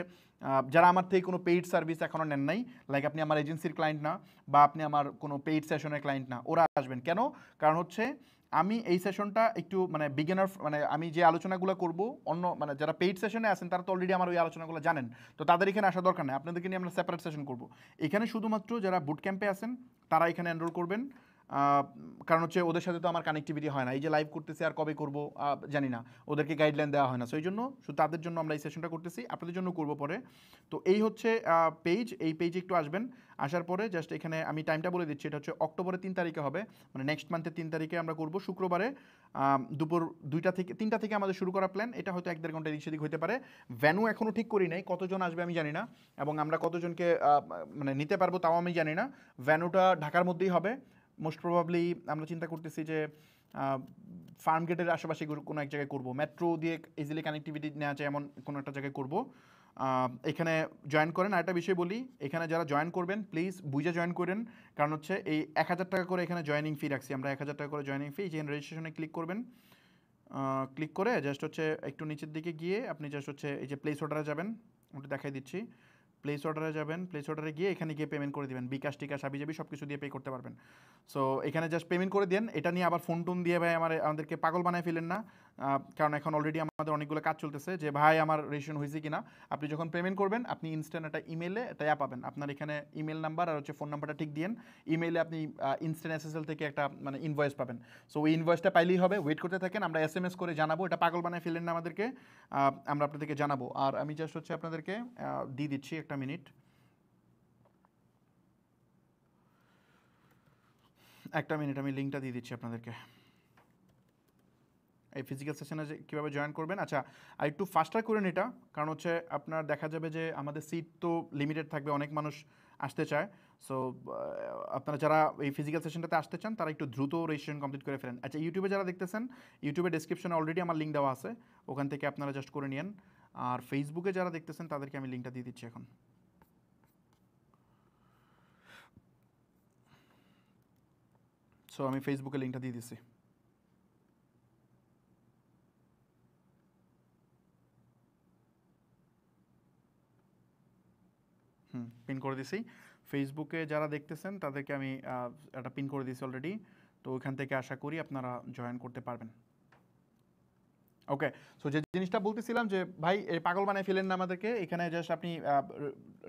যারা আমার থেকে কোনো পেইড সার্ভিস এখনও নেন নাই, লাইক আপনি আমার এজেন্সির ক্লায়েন্ট না, বা আপনি আমার কোনো পেইড সেশনের ক্লায়েন্ট না, ওরা আসবেন। কেন? কারণ হচ্ছে আমি এই সেশনটা একটু মানে বিগিনার, মানে আমি যে আলোচনাগুলো করব, অন্য মানে যারা পেইড সেশনে আছেন তারা তো অলরেডি আমার ওই আলোচনাগুলো জানেন, তো তাদের এখানে আসা দরকার নেই। আপনাদেরকে নিয়ে আমরা সেপারেট সেশন করব। এখানে শুধুমাত্র যারা বুট ক্যাম্পে আছেন তারা এখানে এনরোল করবেন, কারণ হচ্ছে ওদের সাথে তো আমার কানেক্টিভিটি হয় না, এই যে লাইভ করতেছি আর কবে করব জানি না, ওদেরকে গাইডলাইন দেওয়া হয় না। সেই জন্য শুধু তাদের জন্য আমরা এই সেশনটা করতেছি, আপনাদের জন্য করব পরে। তো এই হচ্ছে পেজ, এই পেজে একটু আসবেন, আসার পরে জাস্ট এখানে আমি টাইমটা বলে দিচ্ছি, এটা হচ্ছে অক্টোবরের 3 তারিখে হবে, মানে নেক্সট মান্থের 3 তারিখে আমরা করব, শুক্রবারে দুপুর 2টা থেকে 3টা থেকে আমাদের শুরু করা প্ল্যান। এটা হয়তো 1-1.5 ঘন্টা এদিক সেদিক হতে পারে। ভ্যানু এখনও ঠিক করি নাই, কতজন আসবে আমি জানি না, এবং আমরা কতজনকে মানে নিতে পারবো তাও আমি জানি না। ভ্যানুটা ঢাকার মধ্যেই হবে মোস্ট প্রবাবলি। আমরা চিন্তা করতেছি যে ফার্ম গেটের আশেপাশে কোনো এক জায়গায় করবো, মেট্রো দিয়ে ইজিলি কানেক্টিভিটি নেওয়া যায় এমন কোনো একটা জায়গায় করবো। এখানে জয়েন করেন। আরেকটা বিষয় বলি, এখানে যারা জয়েন করবেন প্লিজ বুঝে জয়েন করেন, কারণ হচ্ছে এই 1,000 টাকা করে এখানে জয়েনিং ফি রাখছি আমরা, 1,000 টাকা করে জয়েনিং ফি। যেখানে রেজিস্ট্রেশনে ক্লিক করবেন, ক্লিক করে জাস্ট হচ্ছে একটু নিচের দিকে গিয়ে আপনি জাস্ট হচ্ছে এই যে প্লেস অর্ডারে যাবেন, ওটা দেখাই দিচ্ছি। প্লেস অর্ডারে যাবেন, প্লেস অর্ডারে গিয়ে এখানে গিয়ে পেমেন্ট করে দিবেন, বিকাশ টিকাশ হাবিজাবি সব কিছু দিয়ে পে করতে পারবেন। সো এখানে জাস্ট পেমেন্ট করে দেন। এটা নিয়ে আবার ফোন টোন দিয়ে ভাই আমাদেরকে পাগল বানায় ফেলেন না, কারণ এখন অলরেডি আমাদের অনেকগুলো কাজ চলতেছে যে ভাই আমার রেজিস্ট্রেশন হয়েছে কিনা। আপনি যখন পেমেন্ট করবেন আপনি ইনস্ট্যান্ট একটা ইমেলে একটা অ্যাপ পাবেন, আপনার এখানে ইমেল নাম্বার আর হচ্ছে ফোন নাম্বারটা ঠিক দিন, ইমেলে আপনি ইনস্ট্যান্ট এসএসএল থেকে একটা মানে ইনভয়েস পাবেন। সো ওই ইনভয়েসটা পাইলেই হবে, ওয়েট করতে থাকেন, আমরা এসএমএস করে জানাবো। এটা পাগল বানায় ফেলেন না আমাদেরকে, আমরা আপনাদেরকে জানাবো। আর আমি জাস্ট হচ্ছে আপনাদেরকে দিয়ে দিচ্ছি, একটা মিনিট, আমি লিঙ্কটা দিয়ে দিচ্ছি আপনাদেরকে এই ফিজিক্যাল সেশনে যে কীভাবে জয়েন করবেন। আচ্ছা, আর একটু ফাস্টার করেন এটা, কারণ হচ্ছে আপনার দেখা যাবে যে আমাদের সিট তো লিমিটেড থাকবে, অনেক মানুষ আসতে চায়। সো আপনারা যারা এই ফিজিক্যাল সেশনটাতে আসতে চান তারা একটু দ্রুত রেজিস্ট্রেশন কমপ্লিট করে ফেলেন। আচ্ছা, ইউটিউবে যারা দেখতেছেন, ইউটিউবে ডেসক্রিপশনে অলরেডি আমার লিঙ্ক দেওয়া আছে, ওখান থেকে আপনারা জাস্ট করে নিন। আর ফেসবুকে যারা দেখতেছেন তাদেরকে আমি লিঙ্কটা দিয়ে দিচ্ছি এখন। সো আমি ফেসবুকে লিঙ্কটা দিয়ে দিচ্ছি। পিন করে দিছি। ফেসবুকে যারা দেখতেছেন তাদেরকে আমি একটা পিন করে দিয়েছি অলরেডি, তো ওইখান থেকে আশা করি আপনারা জয়েন করতে পারবেন। ওকে, সো যে জিনিসটা বলতেছিলাম যে ভাই এই পাগল বানায় ফেলেন না আমাদেরকে, এখানে জাস্ট আপনি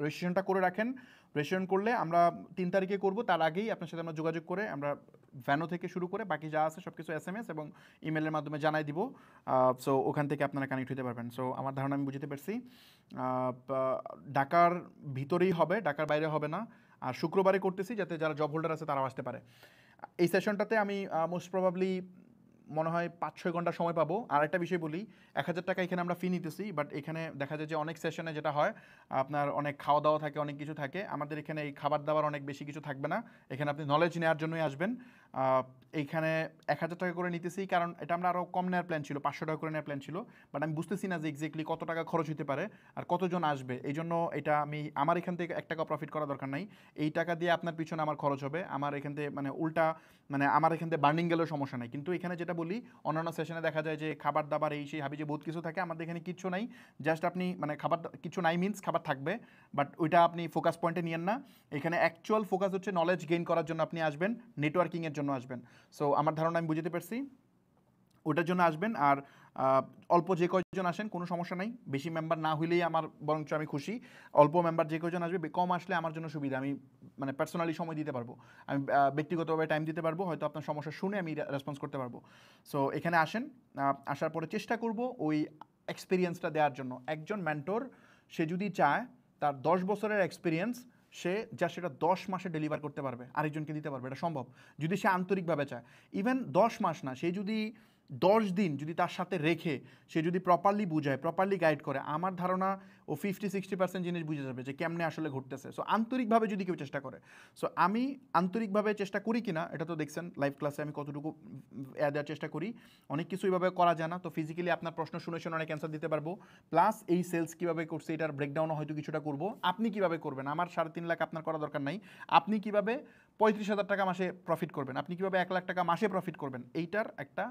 রেজিস্ট্রেশনটা করে রাখেন। রেজিস্ট্রেশন করলে আমরা 3 তারিখে করব, তার আগেই আপনার সাথে আমরা যোগাযোগ করে আমরা ভ্যানো থেকে শুরু করে বাকি যা আছে সব কিছু এসএমএস এবং ইমেলের মাধ্যমে জানাই দিব। সো ওখান থেকে আপনারা কানেক্ট হতে পারবেন। সো আমার ধারণা আমি বুঝতে পারছি, ঢাকার ভিতরেই হবে, ঢাকার বাইরে হবে না। আর শুক্রবারে করতেছি যাতে যারা জব হোল্ডার আছে তারাও আসতে পারে। এই সেশনটাতে আমি মোস্ট প্রবাবলি মনে হয় 5-6 ঘন্টা সময় পাবো। আর একটা বিষয় বলি, 1000 টাকা এখানে আমরা ফি নিতেছি, বাট এখানে দেখা যায় যে অনেক সেশনে যেটা হয় আপনার অনেক খাওয়া দাওয়া থাকে, অনেক কিছু থাকে। আমাদের এখানে এই খাবার দাবার অনেক বেশি কিছু থাকবে না, এখানে আপনি নলেজ নেওয়ার জন্যই আসবেন। এইখানে 1000 টাকা করে নিতেছি, কারণ এটা আমরা আরও কম নেওয়ার প্ল্যান ছিল, 500 টাকা করে নেওয়ার প্ল্যান ছিল, বাট আমি বুঝতেছি না যে এক্স্যাক্টলি কত টাকা খরচ হতে পারে আর কতজন আসবে। এই জন্য এটা আমি আমার এখান থেকে 1 টাকা প্রফিট করা দরকার নাই। এই টাকা দিয়ে আপনার পিছনে আমার খরচ হবে, আমার এখান থেকে মানে উল্টা মানে আমার এখান থেকে বার্নিং গেলেও সমস্যা নাই। কিন্তু এখানে যেটা বলি, অন্যান্য সেশনে দেখা যায় যে খাবার দাবার এই সেই হাবি যে বহুত কিছু থাকে, আমাদের এখানে কিচ্ছু নাই। জাস্ট আপনি মানে খাবার কিছু নাই মিনস খাবার থাকবে, বাট ওইটা আপনি ফোকাস পয়েন্টে নিয়েন না। এখানে অ্যাকচুয়াল ফোকাস হচ্ছে নলেজ গেইন করার জন্য আপনি আসবেন, নেটওয়ার্কিংয়ের জন্য আসবেন। সো আমার ধারণা আমি বুঝতে পারছি, ওটার জন্য আসবেন। আর অল্প যে কয়জন আসেন কোনো সমস্যা নাই, বেশি মেম্বার না হইলেই আমার বরঞ্চ আমি খুশি। অল্প মেম্বার যে কয়জন আসবে, কম আসলে আমার জন্য সুবিধা, আমি মানে পার্সোনালি সময় দিতে পারবো, আমি ব্যক্তিগতভাবে টাইম দিতে পারবো, হয়তো আপনার সমস্যা শুনে আমি রেসপন্স করতে পারবো। সো এখানে আসেন, আসার পরে চেষ্টা করব ওই এক্সপিরিয়েন্সটা দেওয়ার জন্য। একজন মেন্টর সে যদি চায় তার 10 বছরের এক্সপিরিয়েন্স সে যা সেটা 10 মাসে ডেলিভার করতে পারবে, আরেকজনকে দিতে পারবে, এটা সম্ভব যদি সে আন্তরিকভাবে চায়। ইভেন 10 মাস না, সে যদি 10 দিন যদি তার সাথে রেখে সে যদি প্রপারলি বুঝায়, প্রপারলি গাইড করে, আমার ধারণা ও 50-60% জিনিস বুঝে যাবে যে কেমনে আসলে ঘটতেছে। সো আন্তরিকভাবে যদি কেউ চেষ্টা করে, সো আমি আন্তরিকভাবে চেষ্টা করি কিনা এটা তো দেখছেন লাইভ ক্লাসে আমি কতটুকু দেওয়ার চেষ্টা করি। অনেক কিছু এইভাবে করা যায় না, তো ফিজিক্যালি আপনার প্রশ্ন শুনে শুনে অনেক অ্যান্সার দিতে পারবো। প্লাস এই সেলস কীভাবে করছে এটার ব্রেকডাউনও হয়তো কিছুটা করবো। আপনি কীভাবে করবেন, আমার 3.5 লাখ আপনার করা দরকার নাই। আপনি কীভাবে 35,000 টাকা মাসে প্রফিট করবেন, আপনি কীভাবে 1 লাখ টাকা মাসে প্রফিট করবেন, এইটার একটা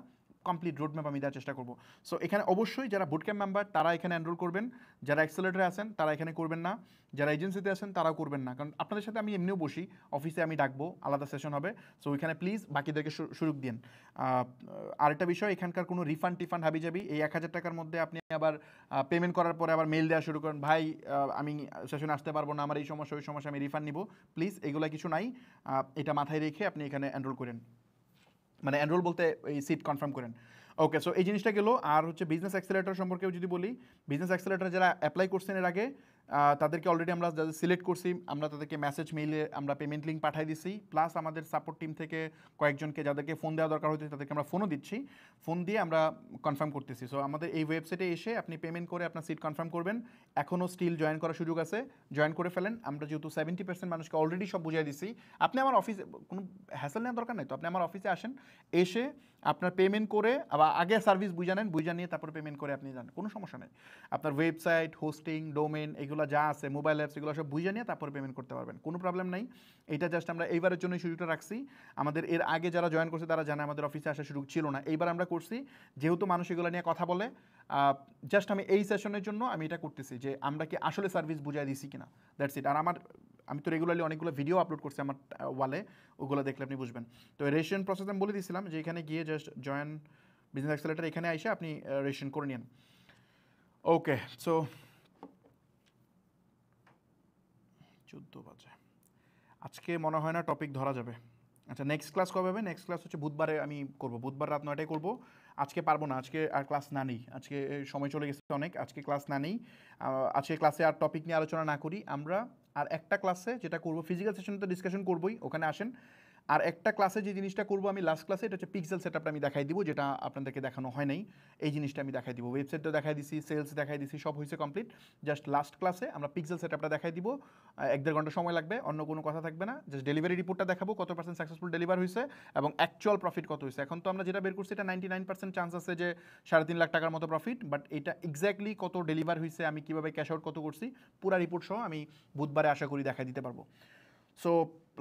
কমপ্লিট রোডম্যাপ আমি দেওয়ার চেষ্টা করবো। সো এখানে অবশ্যই যারা বুটক্যাম্প মেম্বার তারা এখানে এনরোল করবেন, যারা অ্যাক্সেলেটরে আছেন তারা এখানে করবেন না, যারা এজেন্সিতে আছেন তারাও করবেন না, কারণ আপনাদের সাথে আমি এমনিও বসি, অফিসে আমি ডাকবো, আলাদা সেশন হবে। সো ওইখানে প্লিজ বাকিদেরকে সুযোগ দিন। আরেকটা বিষয়, এখানকার কোনো রিফান্ড টিফান্ড হাবি যাবি এই 1000 টাকার মধ্যে আপনি আবার পেমেন্ট করার পরে আবার মেল দেওয়া শুরু করেন, ভাই আমি সেশনে আসতে পারবো না, আমার এই সমস্যা ওই সমস্যা, আমি রিফান্ড নিব, প্লিজ এগুলো কিছু নাই। এটা মাথায় রেখে আপনি এখানে এনরোল করেন, মানে এনরোল বলতে এই সিট কনফার্ম করেন। ওকে, সো এই জিনিসটা গেলো। আর হচ্ছে বিজনেস অ্যাক্সেলেরেটর সম্পর্কেও যদি বলি, বিজনেস অ্যাক্সেলেরেটর যারা অ্যাপ্লাই করছেন এর আগে তাদেরকে অলরেডি আমরা যাদের সিলেক্ট করছি, আমরা তাদেরকে মেসেজ মেইলে আমরা পেমেন্ট লিঙ্ক পাঠিয়ে দিচ্ছি। প্লাস আমাদের সাপোর্ট টিম থেকে কয়েকজনকে যাদেরকে ফোন দেওয়া দরকার হচ্ছে তাদেরকে আমরা ফোনও দিচ্ছি, ফোন দিয়ে আমরা কনফার্ম করতেছি। সো আমাদের এই ওয়েবসাইটে এসে আপনি পেমেন্ট করে আপনার সিট কনফার্ম করবেন। এখনও স্টিল জয়েন করার সুযোগ আছে, জয়েন করে ফেলেন। আমরা যেহেতু 70% মানুষকে অলরেডি সব বুঝিয়ে দিচ্ছি, আপনি আমার অফিসে কোনো হ্যাসেল নেওয়ার দরকার নেই, তো আপনি আমার অফিসে আসেন, এসে আপনার পেমেন্ট করে আবার আগে সার্ভিস বুঝে নেন, বুঝে নিয়ে তারপরে পেমেন্ট করে আপনি যান, কোনো সমস্যা নেই। আপনার ওয়েবসাইট, হোস্টিং, ডোমেন এগুলো যা আছে, মোবাইল অ্যাপস, এগুলো সব বুঝে নিয়ে তারপরে পেমেন্ট করতে পারবেন, কোনো প্রবলেম নাই। এটা জাস্ট আমরা এইবারের জন্য সুযোগটা রাখছি। আমাদের এর আগে যারা জয়েন করছে তারা জানে আমাদের অফিসে আসার সুযোগ ছিল না, এইবার আমরা করছি। যেহেতু মানুষ এগুলো নিয়ে কথা বলে, জাস্ট আমি এই সেশনের জন্য আমি এটা করতেছি যে আমরা কি আসলে সার্ভিস বুঝাই দিছি কিনা, দ্যাটস ইট। আর আমি তো রেগুলারলি অনেকগুলো ভিডিও আপলোড করছি আমার ওয়ালে, ওগুলো দেখলে আপনি বুঝবেন। তো রেজিস্ট্রেশন প্রসেস আমি বলে দিয়েছিলাম যে এখানে গিয়ে জাস্ট জয়েন বিজনেস অ্যাক্সেলেরেটর, এখানে এসে আপনি রেজিস্ট্রেশন করে নিন। ওকে, সো 14 বাজে, আজকে মনে হয় না টপিক ধরা যাবে। আচ্ছা, নেক্সট ক্লাস কবে হবে? নেক্সট ক্লাস হচ্ছে বুধবারে আমি করব, বুধবার রাত 9টায় করব। আজকে পারবো না, আজকে আর ক্লাস না নেই, আজকে সময় চলে গেছে অনেক, আজকে ক্লাস না নেই। আজকে ক্লাসে আর টপিক নিয়ে আলোচনা না করি আমরা, আর একটা ক্লাসে যেটা করব, ফিজিক্যাল সেশনে তো ডিসকাশন করবোই, ওখানে আসেন। আর একটা ক্লাসে যে জিনিসটা করবো আমি লাস্ট ক্লাসে, এটা হচ্ছে পিক্সেল সেটআপটা আমি দেখাই দিব, যেটা আপনাদেরকে দেখানো হয় নাই। এই জিনিসটা আমি দেখাই দিব, ওয়েবসাইটটা দেখাই দিছি, সেলস দেখাই দিছি, সব হয়েছে কমপ্লিট। জাস্ট লাস্ট ক্লাসে আমরা পিক্সেল সেটআপটা দেখাই দিব, 1-1.5 ঘন্টা সময় লাগবে, অন্য কোনো কথা থাকবে না। জাস্ট ডেলিভারি রিপোর্টটা দেখাবো, কত % সাকসেসফুল ডেলিভার হয়েছে এবং অ্যাকচুয়াল প্রফিট কত হয়েছে। এখন তো আমরা যেটা বের করছি এটা 99% চান্স আছে যে 3.5 লাখ টাকার মতো প্রফিট, বাট এটা এক্স্যাক্টলি কত ডেলিভার হয়েছে, আমি কীভাবে ক্যাশ আউট কত করছি, পুরা রিপোর্ট সহ আমি বুধবারে আশা করি দেখাই দিতে পারবো। সো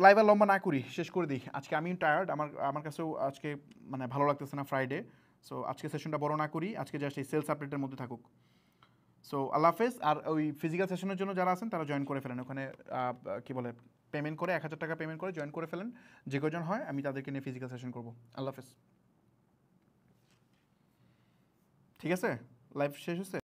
লাইভ আর লম্বা না করি, শেষ করে দিই। আজকে আমি টায়ার্ড, আমার কাছেও আজকে মানে ভালো লাগতেছে না, ফ্রাইডে। সো আজকে সেশনটা বড় না করি, আজকে জাস্ট এই সেলস আপডেটের মধ্যে থাকুক। সো আল্লাহ হাফেজ। আর ওই ফিজিক্যাল সেশনের জন্য যারা আছেন তারা জয়েন করে ফেলেন, ওখানে কী বলে পেমেন্ট করে 1000 টাকা পেমেন্ট করে জয়েন করে ফেলেন, যে কজন হয় আমি তাদেরকে নিয়ে ফিজিক্যাল সেশন করবো। আল্লাহ হাফেজ, ঠিক আছে? লাইভ শেষ হচ্ছে।